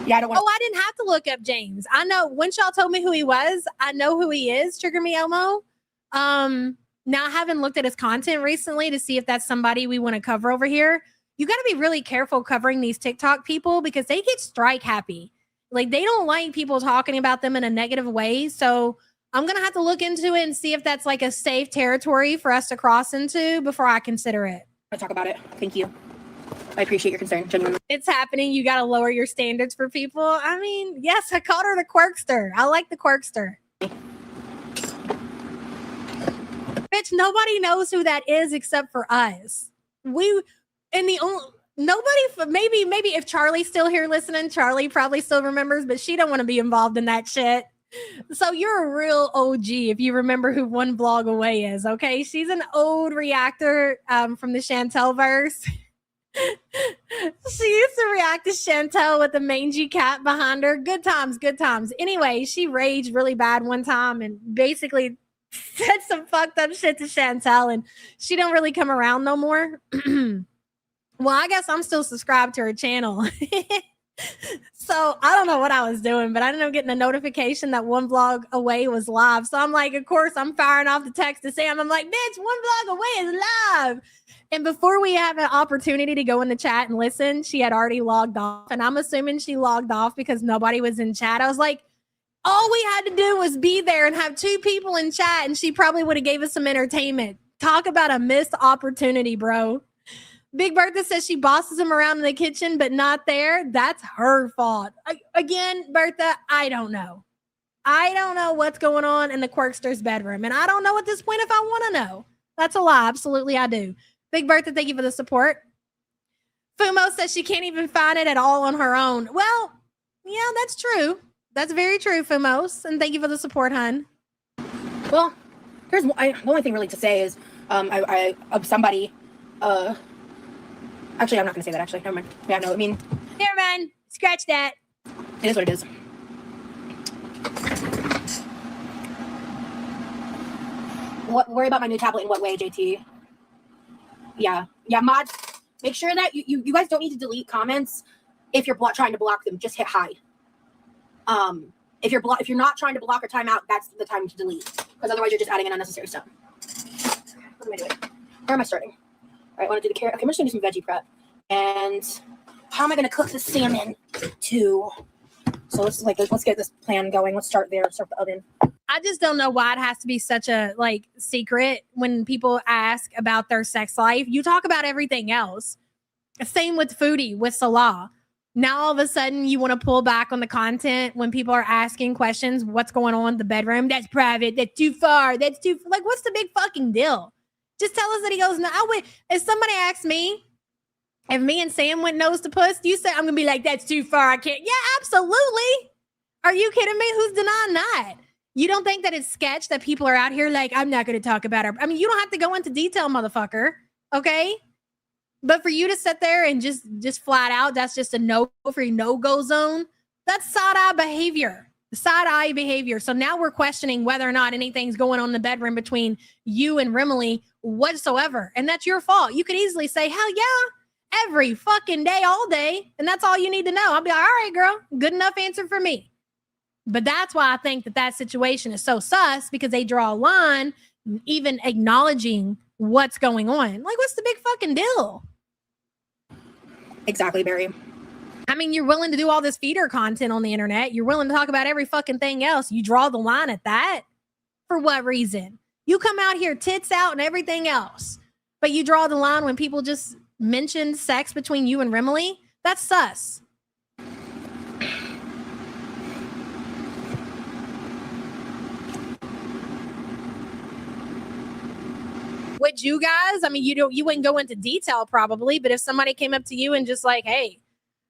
Yeah, I don't want. Oh, I didn't have to look up James. I know once y'all told me who he was, I know who he is. Trigger me, Elmo. Now I haven't looked at his content recently to see if that's somebody we want to cover over here. You got to be really careful covering these TikTok people because they get strike happy. Like they don't like people talking about them in a negative way. So I'm going to have to look into it and see if that's like a safe territory for us to cross into before I consider it. I'll talk about it. Thank you. I appreciate your concern, genuinely. It's happening. You got to lower your standards for people. I mean, yes, I called her the Quirkster. I like the Quirkster. Bitch, nobody knows who that is except for us. Maybe if Charlie's still here listening, Charlie probably still remembers, but she don't want to be involved in that shit. So you're a real OG if you remember who One Vlog Away is, okay? She's an old reactor from the Chantel verse. She used to react to Chantel with the mangy cat behind her. Good times, good times. Anyway, she raged really bad one time and basically said some fucked up shit to Chantel, and she don't really come around no more. Well, I guess I'm still subscribed to her channel. So I don't know what I was doing, but I ended up getting a notification that One Vlog Away was live. So I'm like, of course, I'm firing off the text to Sam. I'm like, bitch, One Vlog Away is live. And before we have an opportunity to go in the chat and listen, she had already logged off. And I'm assuming she logged off because nobody was in chat. I was like, all we had to do was be there and have two people in chat, and she probably would have gave us some entertainment. Talk about a missed opportunity, bro. Big Bertha says she bosses him around in the kitchen, but not there. That's her fault. Again, Bertha, I don't know. I don't know what's going on in the Quirkster's bedroom. And I don't know at this point if I want to know. That's a lie. Absolutely, I do. Big Bertha, thank you for the support. Fumo says she can't even find it at all on her own. Well, Yeah, that's true. That's very true, Fumos. And thank you for the support, hun. Well, here's the only thing really to say is I of somebody actually I'm not gonna say that actually. Never mind. Yeah, no, I mean Never mind. Scratch that. it is what it is. Worry about my new tablet in what way, JT? Yeah, mods. Make sure that you guys don't need to delete comments if you're trying to block them. Just hit hide. If you're not trying to block or time out, that's the time to delete, because otherwise you're just adding in unnecessary stuff. What am I doing? Where am I starting? All right, I want to do the carrot. Okay, I'm just gonna do some veggie prep. And how am I gonna cook the salmon too? So let's get this plan going. Let's start there. Start the oven. I just don't know why it has to be such a secret when people ask about their sex life. You talk about everything else. Same with Foodie, with Salah. Now all of a sudden you want to pull back on the content when people are asking questions. What's going on in the bedroom? That's private. That's too far. That's too what's the big fucking deal? Just tell us that he goes, no, I would. If somebody asks me, if me and Sam went nose to puss, you say I'm gonna be like, that's too far. I can't. Yeah, absolutely. Are you kidding me? Who's denying that? You don't think that it's sketch that people are out here like, I'm not going to talk about her. I mean, you don't have to go into detail, motherfucker. Okay. But for you to sit there and just flat out, that's just a no for your no-go zone. That's side-eye behavior. Side-eye behavior. So now we're questioning whether or not anything's going on in the bedroom between you and Rimley whatsoever. And that's your fault. You could easily say, hell yeah, every fucking day, all day. And that's all you need to know. I'll be like, all right, girl, good enough answer for me. But that's why I think that situation is so sus, because they draw a line, even acknowledging what's going on. Like, what's the big fucking deal? Exactly, Barry. I mean, you're willing to do all this feeder content on the internet. You're willing to talk about every fucking thing else. You draw the line at that. For what reason? You come out here tits out and everything else, but you draw the line when people just mention sex between you and Rimley. That's sus. Would you guys? I mean, you wouldn't go into detail probably, but if somebody came up to you and just like, hey,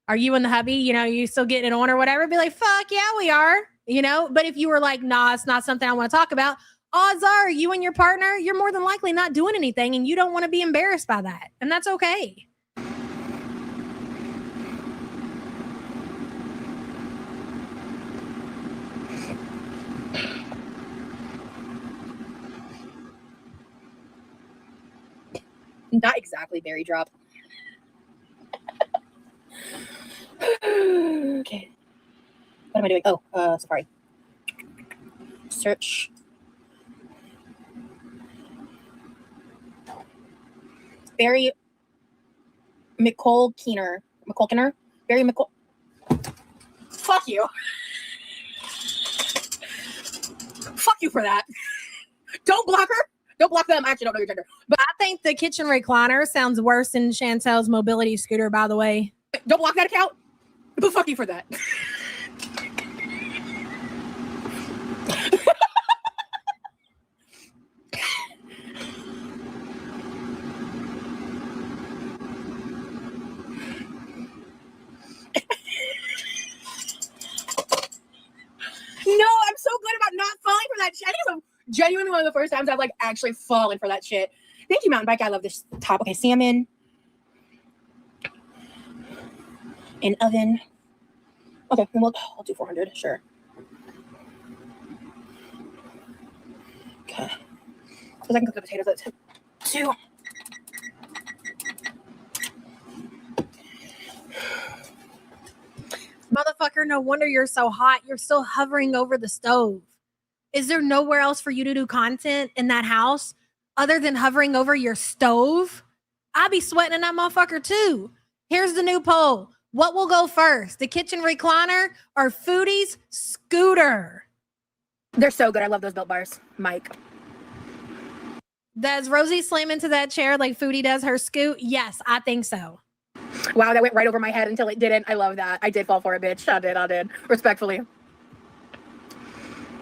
are you and the hubby, you still getting it on or whatever, be like, fuck yeah, we are, But if you were like, nah, it's not something I want to talk about, odds are you and your partner, you're more than likely not doing anything and you don't want to be embarrassed by that. And that's okay. Not exactly berry drop. Okay. What am I doing? Oh, Safari. Search. Barry McCulkiner. Barry McCul. Fuck you. Fuck you for that. Don't block her. Don't block them. I actually don't know your gender. But I think the kitchen recliner sounds worse than Chantel's mobility scooter, by the way. Don't block that account. But fuck you for that. No, I'm so good about not falling for that shit. I think it's genuinely one of the first times I've actually fallen for that shit. Thank you, Mountain Bike. I love this top. Okay, salmon. In oven. Okay, then I'll do 400, sure. Okay. Because I can cook the potatoes at 2. Motherfucker, no wonder you're so hot. You're still hovering over the stove. Is there nowhere else for you to do content in that house other than hovering over your stove? I'd be sweating in that motherfucker too. Here's the new poll. What will go first? The kitchen recliner or Foodie's scooter? They're so good. I love those Built Bars. Mike. Does Rosie slam into that chair like Foodie does her scoot? Yes, I think so. Wow, that went right over my head until it didn't. I love that. I did fall for it, bitch. I did. Respectfully.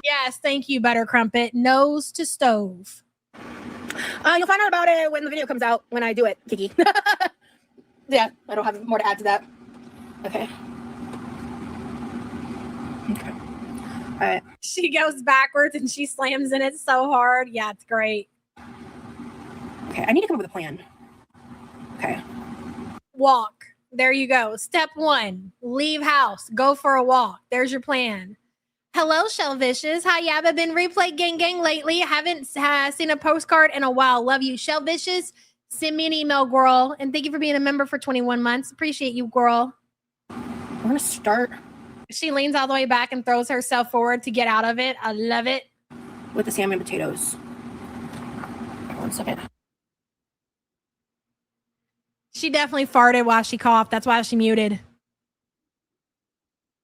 Yes, thank you, Butter Crumpet. Nose to stove. You'll find out about it when the video comes out, when I do it, Kiki. Yeah, I don't have more to add to that. Okay. Okay. All right. She goes backwards and she slams in it so hard. Yeah, it's great. Okay, I need to come up with a plan. Okay. Walk. There you go. Step 1, leave house. Go for a walk. There's your plan. Hello, Shellvicious. Hi, Yabba. Been replay gang lately. Haven't seen a postcard in a while. Love you, Shellvicious. Send me an email, girl. And thank you for being a member for 21 months. Appreciate you, girl. I'm gonna start She leans all the way back and throws herself forward to get out of it. I love it. with the salmon and potatoes. 1 second. She definitely farted while she coughed. That's why she muted.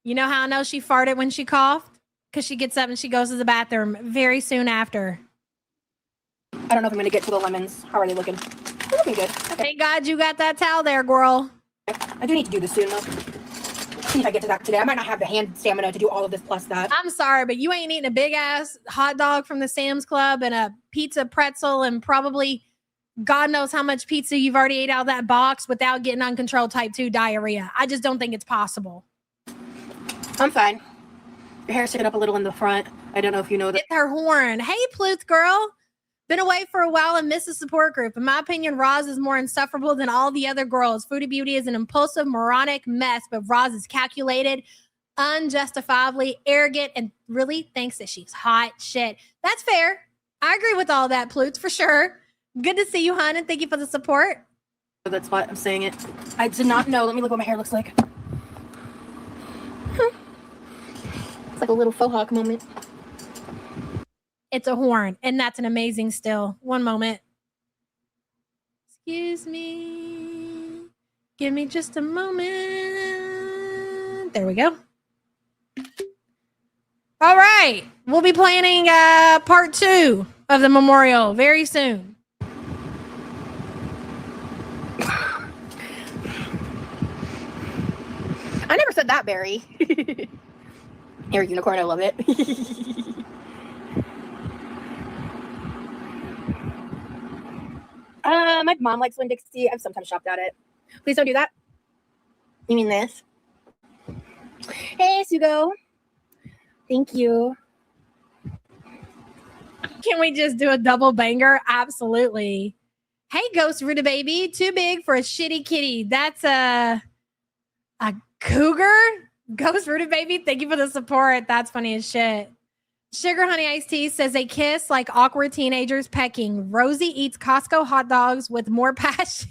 You know how I know she farted when she coughed? Because she gets up and she goes to the bathroom very soon after. I don't know if I'm gonna get to the lemons. How are they looking? They're looking good. Okay. Thank God you got that towel there, girl. I do need to do this soon though. See if I get to that today. I might not have the hand stamina to do all of this plus that. I'm sorry, but you ain't eating a big ass hot dog from the Sam's Club and a pizza pretzel and probably God knows how much pizza you've already ate out of that box without getting uncontrolled type 2 diarrhea. I just don't think it's possible. I'm fine. Your hair's sticking up a little in the front. I don't know if you know that. Get her horn. Hey, Pluth girl. Been away for a while and missed the support group. In my opinion, Roz is more insufferable than all the other girls. Foodie Beauty is an impulsive, moronic mess, but Roz is calculated, unjustifiably arrogant, and really thinks that she's hot shit. That's fair. I agree with all that, Pluth, for sure. Good to see you, hon, and thank you for the support. That's why I'm saying it. I did not know. Let me look what my hair looks like. It's like a little faux hawk moment. It's a horn, and that's an amazing still. One moment. Excuse me. Give me just a moment. There we go. All right. We'll be planning part 2 of the memorial very soon. I never said that, Barry. You're a unicorn. I love it. My mom likes Winn-Dixie. I've sometimes shopped at it. Please don't do that. You mean this? Hey, Sugo. Thank you. Can we just do a double banger? Absolutely. Hey, Ghost Ruda Baby. Too big for a shitty kitty. That's a cougar? Ghost Ruda Baby, thank you for the support. That's funny as shit. Sugar Honey Iced Tea says they kiss like awkward teenagers pecking. Rosie eats Costco hot dogs with more passion.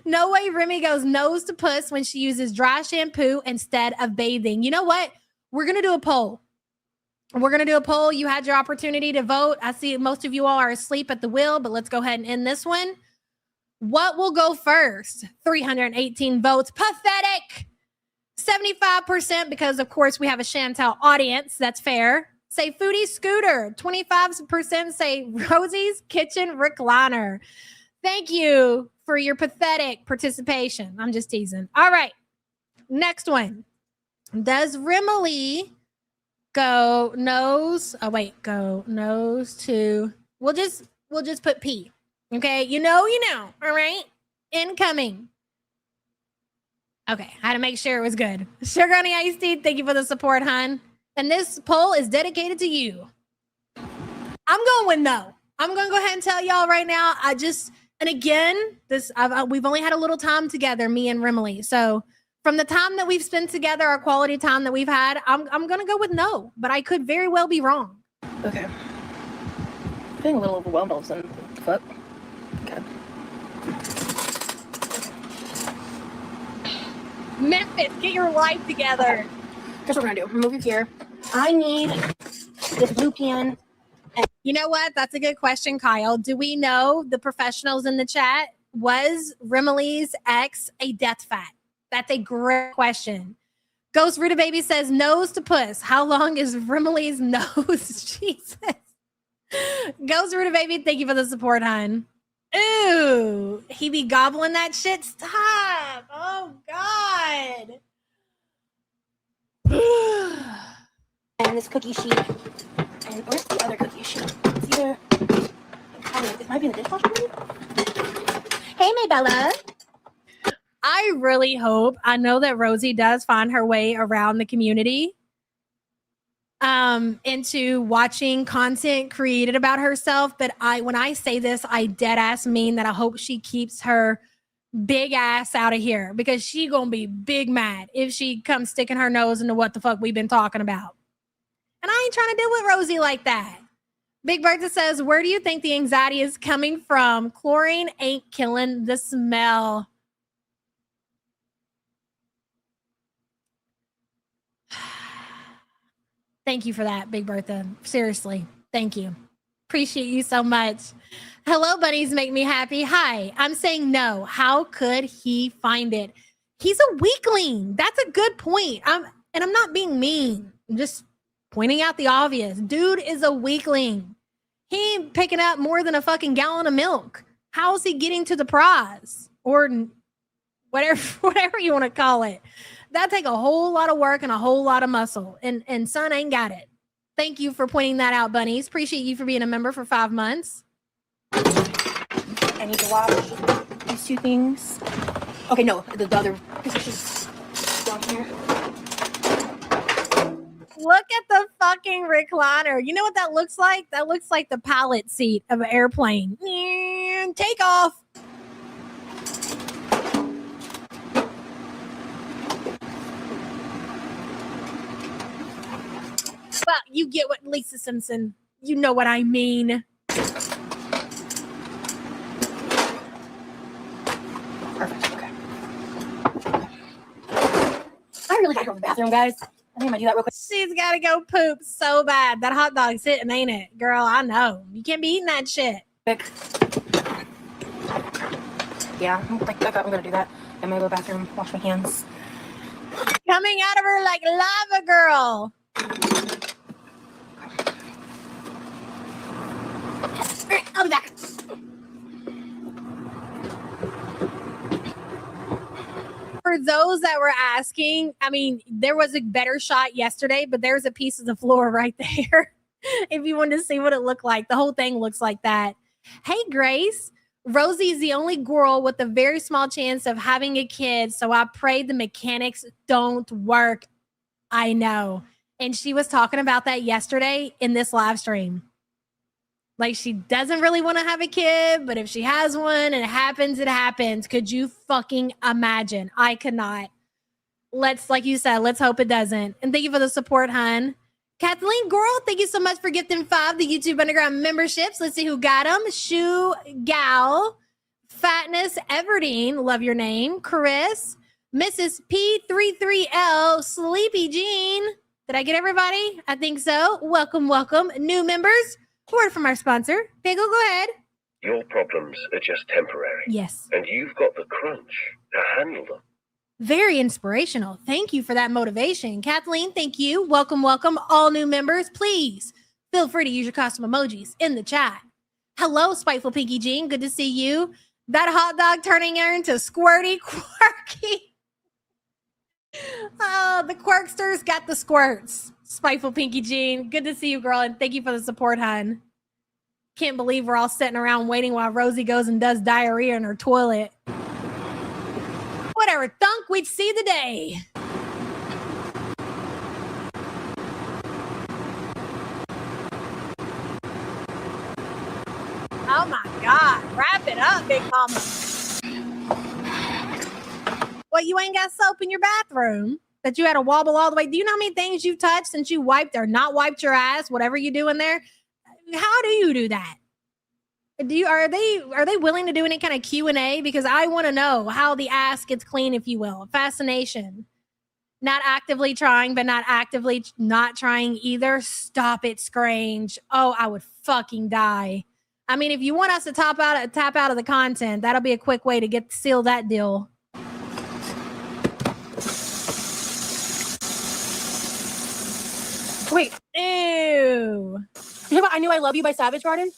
No way Remy goes nose to puss when she uses dry shampoo instead of bathing. You know what? We're going to do a poll. We're going to do a poll. You had your opportunity to vote. I see most of you all are asleep at the wheel, but let's go ahead and end this one. What will go first? 318 votes. Pathetic. 75% because, of course, we have a Chantel audience. That's fair. Say Foodie Scooter. 25% say Rosie's Kitchen Recliner. Thank you for your pathetic participation. I'm just teasing. All right. Next one. Does Rimley go nose? Oh, wait. Go nose to... We'll just put P. Okay? You know. All right? Incoming. Okay, I had to make sure it was good. Sugar Honey Iced Tea, thank you for the support, hon. And this poll is dedicated to you. I'm going with no. I'm going to go ahead and tell y'all right now. And again, we've only had a little time together, me and Rimley. So from the time that we've spent together, our quality time that we've had, I'm going to go with no. But I could very well be wrong. Okay. I'm feeling a little overwhelmed all of a sudden. Fuck. Okay. Memphis, get your life together. Here's what we're gonna do. Move you here. I need this blue can. You know what? That's a good question, Kyle. Do we know, the professionals in the chat, was Rimley's ex a death fat? That's a great question. Ghost Ruda Baby says nose to puss. How long is Rimley's nose? Jesus. Ghost Ruda Baby, thank you for the support, hon. Ooh, he be gobbling that shit. Stop. Oh, God. And this cookie sheet. And where's the other cookie sheet? It's either... it might be in the dishwasher, maybe? Hey, Maybella. I really hope, I know that Rosie does find her way around the community into watching content created about herself. But when I say this, I dead ass mean that I hope she keeps her big ass out of here, because she gonna be big mad if she comes sticking her nose into what the fuck we've been talking about. And I ain't trying to deal with Rosie like that. Big Bertha says, where do you think the anxiety is coming from? Chlorine ain't killing the smell. Thank you for that, Big Bertha. Seriously, thank you. Appreciate you so much. Hello, bunnies make me happy. Hi, I'm saying no. How could he find it? He's a weakling. That's a good point. I'm not being mean. I'm just pointing out the obvious. Dude is a weakling. He ain't picking up more than a fucking gallon of milk. How is he getting to the prize? Or whatever you want to call it. That take a whole lot of work and a whole lot of muscle. And son ain't got it. Thank you for pointing that out, bunnies. Appreciate you for being a member for 5 months. I need to wash these two things. Okay, no, the other positions down here. Look at the fucking recliner. You know what that looks like? That looks like the pilot seat of an airplane. Take off. Well, you get what, Lisa Simpson. You know what I mean. Perfect. Okay. I really gotta go to the bathroom, guys. I think I'm gonna do that real quick. She's gotta go poop so bad. That hot dog's hitting, ain't it? Girl, I know. You can't be eating that shit. Yeah, I'm gonna do that. I'm gonna go to the bathroom, wash my hands. Coming out of her like lava, girl. I'll be back. For those that were asking, I mean, there was a better shot yesterday, but there's a piece of the floor right there. If you wanted to see what it looked like, the whole thing looks like that. Hey, Grace. Rosie's the only girl with a very small chance of having a kid, so I pray the mechanics don't work. I know. And she was talking about that yesterday in this live stream. Like, she doesn't really want to have a kid, but if she has one and it happens, it happens. Could you fucking imagine? I could not. Like you said, let's hope it doesn't. And thank you for the support, hun. Kathleen Girl, thank you so much for gifting 5 the YouTube Underground memberships. Let's see who got them. Shoe Gal, Fatness Everdeen, love your name. Chris, Mrs. P33L, Sleepy Jean. Did I get everybody? I think so. Welcome, welcome. New members. Word from our sponsor. Bagel, go ahead. Your problems are just temporary. Yes. And you've got the crunch to handle them. Very inspirational. Thank you for that motivation. Kathleen, thank you. Welcome, welcome. All new members, please feel free to use your custom emojis in the chat. Hello, Spiteful Pinky Jean. Good to see you. That hot dog turning her into Squirty Quirky. Oh, the Quirksters got the squirts. Spiteful Pinky Jean. Good to see you, girl. And thank you for the support, hun. Can't believe we're all sitting around waiting while Rosie goes and does diarrhea in her toilet. Whatever, thunk, we'd see the day. Oh my God, wrap it up, Big Mama. What, you ain't got soap in your bathroom that you had to wobble all the way? Do you know how many things you've touched since you wiped or not wiped your ass, whatever you do in there? How do you do that? Are they willing to do any kind of Q&A? Because I want to know how the ass gets clean, if you will. Fascination. Not actively trying, but not actively not trying either. Stop it, Scrange. Oh, I would fucking die. I mean, if you want us to tap out of the content, that'll be a quick way to seal that deal. Wait. Ew. You know about I Knew I Love You by Savage Garden?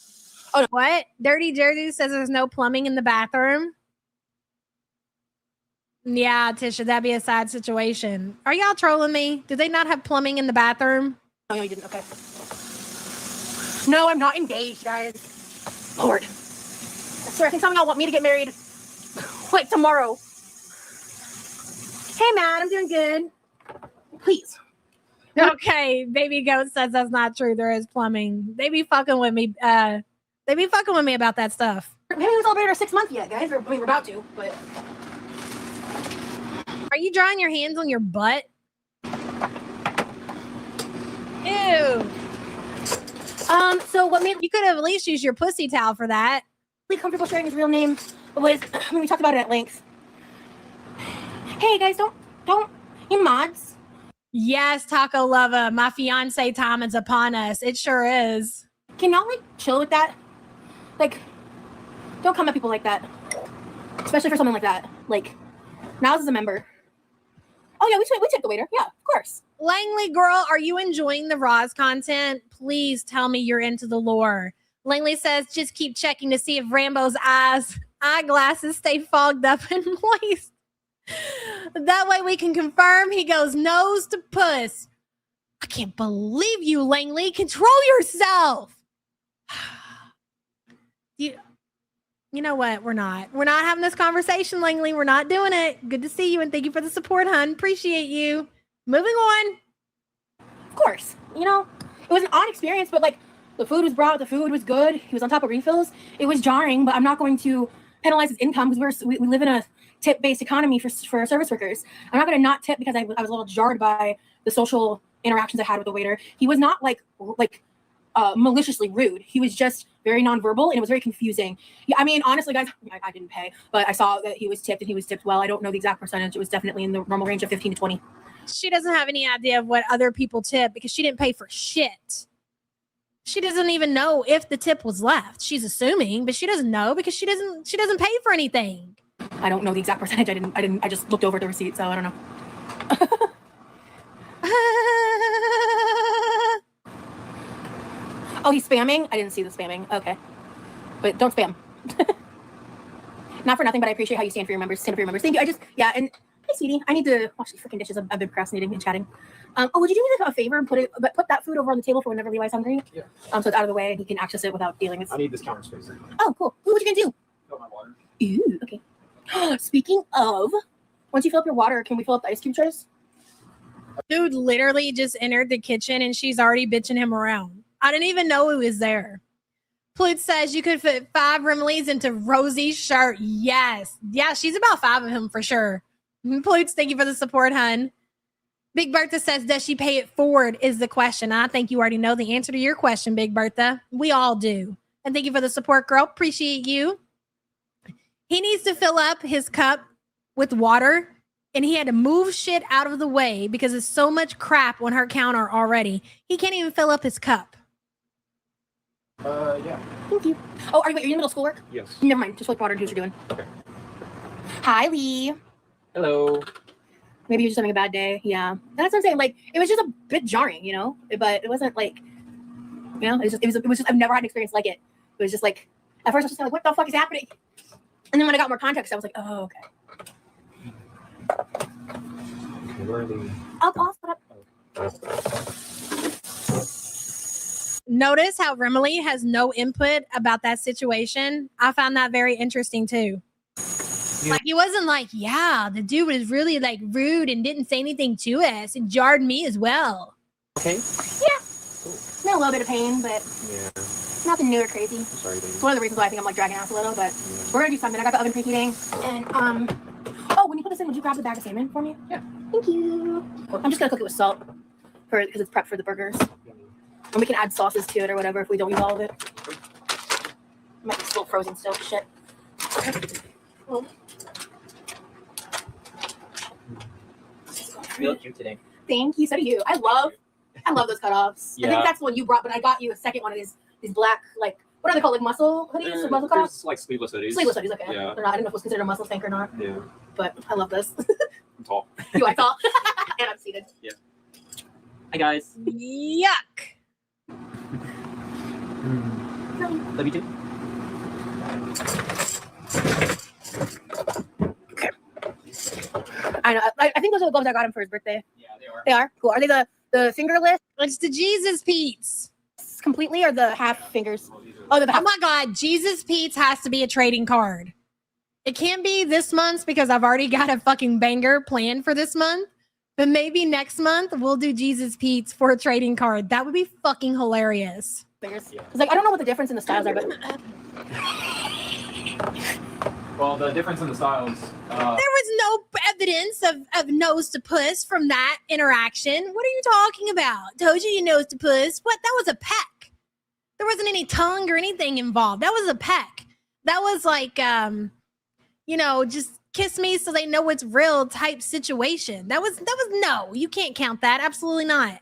Oh, no. What? Dirty Jersey says there's no plumbing in the bathroom. Yeah, Tisha, that'd be a sad situation. Are y'all trolling me? Do they not have plumbing in the bathroom? Oh, no, you didn't. Okay. No, I'm not engaged, guys. Lord. I swear, I think some of y'all want me to get married like tomorrow. Hey, Matt, I'm doing good. Please. Okay, baby goat says that's not true. There is plumbing. They be fucking with me. They be fucking with me about that stuff. We haven't even celebrated our 6th month yet, guys. We're about to, but. Are you drawing your hands on your butt? Ew. So what made You could have at least used your pussy towel for that. Lee comfortable sharing his real name was when we talked about it at length. Hey guys, don't you mods. Yes, Taco Lover, my fiance time is upon us. It sure is. Can y'all like chill with that? Like, don't come at people like that. Especially for something like that. Like, Niles is a member. Oh yeah, we tipped the waiter. Yeah, of course. Langley girl, are you enjoying the Roz content? Please tell me you're into the lore. Langley says, just keep checking to see if Rambo's eyeglasses stay fogged up and moist. That way we can confirm he goes nose to puss. I can't believe you, Langley. Control yourself. You know what? We're not having this conversation, Langley. We're not doing it. Good to see you and thank you for the support, hun. Appreciate you. Moving on. Of course. You know, it was an odd experience, but like the food was brought, the food was good. He was on top of refills. It was jarring, but I'm not going to penalize his income because we live in a tip-based economy for service workers. I'm not going to not tip because I was a little jarred by the social interactions I had with the waiter. He was not like maliciously rude. He was just very nonverbal, and it was very confusing. Yeah, I mean, honestly, guys, I didn't pay, but I saw that he was tipped, and he was tipped well. I don't know the exact percentage. It was definitely in the normal range of 15 to 20. She doesn't have any idea of what other people tip because she didn't pay for shit. She doesn't even know if the tip was left. She's assuming, but she doesn't know because she doesn't pay for anything. I don't know the exact percentage. I just looked over the receipt, so I don't know. Oh, he's spamming? I didn't see the spamming. Okay. But don't spam. Not for nothing, but I appreciate how you stand for your members. Stand up for your members. Thank you. And hey, sweetie, I need to wash these freaking dishes. I've been procrastinating and chatting. Would you do me like a favor and put that food over on the table for whenever Levi's hungry? Yeah. So it's out of the way and he can access it without dealing with. I need this counter space. Oh, cool. Ooh, what you gonna do? Fill my water. Ooh, okay. Speaking of, once you fill up your water, can we fill up the ice cube trays? Dude literally just entered the kitchen and she's already bitching him around. I didn't even know he was there. Plute says you could fit 5 Remleys into Rosie's shirt. Yes. Yeah, she's about 5 of him for sure. Plutes, thank you for the support, hun. Big Bertha says, does she pay it forward is the question. I think you already know the answer to your question, Big Bertha. We all do. And thank you for the support, girl. Appreciate you. He needs to fill up his cup with water, and he had to move shit out of the way because there's so much crap on her counter already. He can't even fill up his cup. Yeah. Thank you. Oh, are you in the middle of schoolwork? Yes. Never mind. Just like water and do what you're doing. Okay. Hi, Lee. Hello. Maybe you're just having a bad day. Yeah. That's what I'm saying. Like, it was just a bit jarring, you know? But it wasn't like, you know, it was just, I've never had an experience like it. It was just like, at first I was just like, what the fuck is happening? And then when I got more context, I was like, oh, okay. Where are the... I'll split up. Notice how Remily has no input about that situation. I found that very interesting too. Yeah. Like he wasn't like, yeah, the dude was really like rude and didn't say anything to us. It jarred me as well. Okay. Yeah. Cool. I'm in a little bit of pain, but yeah, nothing new or crazy. I'm sorry, baby. It's one of the reasons why I think I'm like dragging ass a little, but we're gonna do something. I got the oven preheating, and oh, when you put this in, would you grab the bag of salmon for me? Yeah. Thank you. Cool. I'm just gonna cook it with salt because it's prepped for the burgers. And we can add sauces to it or whatever if we don't use all of it. It might be still frozen still. Shit. Well, You look cute today. thank you. So do you. I love those cutoffs. Yeah. I think that's the one you brought, but I got you a second one of these black, like, what are they called? Like muscle hoodies or muscle cutoffs? There's like sleeveless hoodies. Sleeveless hoodies, okay. Yeah. They're not, I don't know if it was considered a muscle tank or not, Yeah. but I love this. I'm tall. You are tall. And I'm seated. Yeah. Hi guys. Yuck. Love you too. Okay. I know. I think those are the gloves I got him for his birthday. Yeah, they are. They are? Cool. Are they the fingerless It's the Jesus Pete's. completely or the half fingers? Oh, the half. Oh my God, Jesus Pete's has to be a trading card. It can't be this month because I've already got a fucking banger planned for this month. But maybe next month we'll do Jesus Pete's for a trading card. That would be fucking hilarious. Because like I don't know what the difference in the styles are, but Well, the difference in the styles. There was no evidence of nose to puss from that interaction. What are you talking about? Told you nose to puss. What? That was a peck. There wasn't any tongue or anything involved. That was a peck. That was like, just kiss me so they know it's real type situation. That was no. You can't count that. Absolutely not.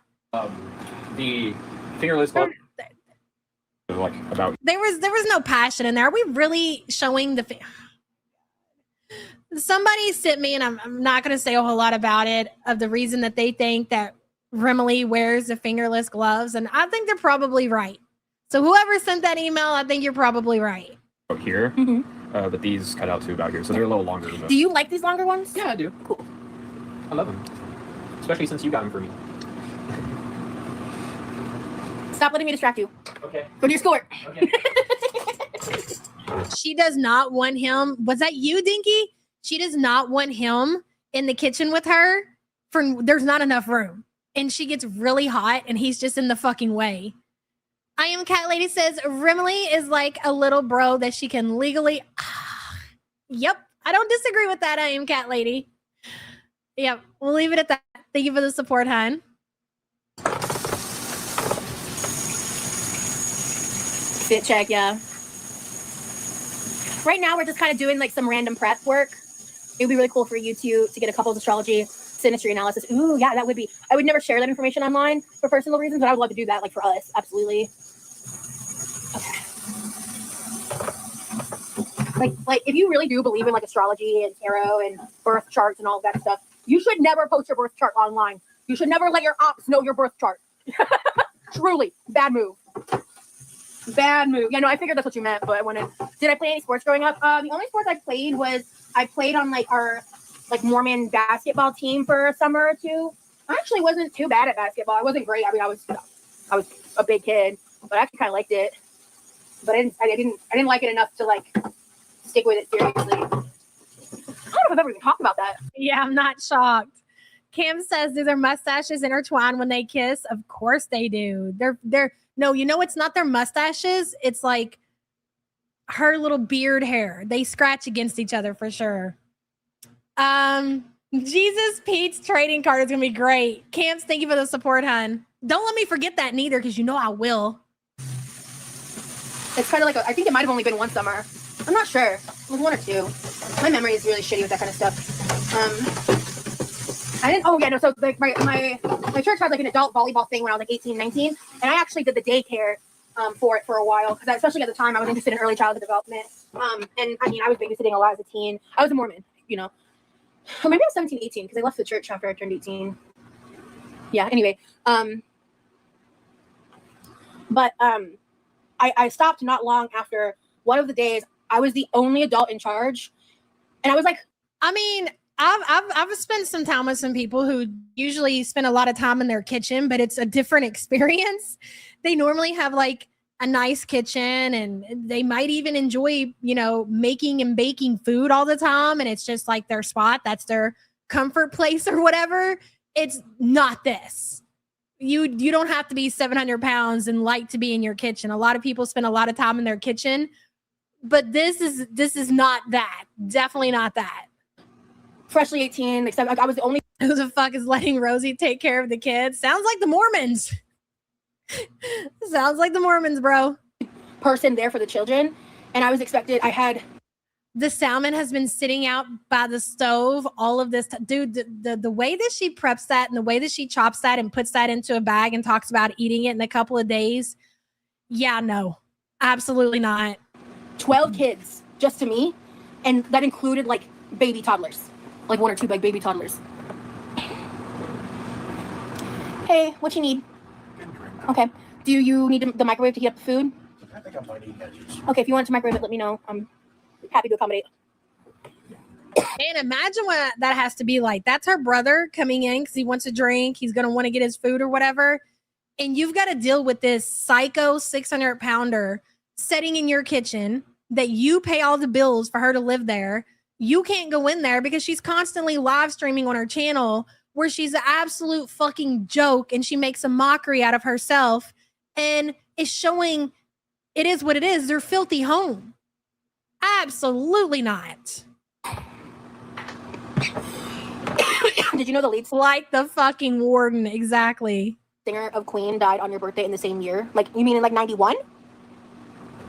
The fingerless glove. Like about. There was no passion in there. Are we really showing the? Somebody sent me, and I'm not going to say a whole lot about it, of the reason that they think that Remily wears the fingerless gloves, and I think they're probably right. So whoever sent that email, I think you're probably right. Out here, but these cut out to about here, so they're a little longer. But... Do you like these longer ones? Yeah, I do. Cool. I love them, especially since you got them for me. Stop letting me distract you. Okay. Go to your schoolwork. Okay. She does not want him. Was that you, Dinky? She does not want him in the kitchen with her. There's not enough room. And she gets really hot and he's just in the fucking way. I Am Cat Lady says Remily is like a little bro that she can legally. Yep. I don't disagree with that. I Am Cat Lady. Yep. We'll leave it at that. Thank you for the support, hon. Fit check, yeah. Right now, we're just kind of doing like some random prep work. It would be really cool for you to get a couple's astrology, synastry analysis. Ooh, yeah, that would be. I would never share that information online for personal reasons, but I would love to do that, like for us, absolutely. Okay. Like if you really do believe in like astrology and tarot and birth charts and all of that stuff, you should never post your birth chart online. You should never let your ops know your birth chart. Truly, bad move. Bad move. Yeah, no, I figured that's what you meant, but did I play any sports growing up? The only sports I played was I played on like our like Mormon basketball team for a summer or two. I actually wasn't too bad at basketball. I wasn't great. I mean, I was a big kid, but I actually kind of liked it. But I didn't like it enough to like stick with it seriously. I don't know if I've ever even talked about that. Yeah, I'm not shocked. Cam says, do their mustaches intertwine when they kiss? Of course they do. No, it's not their mustaches. It's like her little beard hair. They scratch against each other for sure. Jesus Pete's trading card is going to be great. Camps, thank you for the support, hon. Don't let me forget that neither, because I will. It's kind of like, I think it might have only been one summer. I'm not sure. It was one or two. My memory is really shitty with that kind of stuff. So like my church had like an adult volleyball thing when I was like 18, 19. And I actually did the daycare for it for a while. Because especially at the time, I was interested in early childhood development. And I mean, I was babysitting a lot as a teen. I was a Mormon, Or maybe I was 17, 18, because I left the church after I turned 18. Yeah, anyway. I stopped not long after one of the days. I was the only adult in charge. And I was like, I mean, I've spent some time with some people who usually spend a lot of time in their kitchen, but it's a different experience. They normally have like a nice kitchen and they might even enjoy, making and baking food all the time. And it's just like their spot. That's their comfort place or whatever. It's not this. You don't have to be 700 pounds and like to be in your kitchen. A lot of people spend a lot of time in their kitchen, but this is not that. Definitely not that. Freshly 18, except like I was the only. Who the fuck is letting Rosie take care of the kids? Sounds like the Mormons. Sounds like the Mormons, bro. Person there for the children. And I was expected, the salmon has been sitting out by the stove all of this dude, the way that she preps that and the way that she chops that and puts that into a bag and talks about eating it in a couple of days. Yeah, no, absolutely not. 12 kids just to me. And that included like baby toddlers, like one or two like baby toddlers. Hey, what you need? Okay. Do you need the microwave to heat up the food? I think I'm fine eating veggies. Okay, if you want to microwave it, let me know. I'm happy to accommodate. And imagine what that has to be like. That's her brother coming in because he wants a drink. He's going to want to get his food or whatever. And you've got to deal with this psycho 600-pounder sitting in your kitchen that you pay all the bills for her to live there. You can't go in there because she's constantly live streaming on her channel where she's an absolute fucking joke and she makes a mockery out of herself and is showing it is what it is. Their filthy home. Absolutely not. Did you know the lead Like the fucking warden, exactly. singer of Queen died on your birthday in the same year? Like, you mean in like 91?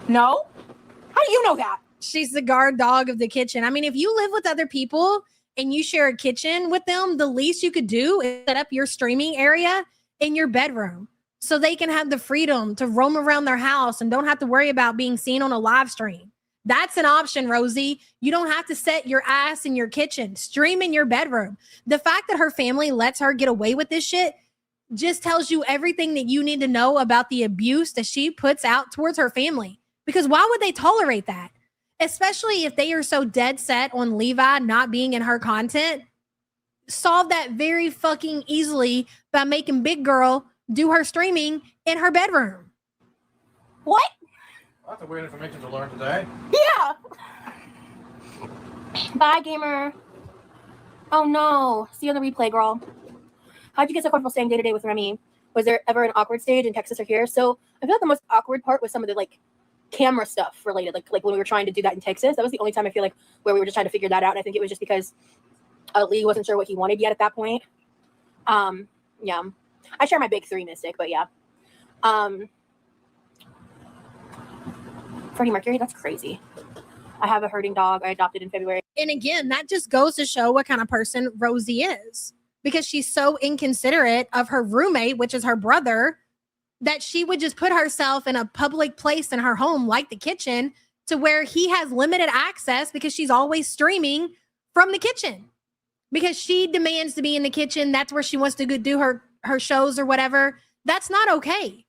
No? How do you know that? She's the guard dog of the kitchen. I mean, if you live with other people and you share a kitchen with them, the least you could do is set up your streaming area in your bedroom so they can have the freedom to roam around their house and don't have to worry about being seen on a live stream. That's an option, Rosie. You don't have to set your ass in your kitchen. Stream in your bedroom. The fact that her family lets her get away with this shit just tells you everything that you need to know about the abuse that she puts out towards her family. Because why would they tolerate that? Especially if they are so dead set on Levi not being in her content. Solve that very fucking easily by making Big Girl do her streaming in her bedroom. What? That's a weird information to learn today. Yeah. Bye, gamer. Oh no. See you on the replay, girl. How'd you get so comfortable staying day to day with Remy? Was there ever an awkward stage in Texas or here? So I feel like the most awkward part was some of the like camera stuff related, like when we were trying to do that in Texas. That was the only time I feel like where we were just trying to figure that out. And I think it was just because Lee wasn't sure what he wanted yet at that point. Yeah. I share my big 3 mystic, but yeah. Freddie Mercury, that's crazy. I have a herding dog I adopted in February. And again, that just goes to show what kind of person Rosie is, because she's so inconsiderate of her roommate, which is her brother, that she would just put herself in a public place in her home, like the kitchen, to where he has limited access because she's always streaming from the kitchen because she demands to be in the kitchen. That's where she wants to go do her shows or whatever. That's not okay.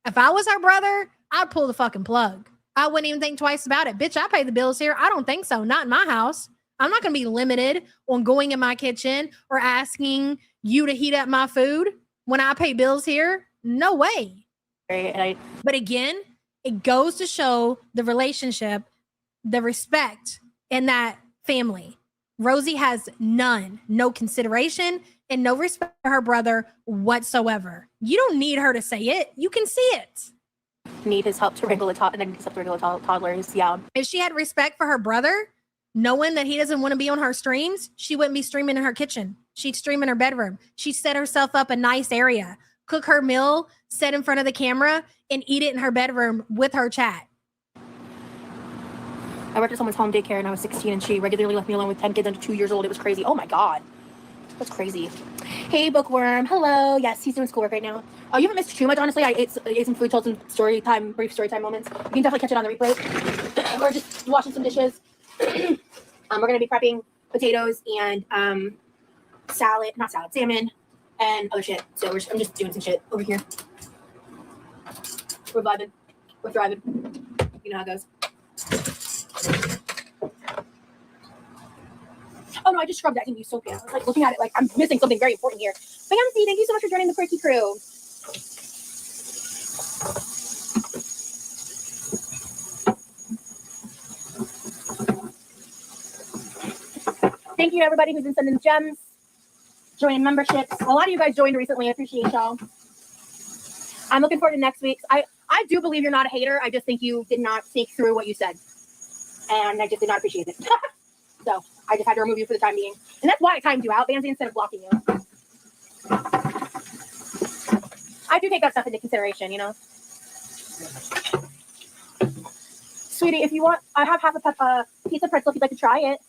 If I was her brother, I'd pull the fucking plug. I wouldn't even think twice about it. Bitch, I pay the bills here. I don't think so. Not in my house. I'm not going to be limited on going in my kitchen or asking you to heat up my food when I pay bills here. No way. But again, it goes to show the relationship, the respect in that family. Rosie has none, no consideration and no respect for her brother whatsoever. You don't need her to say it. You can see it. Need his help to wrangle a toddler, and then needs help to wrangle toddlers. Yeah. If she had respect for her brother, knowing that he doesn't want to be on her streams, she wouldn't be streaming in her kitchen. She'd stream in her bedroom. She'd set herself up a nice area, cook her meal, sit in front of the camera, and eat it in her bedroom with her chat. I worked at someone's home daycare and I was 16 and she regularly left me alone with 10 kids under 2 years old. It was crazy. Oh my God. That's crazy. Hey, Bookworm. Hello. Yes, he's doing schoolwork right now. Oh, you haven't missed too much, honestly. I ate some food, told some brief story time moments. You can definitely catch it on the replay. We're just washing some dishes. We're going to be prepping potatoes and salmon and other shit. So I'm just doing some shit over here. We're vibing. We're thriving. You know how it goes. Oh no, I just scrubbed that in Utopia. I was like looking at it like I'm missing something very important here. Fancy, thank you so much for joining the Quirky crew. Thank you to everybody who's been sending gems, joining memberships. A lot of you guys joined recently. I appreciate y'all. I'm looking forward to next week's. I do believe you're not a hater. I just think you did not think through what you said. And I just did not appreciate it. So I just had to remove you for the time being. And that's why I timed you out, Banzy, instead of blocking you. I do take that stuff into consideration, you know. Sweetie, if you want, I have half a piece of pretzel if you'd like to try it.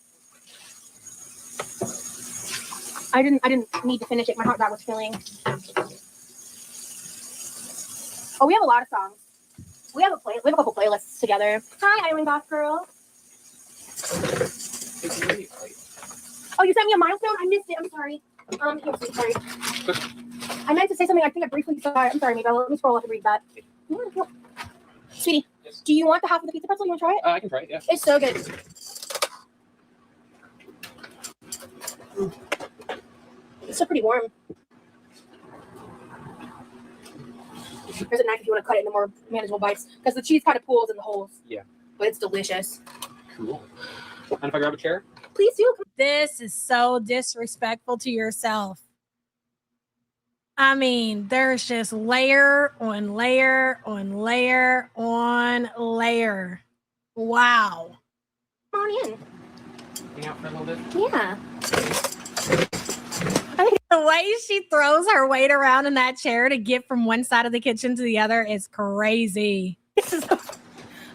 I didn't need to finish it. My hot dog was filling. Oh, we have a lot of songs. We have a couple playlists together. Hi, Island Goth Girl. Oh, you sent me a milestone? I missed it. I'm sorry. Here, sorry. I meant to say something. I think I briefly saw it. I'm sorry, maybe let me scroll up and read that. Sweetie, yes. Do you want the half of the pizza pretzel? You want to try it? I can try it, yeah. It's so good. It's still pretty warm. There's a knife if you want to cut it into more manageable bites, because the cheese kind of pools in the holes. Yeah. But it's delicious. Cool. And if I grab a chair? Please do. This is so disrespectful to yourself. I mean, there's just layer on layer on layer on layer. Wow. Come on in. Hang out for a little bit. Yeah. The way she throws her weight around in that chair to get from one side of the kitchen to the other is crazy.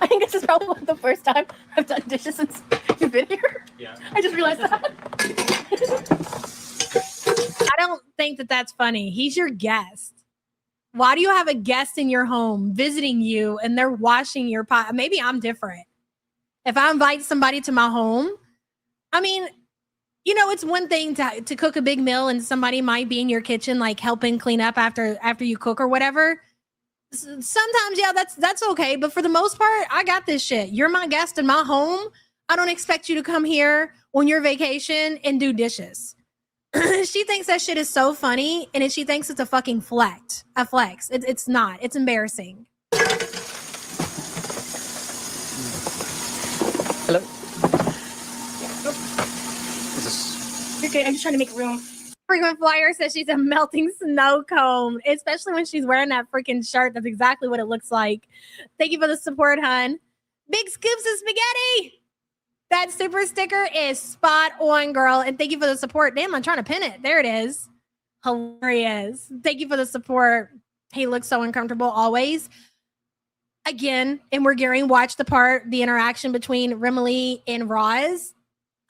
I think this is probably the first time I've done dishes since you've been here. Yeah. I just realized that. I don't think that that's funny. He's your guest. Why do you have a guest in your home visiting you and they're washing your pot? Maybe I'm different. If I invite somebody to my home, I mean, you know, it's one thing to cook a big meal and somebody might be in your kitchen, like helping clean up after you cook or whatever. Sometimes, yeah, that's okay. But for the most part, I got this shit. You're my guest in my home. I don't expect you to come here on your vacation and do dishes. She thinks that shit is so funny, and she thinks it's a fucking flex. It's not. It's embarrassing. Hello. You're good. I'm just trying to make room. Frequent Flyer says she's a melting snow cone, especially when she's wearing that freaking shirt. That's exactly what it looks like. Thank you for the support, hun. Big scoops of spaghetti. That super sticker is spot on, girl. And thank you for the support. Damn, I'm trying to pin it. There it is. Hilarious. Thank you for the support. He looks so uncomfortable always. Again, and we're gearing watch the interaction between Rimley and Roz.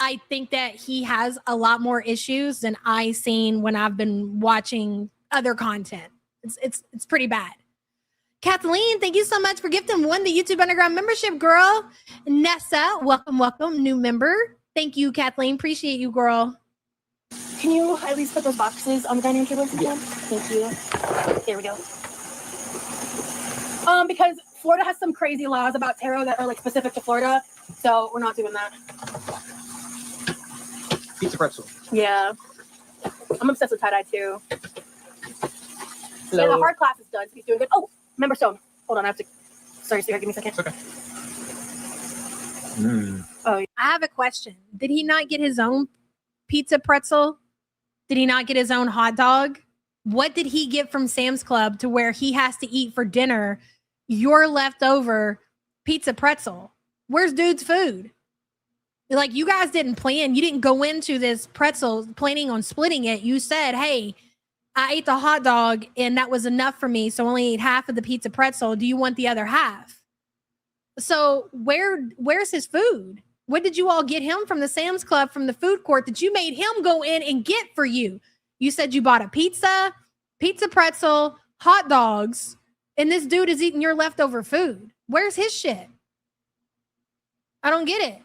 I think that he has a lot more issues than I've seen when I've been watching other content. It's pretty bad. Kathleen, thank you so much for gifting one the YouTube Underground membership, girl. Nessa, welcome, new member. Thank you, Kathleen. Appreciate you, girl. Can you at least put those boxes on the dining room table again? Thank you. There we go. Because Florida has some crazy laws about tarot that are like specific to Florida, so we're not doing that. Pizza pretzel. Yeah. I'm obsessed with tie-dye too. Hello. Yeah, the hard class is done, so he's doing good. Oh, member stone. Hold on, I have to. Sorry, Sarah, give me a second. Okay. Oh, I have a question. Did he not get his own pizza pretzel? Did he not get his own hot dog? What did he get from Sam's Club to where he has to eat for dinner your leftover pizza pretzel? Where's dude's food? Like, you guys didn't plan. You didn't go into this pretzel planning on splitting it. You said, hey, I ate the hot dog and that was enough for me, so I only ate half of the pizza pretzel. Do you want the other half? So where's his food? What did you all get him from the Sam's Club, from the food court that you made him go in and get for you? You said you bought a pizza pretzel, hot dogs, and this dude is eating your leftover food. Where's his shit? I don't get it.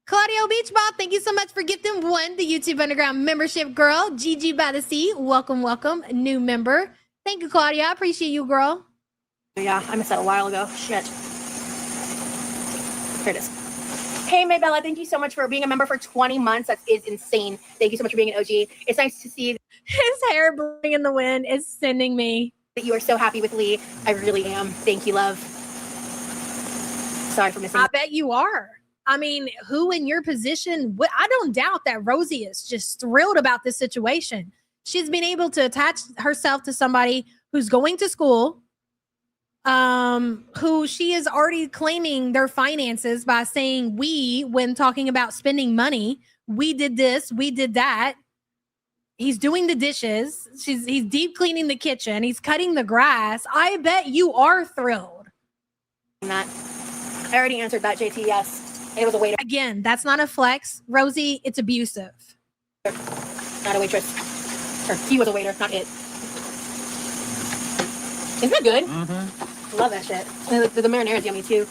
Claudio Beachball, thank you so much for gifting one the YouTube Underground membership, girl. GG by the Sea, welcome, new member. Thank you, Claudia. I appreciate you, girl. Yeah, I missed that a while ago. Shit. Here it is. Hey, Maybella, thank you so much for being a member for 20 months. That is insane. Thank you so much for being an OG. It's nice to see his hair blowing in the wind is sending me. That you are so happy with Lee. I really am. Thank you, love. Sorry for missing. I bet you are. I mean, who in your position? I don't doubt that Rosie is just thrilled about this situation. She's been able to attach herself to somebody who's going to school, who she is already claiming their finances by saying we, when talking about spending money, we did this, we did that. He's doing the dishes. He's deep cleaning the kitchen. He's cutting the grass. I bet you are thrilled. I already answered that, JT. Yes. It was a waiter. Again, that's not a flex. Rosie, it's abusive. Not a waitress. Or he was a waiter, not it. Isn't that good? Mm-hmm. Love that shit. The marinara is yummy too.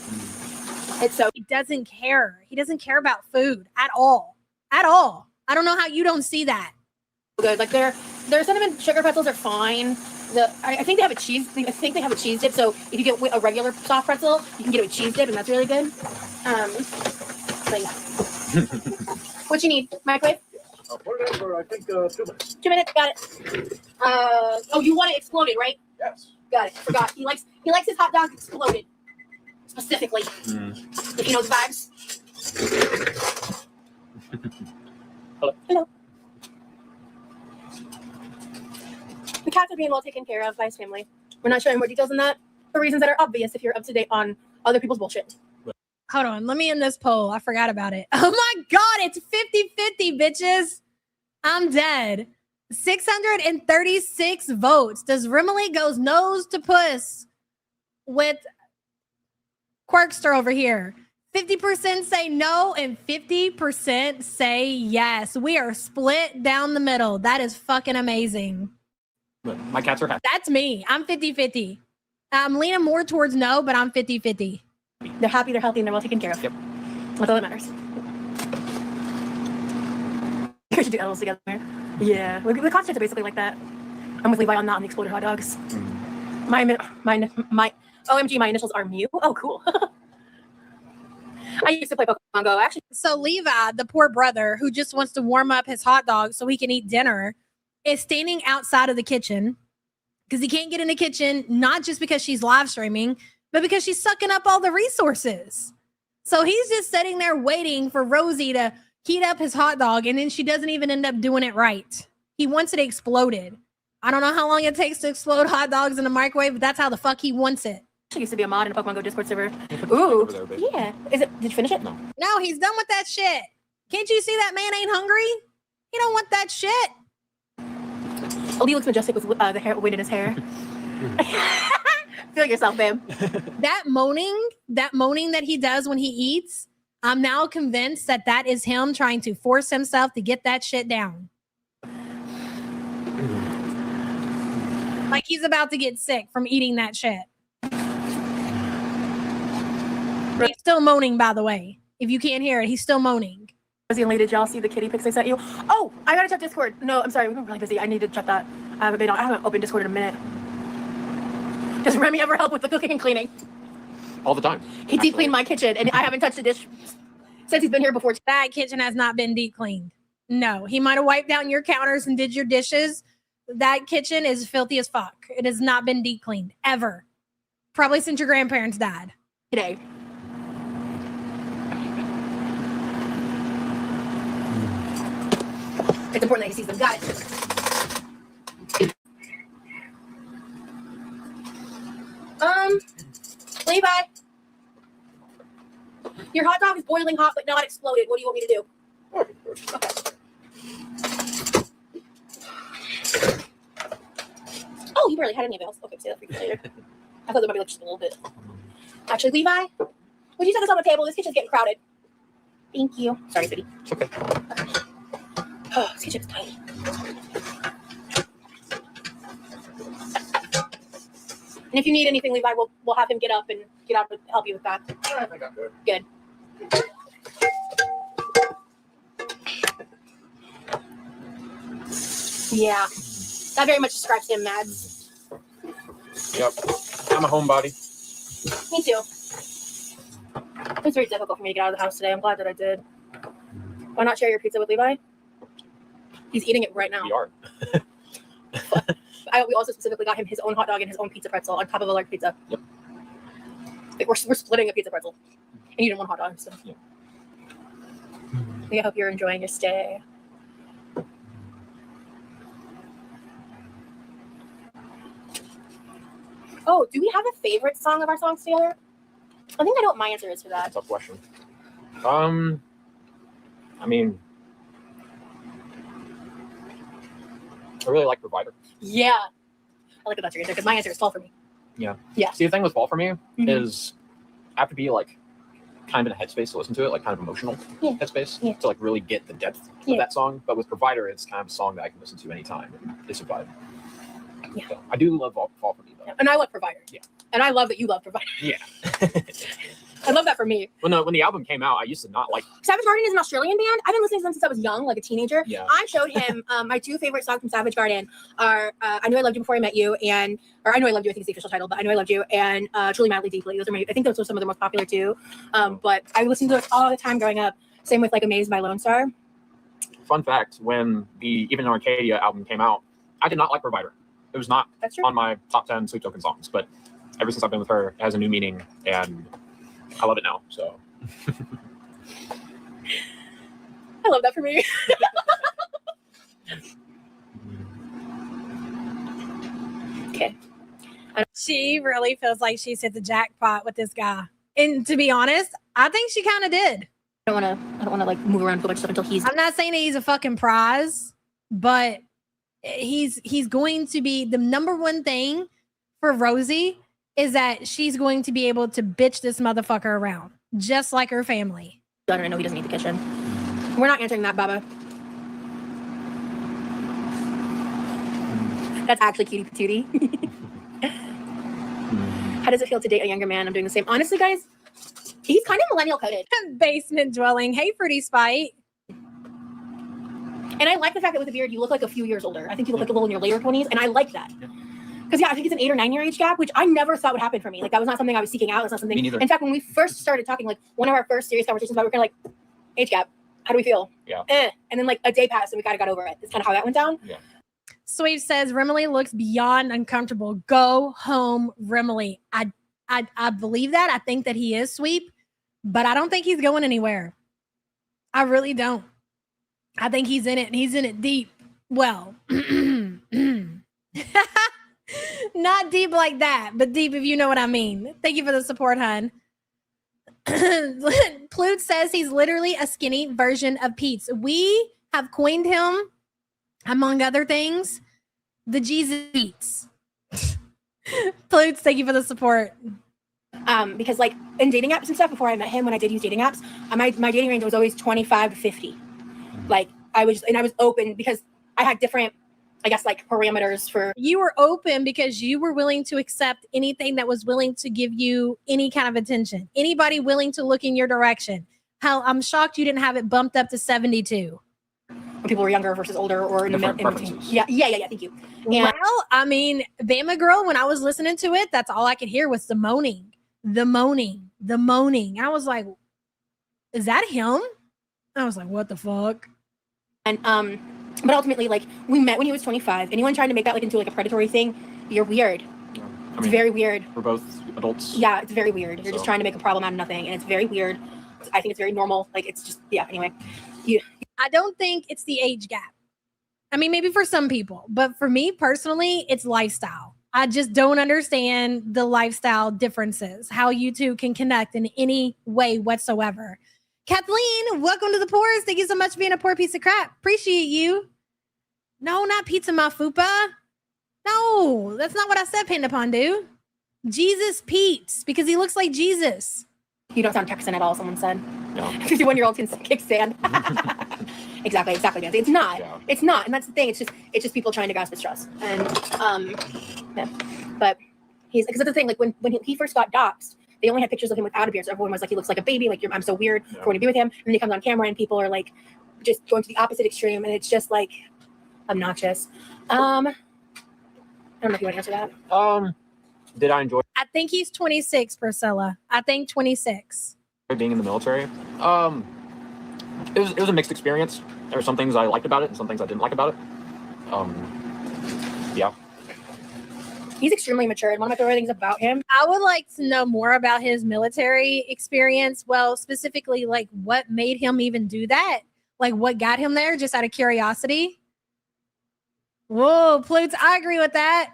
It's so. He doesn't care. He doesn't care about food at all. At all. I don't know how you don't see that. Good. Like their cinnamon sugar pretzels are fine. I think they have a cheese. I think they have a cheese dip. So if you get a regular soft pretzel, you can get it with cheese dip, and that's really good. But yeah. What you need? Microwave? Put it in for, I think, 2 minutes. 2 minutes. Got it. Oh, you want it exploded, right? Yes. Got it. Forgot. He likes his hot dog exploded. Specifically. If you know the vibes. Hello. The cats are being well taken care of by his family. We're not sharing more details on that for reasons that are obvious if you're up to date on other people's bullshit. Hold on. Let me end this poll. I forgot about it. Oh my God. It's 50-50, bitches. I'm dead. 636 votes. Does Rimley goes nose to puss with Quirkster over here? 50% say no and 50% say yes. We are split down the middle. That is fucking amazing. But my cats are happy. That's me. I'm 50-50. I'm leaning more towards no, but I'm 50-50. They're happy, they're healthy, and they're well taken care of. Yep. That's all that matters. We should do animals together. Yeah. The concerts are basically like that. I'm with Levi on that on the exploded hot dogs. My OMG, my initials are Mew. Oh, cool. I used to play Pokemon Go, actually. So Levi, the poor brother who just wants to warm up his hot dog so he can eat dinner, is standing outside of the kitchen because he can't get in the kitchen, not just because she's live streaming, but because she's sucking up all the resources. So he's just sitting there waiting for Rosie to heat up his hot dog, and then she doesn't even end up doing it right. He wants it exploded. I don't know how long it takes to explode hot dogs in a microwave, but that's how the fuck he wants it. She used to be a mod in a Pokemon Go Discord server. Ooh, yeah. Did you finish it? No, he's done with that shit. Can't you see that man ain't hungry? He don't want that shit. Oh, he looks majestic with the hair, wind in his hair. Feel yourself, babe. That moaning that he does when he eats, I'm now convinced that that is him trying to force himself to get that shit down. Like he's about to get sick from eating that shit. He's still moaning, by the way. If you can't hear it, he's still moaning. Rosie and Lee, did y'all see the kitty pics I sent you? Oh, I gotta check Discord. No, I'm sorry, we've been really busy. I need to check that. I haven't opened Discord in a minute. Does Remy ever help with the cooking and cleaning? All the time. He deep cleaned my kitchen, and I haven't touched a dish since he's been here before. That kitchen has not been deep cleaned. No, he might have wiped down your counters and did your dishes. That kitchen is filthy as fuck. It has not been deep cleaned ever. Probably since your grandparents died. Today. It's important that he sees them. Got it. Levi. Your hot dog is boiling hot but not exploded. What do you want me to do? Okay. Oh, you barely had any avails. Okay, say that for you later. I thought there might be like just a little bit. Actually, Levi, would you set this on the table? This kitchen's getting crowded. Thank you. Sorry, Biddy. It's okay. Oh, this kitchen's tiny. And if you need anything, Levi, we'll have him get up and get out to help you with that. I think I'm good. Good. Yeah. That very much describes him, Mads. Yep. I'm a homebody. Me too. It's very difficult for me to get out of the house today. I'm glad that I did. Why not share your pizza with Levi? He's eating it right now. We are. We also specifically got him his own hot dog and his own pizza pretzel on top of a large pizza. Yep. Like we're splitting a pizza pretzel. And you didn't want hot dog, so. Yep. I hope you're enjoying your stay. Oh, do we have a favorite song of our songs together? I think I know what my answer is for that. That's a tough question. I mean, I really like Provider. Yeah. I like that that's your answer because my answer is Fall for Me. Yeah. Yeah. See, the thing with Fall for Me is I have to be like kind of in a headspace to listen to it, like kind of emotional headspace to like really get the depth of that song. But with Provider, it's kind of a song that I can listen to anytime and it's a vibe. Yeah. So I do love Fall for Me though. Yeah. And I love Provider. Yeah. And I love that you love Provider. Yeah. I love that for me. When the album came out, I used to not like. Savage Garden is an Australian band. I've been listening to them since I was young, like a teenager. Yeah. I showed him my two favorite songs from Savage Garden are I Knew I Loved You Before I Met You or I Know I Loved You, I think is the official title, but I Know I Loved You and Truly Madly Deeply. Those are I think those are some of the most popular too. But I listened to those all the time growing up. Same with like Amazed by Lone Star. Fun fact, when the Even in Arcadia album came out, I did not like Provider. It was not on my top 10 Sleep Token songs, but ever since I've been with her, it has a new meaning, and I love it now. So I love that for me. She really feels like she's hit the jackpot with this guy. And to be honest, I think she kind of did. I don't want to like move around too much stuff until he's. I'm not saying that he's a fucking prize, but he's going to be the number one thing for Rosie is that she's going to be able to bitch this motherfucker around, just like her family. I know he doesn't need the kitchen. We're not answering that, Baba. That's actually cutie patootie. How does it feel to date a younger man? I'm doing the same. Honestly, guys, he's kind of millennial coded. Basement dwelling. Hey, Pretty Spite. And I like the fact that with a beard, you look like a few years older. I think you look like a little in your later 20s, and I like that. Because, I think it's an 8 or 9 year age gap, which I never thought would happen for me. Like, that was not something I was seeking out. That's not something. Me neither. In fact, when we first started talking, like, one of our first serious conversations about, we were kind of like, age gap. How do we feel? Yeah. And then, like, a day passed, and we kind of got over it. That's kind of how that went down. Yeah. Sweep says, Remily looks beyond uncomfortable. Go home, Remily. I believe that. I think that he is Sweep, but I don't think he's going anywhere. I really don't. I think he's in it, and he's in it deep. Well, not deep like that, but deep if you know what I mean. Thank you for the support, hun. Plute says he's literally a skinny version of Pete's. We have coined him, among other things, the Jesus Pete's. Plute, thank you for the support. Because like in dating apps and stuff, before I met him, when I did use dating apps, my dating range was always 25 to 50. Like I was open because I had different, I guess, like parameters for. You were open because you were willing to accept anything that was willing to give you any kind of attention. Anybody willing to look in your direction. Hell, I'm shocked you didn't have it bumped up to 72. When people were younger versus older or in the middle. Yeah. Thank you. And well, I mean, Bama Girl, when I was listening to it, that's all I could hear was the moaning. I was like, is that him? I was like, what the fuck? And but ultimately, like, we met when he was 25. Anyone trying to make that like into like a predatory thing, you're weird. It's very weird. We're both adults. Yeah, it's very weird. You're just trying to make a problem out of nothing, and it's very weird. I think it's very normal. Like, it's just, yeah, anyway. I don't think it's the age gap. I mean, maybe for some people, but for me personally, it's lifestyle. I just don't understand the lifestyle differences, how you two can connect in any way whatsoever. Kathleen, welcome to the Poors. Thank you so much for being a poor piece of crap. Appreciate you. No, not Pizza Mafupa. No, that's not what I said, Panda Pondu. Jesus Pete's, because he looks like Jesus. You don't sound Texan at all, someone said. No. 51-year-old can kick sand. Exactly, Nancy. It's not. Yeah. It's not. And that's the thing. It's just people trying to grasp at straws. And yeah. But he's, because that's the thing, like when he first got doxxed, they only had pictures of him without a beard. So everyone was like, he looks like a baby, like I'm so weird for when to be with him. And then he comes on camera and people are like just going to the opposite extreme, and it's just like obnoxious. I don't know if you want to answer that. Did I enjoy I think he's 26, Priscilla. I think 26. being in the military? It was a mixed experience. There were some things I liked about it and some things I didn't like about it. Yeah. He's extremely mature, and one of my favorite things about him. I would like to know more about his military experience. Well, specifically, like what made him even do that? Like what got him there, just out of curiosity? Whoa, Plutes, I agree with that.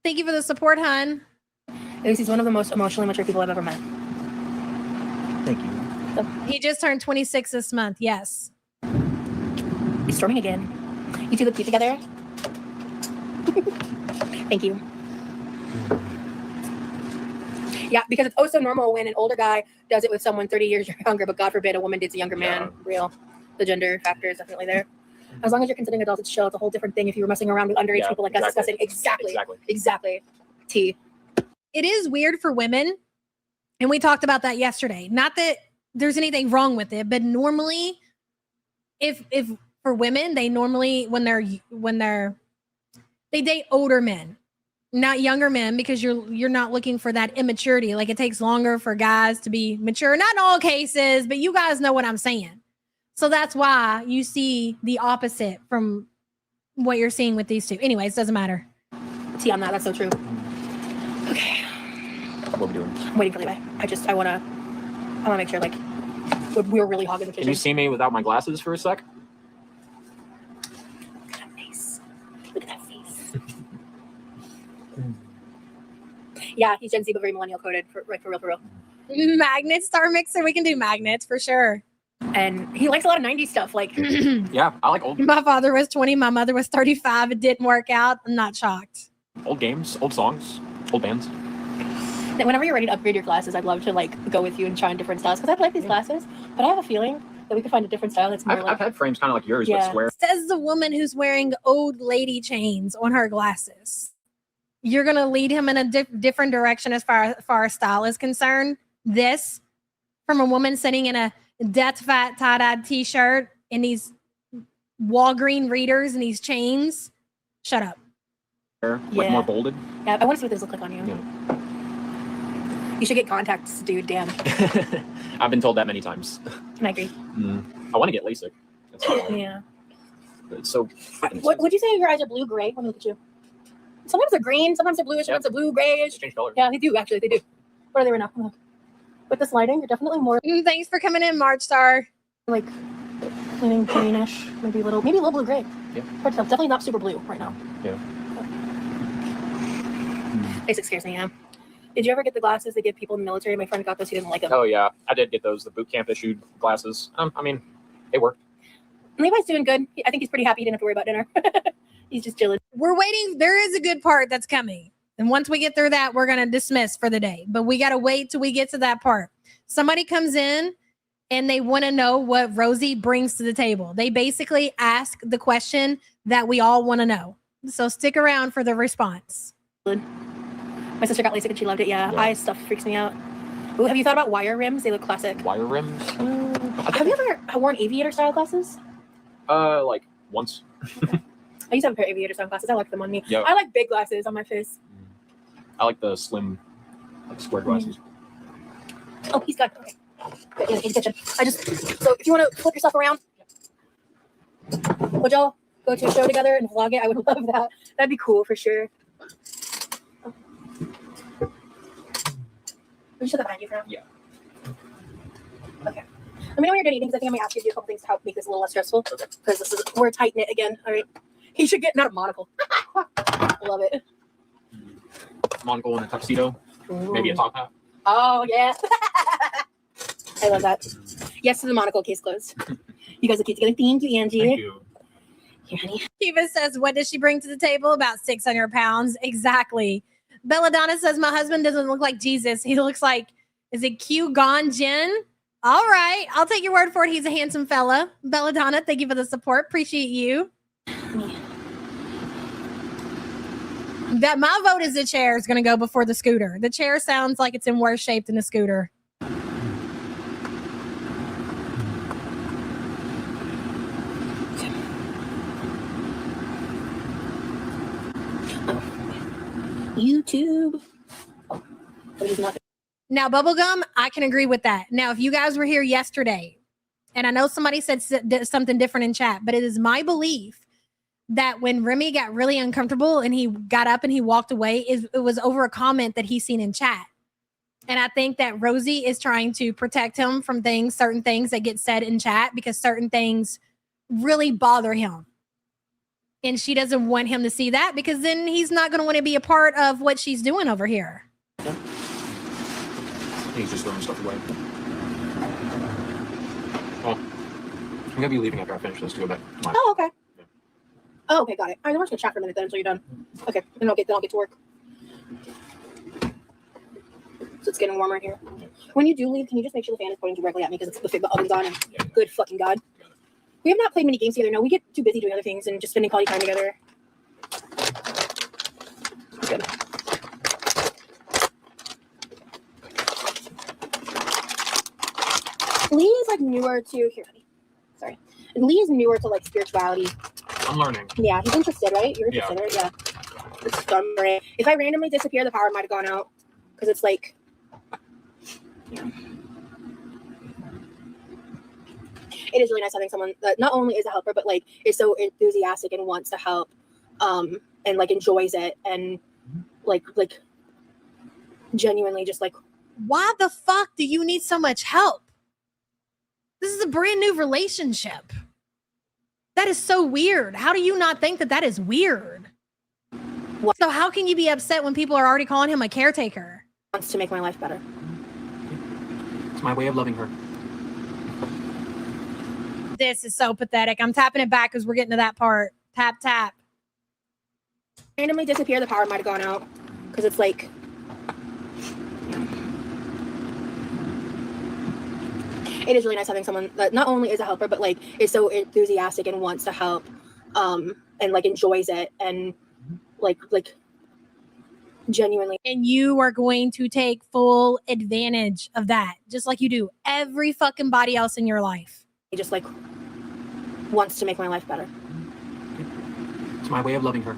Thank you for the support, hun. He's one of the most emotionally mature people I've ever met. Thank you. He just turned 26 this month. Yes. He's storming again. You two look cute together. Thank you. Yeah, because it's also normal when an older guy does it with someone 30 years younger, but God forbid a woman dates a younger man. Real. The gender factor is definitely there. As long as you're considering adults, it's chill. It's a whole different thing if you were messing around with underage people like us discussing. Exactly. T. It is weird for women, and we talked about that yesterday. Not that there's anything wrong with it, but normally, if for women, they normally when they date older men, not younger men, because you're not looking for that immaturity. Like it takes longer for guys to be mature. Not in all cases, but you guys know what I'm saying. So that's why you see the opposite from what you're seeing with these two. Anyways, doesn't matter. T on that. That's so true. Okay. What are we doing? I'm waiting for Levi. I want to make sure like we're really hogging the kitchen. Can you see me without my glasses for a sec? Look at that face. Yeah, he's Gen Z, but very millennial coded. For real. Magnet star mixer. We can do magnets for sure. And he likes a lot of 90s stuff. Like, Yeah, I like old My father was 20. My mother was 35. It didn't work out. I'm not shocked. games, old songs, old bands. whenever you're ready to upgrade your glasses, I'd love to like go with you and try on different styles because I like these glasses, but I have a feeling that we could find a different style that's more I've had frames kind of like yours, but square. Says the woman who's wearing old lady chains on her glasses. You're going to lead him in a different direction as far as style is concerned. This from a woman sitting in a death fat tie-dyed t-shirt and these Walgreen readers and these chains. Shut up. Like more bolded. Yeah, I want to see what those look like on you. Yeah. You should get contacts, dude. Damn. I've been told that many times. I agree. I want to get LASIK. Yeah. It's so. What would you say your eyes are blue gray? Let me look at you. Sometimes they're green, sometimes they're bluish, sometimes they're blue grayish. Change color. Yeah, they do actually. They do. What are they right now? With this lighting, you're definitely more. Thanks for coming in, March Star. Like leaning greenish, maybe a little blue gray. Yeah. Hard to tell. Definitely not super blue right now. Yeah. Basic scares me. Yeah. Did you ever get the glasses they give people in the military? My friend got those. He didn't like them. Oh yeah, I did get those. The boot camp issued glasses. I mean, they work. Levi's doing good. I think he's pretty happy. He didn't have to worry about dinner. He's just chilling. We're waiting. There is a good part that's coming. And once we get through that, we're going to dismiss for the day. But we got to wait till we get to that part. Somebody comes in and they want to know what Rosie brings to the table. They basically ask the question that we all want to know. So stick around for the response. My sister got LASIK and she loved it. Yeah. Eye stuff freaks me out. Ooh, have you thought about wire rims? They look classic. Wire rims? Have you ever worn aviator style glasses? Like once. I used to have a pair of aviator style glasses. I like them on me. Yep. I like big glasses on my face. I like the slim, like square glasses. Oh, he's got. Okay. In the kitchen. So if you want to flip yourself around, would y'all go to a show together and vlog it? I would love that. That'd be cool for sure. Would you shut that behind you for now? Yeah. Okay. Let me know when you're done eating because I think I'm gonna ask you to do a couple things to help make this a little less stressful. Okay. Because we're tight knit again. All right. He should get not a monocle. Love it. Monocle and a tuxedo. Ooh. Maybe a top hat. Oh yeah. I love that. Yes to the monocle. Case closed. You guys are cute together. Thank you, Angie. Thank you. Here, honey. Kiva says, what does she bring to the table? About 600 pounds. Exactly. Belladonna says, my husband doesn't look like Jesus. He looks like, is it Q Gon Jin? All right. I'll take your word for it. He's a handsome fella. Belladonna, thank you for the support. Appreciate you. That my vote is the chair is going to go before the scooter. The chair sounds like it's in worse shape than the scooter. YouTube. Now, bubblegum, I can agree with that. Now, if you guys were here yesterday, and I know somebody said something different in chat, but it is my belief that when Remy got really uncomfortable and he got up and he walked away, it was over a comment that he's seen in chat. And I think that Rosie is trying to protect him from certain things that get said in chat because certain things really bother him. And she doesn't want him to see that because then he's not going to want to be a part of what she's doing over here. He's just throwing stuff away. Well, I'm gonna be leaving after I finish this to go back to my. Oh, okay. Yeah. Oh, okay, got it. All right, I'm just gonna chat for a minute then until you're done. Okay, then I'll get to work. So it's getting warmer in here. When you do leave, can you just make sure the fan is pointing directly at me because the oven's on? And good fucking god. We have not played many games together. No, we get too busy doing other things and just spending quality time together. Good. Lee is like newer to here, honey. Sorry. Lee is newer to like spirituality. I'm learning. Yeah, he's interested, right? You're interested, right? Yeah. It's dumb, right? If I randomly disappear, the power might have gone out because it's like. Yeah. It is really nice having someone that not only is a helper, but like is so enthusiastic and wants to help, and like enjoys it and like genuinely just like. Why the fuck do you need so much help? This is a brand new relationship. That is so weird. How do you not think that is weird? So how can you be upset when people are already calling him a caretaker? Wants to make my life better. It's my way of loving her. This is so pathetic. I'm tapping it back because we're getting to that part. Tap, tap. Randomly disappear, the power might have gone out. Because it's like... It is really nice having someone that not only is a helper, but like is so enthusiastic and wants to help, and like enjoys it and like genuinely. And you are going to take full advantage of that, just like you do every fucking body else in your life. He just like wants to make my life better. It's my way of loving her.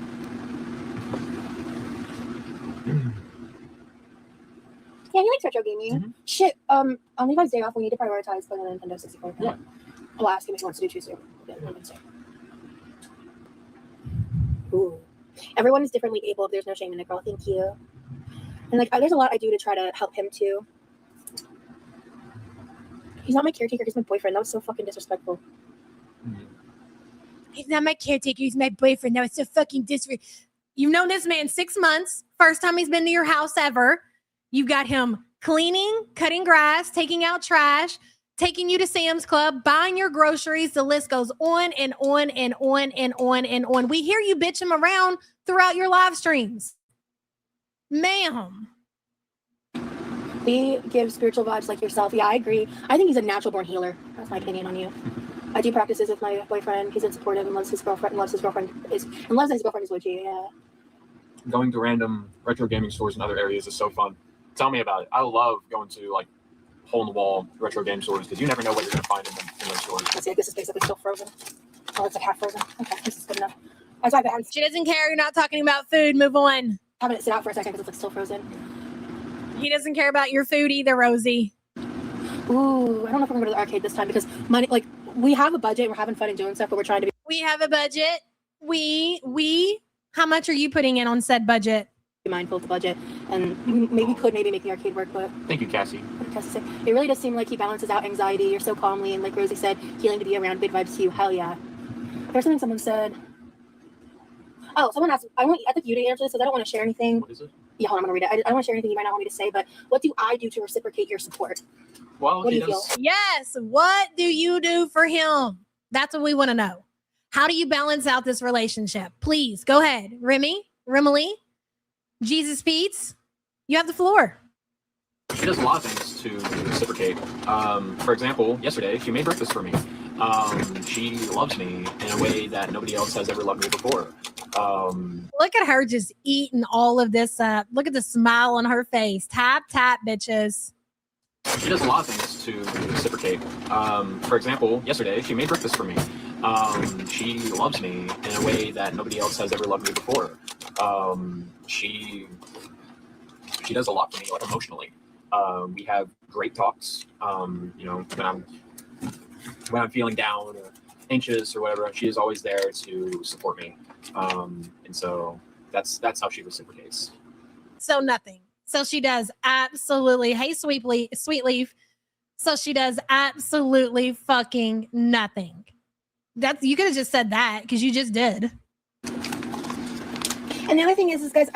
Yeah, he likes retro gaming. Shit, on Levi's day off, we need to prioritize playing on Nintendo 64. Yeah. I'll ask him if he wants to do Tuesday. Yeah, Wednesday. Ooh. Everyone is differently able. There's no shame in it, girl. Thank you. And like, there's a lot I do to try to help him too. He's not my caretaker. He's my boyfriend. That was so fucking disrespectful. He's not my caretaker. He's my boyfriend. That was so fucking disrespectful. You've known this man 6 months. First time he's been to your house ever. You've got him cleaning, cutting grass, taking out trash, taking you to Sam's Club, buying your groceries. The list goes on and on and on and on and on. We hear you bitch him around throughout your live streams. Ma'am. We give spiritual vibes like yourself. Yeah, I agree. I think he's a natural born healer. That's my opinion on you. I do practices with my boyfriend. He's supportive and loves his girlfriend and loves his girlfriend is Luigi. Yeah. Going to random retro gaming stores in other areas is so fun. Tell me about it. I love going to like hole-in-the-wall retro game stores because you never know what you're going to find in those stores. Let's see, this is basically still frozen. Oh, it's like half frozen. Okay, this is good enough. She doesn't care. You're not talking about food. Move on. Having it sit out for a second because it's like still frozen. He doesn't care about your food either, Rosie. Ooh, I don't know if we're going to go to the arcade this time because money, like, we have a budget. We're having fun and doing stuff, but we're trying to be. We have a budget. How much are you putting in on said budget? Be mindful of the budget, and maybe make the arcade work, but thank you, Cassie. What did Cassie say? It really does seem like he balances out anxiety. You're so calmly, and like Rosie said, healing to be around. Good vibes to you. Hell yeah. There's something someone said. Oh, someone asked. I'd like you to answer this because I don't want to share anything. What is it? Yeah, hold on, I'm gonna read it. I don't want to share anything you might not want me to say, but what do I do to reciprocate your support? Well, what do you feel? Yes. What do you do for him? That's what we want to know. How do you balance out this relationship? Please go ahead, Remily. Jesus Pete's, you have the floor. She does a lot of things to reciprocate. For example, yesterday she made breakfast for me. She loves me in a way that nobody else has ever loved me before. Look at her just eating all of this up. Look at the smile on her face. Tap, tap, bitches. She does a lot of things to reciprocate. For example, yesterday she made breakfast for me. She loves me in a way that nobody else has ever loved me before. She does a lot for me, like emotionally. We have great talks. When I'm feeling down or anxious or whatever, she is always there to support me. And so that's how she reciprocates. So nothing. So she does absolutely. Hey, Sweet Leaf. So she does absolutely fucking nothing. You could have just said that because you just did. And the other thing is guys,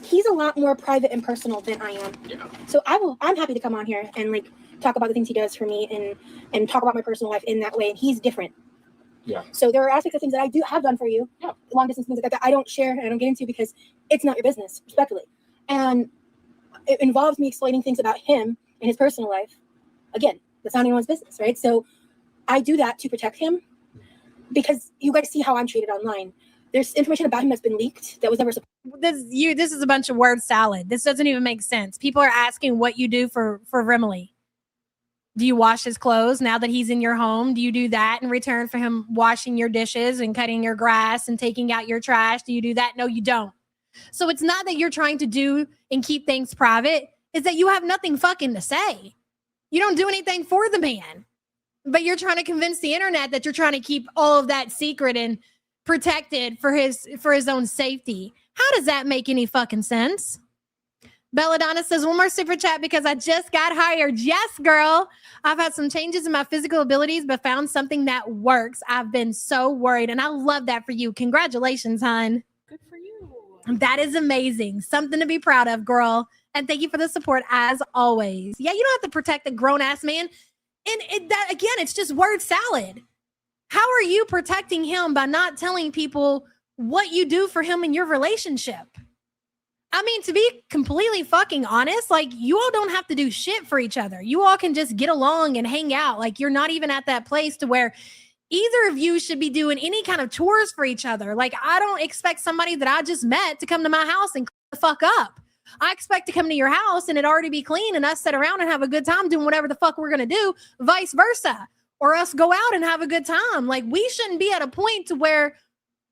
he's a lot more private and personal than I am. Yeah. So I'm happy to come on here and like talk about the things he does for me and talk about my personal life in that way. And he's different. Yeah. So there are aspects of things that I do have done for you. Yeah. Long distance things like that I don't share and I don't get into because it's not your business, respectfully. And it involves me explaining things about him and his personal life. Again, that's not anyone's business, right? So I do that to protect him because you guys see how I'm treated online. There's information about him that's been leaked that was never supposed. This is a bunch of word salad. This doesn't even make sense. People are asking what you do for Remily. Do you wash his clothes now that he's in your home? Do you do that in return for him washing your dishes and cutting your grass and taking out your trash? Do you do that? No, you don't. So it's not that you're trying to do and keep things private. It's that you have nothing fucking to say. You don't do anything for the man. But you're trying to convince the internet that you're trying to keep all of that secret and protected for his own safety. How does that make any fucking sense? Belladonna says, one more super chat because I just got hired. Yes, girl. I've had some changes in my physical abilities, but found something that works. I've been so worried, and I love that for you. Congratulations, hon. Good for you. That is amazing. Something to be proud of, girl. And thank you for the support as always. Yeah, you don't have to protect a grown ass man. And that again, it's just word salad. How are you protecting him by not telling people what you do for him in your relationship? I mean, to be completely fucking honest, like you all don't have to do shit for each other. You all can just get along and hang out. Like you're not even at that place to where either of you should be doing any kind of chores for each other. Like I don't expect somebody that I just met to come to my house and clean the fuck up. I expect to come to your house and it already be clean and us sit around and have a good time doing whatever the fuck we're going to do, vice versa. Or us go out and have a good time. Like we shouldn't be at a point to where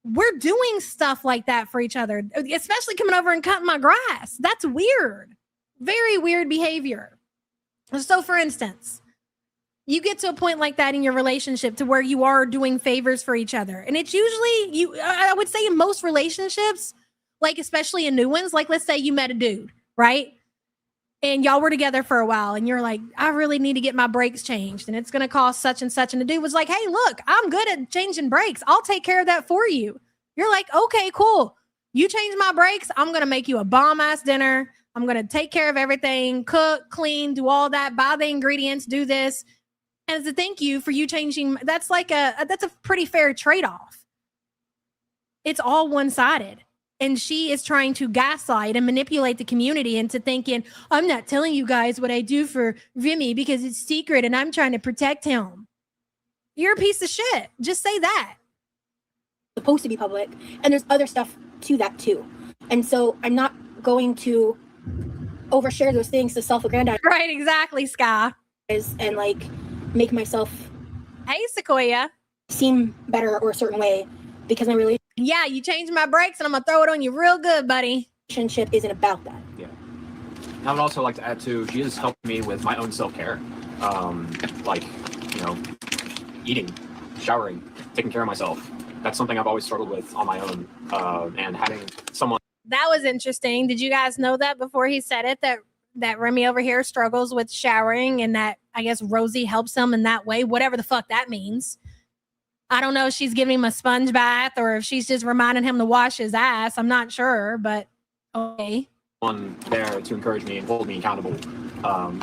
we're doing stuff like that for each other, especially coming over and cutting my grass. That's weird. Very weird behavior. So for instance, you get to a point like that in your relationship to where you are doing favors for each other. And it's usually I would say in most relationships, like especially in new ones, like let's say you met a dude, right? And y'all were together for a while and you're like, I really need to get my brakes changed and it's going to cost such and such. And the dude was like, hey, look, I'm good at changing brakes. I'll take care of that for you. You're like, okay, cool. You change my brakes. I'm going to make you a bomb ass dinner. I'm going to take care of everything, cook, clean, do all that, buy the ingredients, do this. And as a thank you for you changing, that's a pretty fair trade-off. It's all one-sided. And she is trying to gaslight and manipulate the community into thinking, I'm not telling you guys what I do for Remy because it's secret and I'm trying to protect him. You're a piece of shit. Just say that. Supposed to be public. And there's other stuff to that too. And so I'm not going to overshare those things to self-aggrandize. Right, exactly, Sky. And like make myself Sequoia seem better or a certain way because my relationship. Yeah, you changed my brakes and I'm going to throw it on you real good, buddy. Relationship isn't about that. Yeah. I would also like to add too, she has helped me with my own self-care. Like, you know, eating, showering, taking care of myself. That's something I've always struggled with on my own. And having someone. That was interesting. Did you guys know that before he said it, that Remy over here struggles with showering and that I guess Rosie helps him in that way, whatever the fuck that means. I don't know if she's giving him a sponge bath or if she's just reminding him to wash his ass. I'm not sure, but okay. One there to encourage me and hold me accountable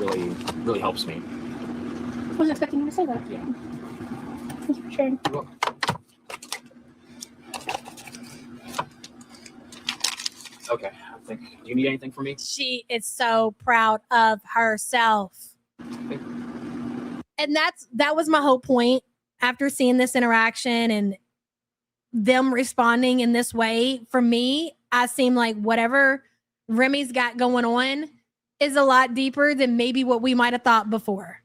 really, really helps me. I wasn't expecting you to say that. Yeah. Thank you for sharing. You're welcome. Okay, I think. Do you need anything from me? She is so proud of herself. Okay. And that was my whole point after seeing this interaction and them responding in this way. For me, I seem like whatever Remy's got going on is a lot deeper than maybe what we might have thought before.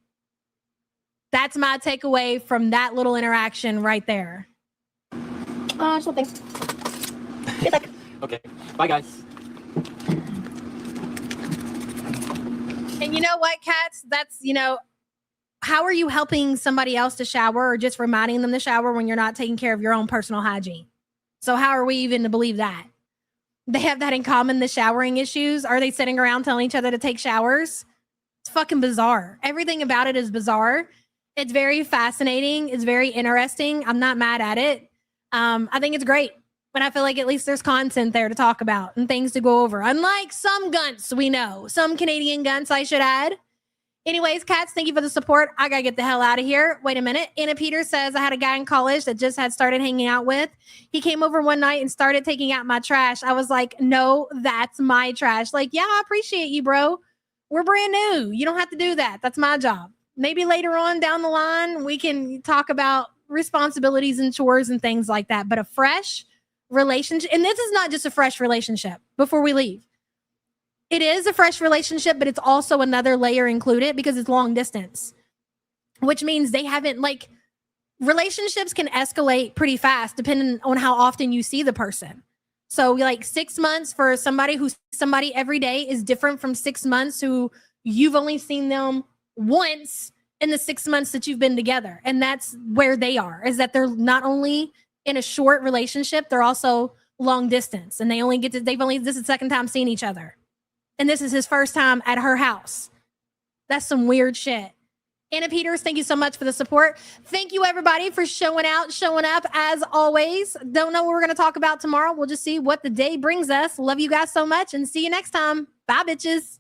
That's my takeaway from that little interaction right there. Something. Good luck. Okay. Bye, guys. And you know what, cats? That's, how are you helping somebody else to shower or just reminding them to shower when you're not taking care of your own personal hygiene? So how are we even to believe that? They have that in common, the showering issues. Are they sitting around telling each other to take showers? It's fucking bizarre. Everything about it is bizarre. It's very fascinating. It's very interesting. I'm not mad at it. I think it's great. But I feel like at least there's content there to talk about and things to go over. Unlike some gunts we know. Some Canadian gunts, I should add. Anyways, cats, thank you for the support. I got to get the hell out of here. Wait a minute. Anna Peters says, I had a guy in college that just had started hanging out with. He came over one night and started taking out my trash. I was like, no, that's my trash. Like, yeah, I appreciate you, bro. We're brand new. You don't have to do that. That's my job. Maybe later on down the line, we can talk about responsibilities and chores and things like that. But a fresh relationship, and this is not just a fresh relationship before we leave. It is a fresh relationship, but it's also another layer included because it's long distance, which means they haven't, relationships can escalate pretty fast depending on how often you see the person. So 6 months for somebody who's somebody every day is different from 6 months who you've only seen them once in the 6 months that you've been together. And that's where they are, is that they're not only in a short relationship, they're also long distance. And this is the second time seeing each other. And this is his first time at her house. That's some weird shit. Anna Peters, thank you so much for the support. Thank you, everybody, for showing up as always. Don't know what we're going to talk about tomorrow. We'll just see what the day brings us. Love you guys so much and see you next time. Bye, bitches.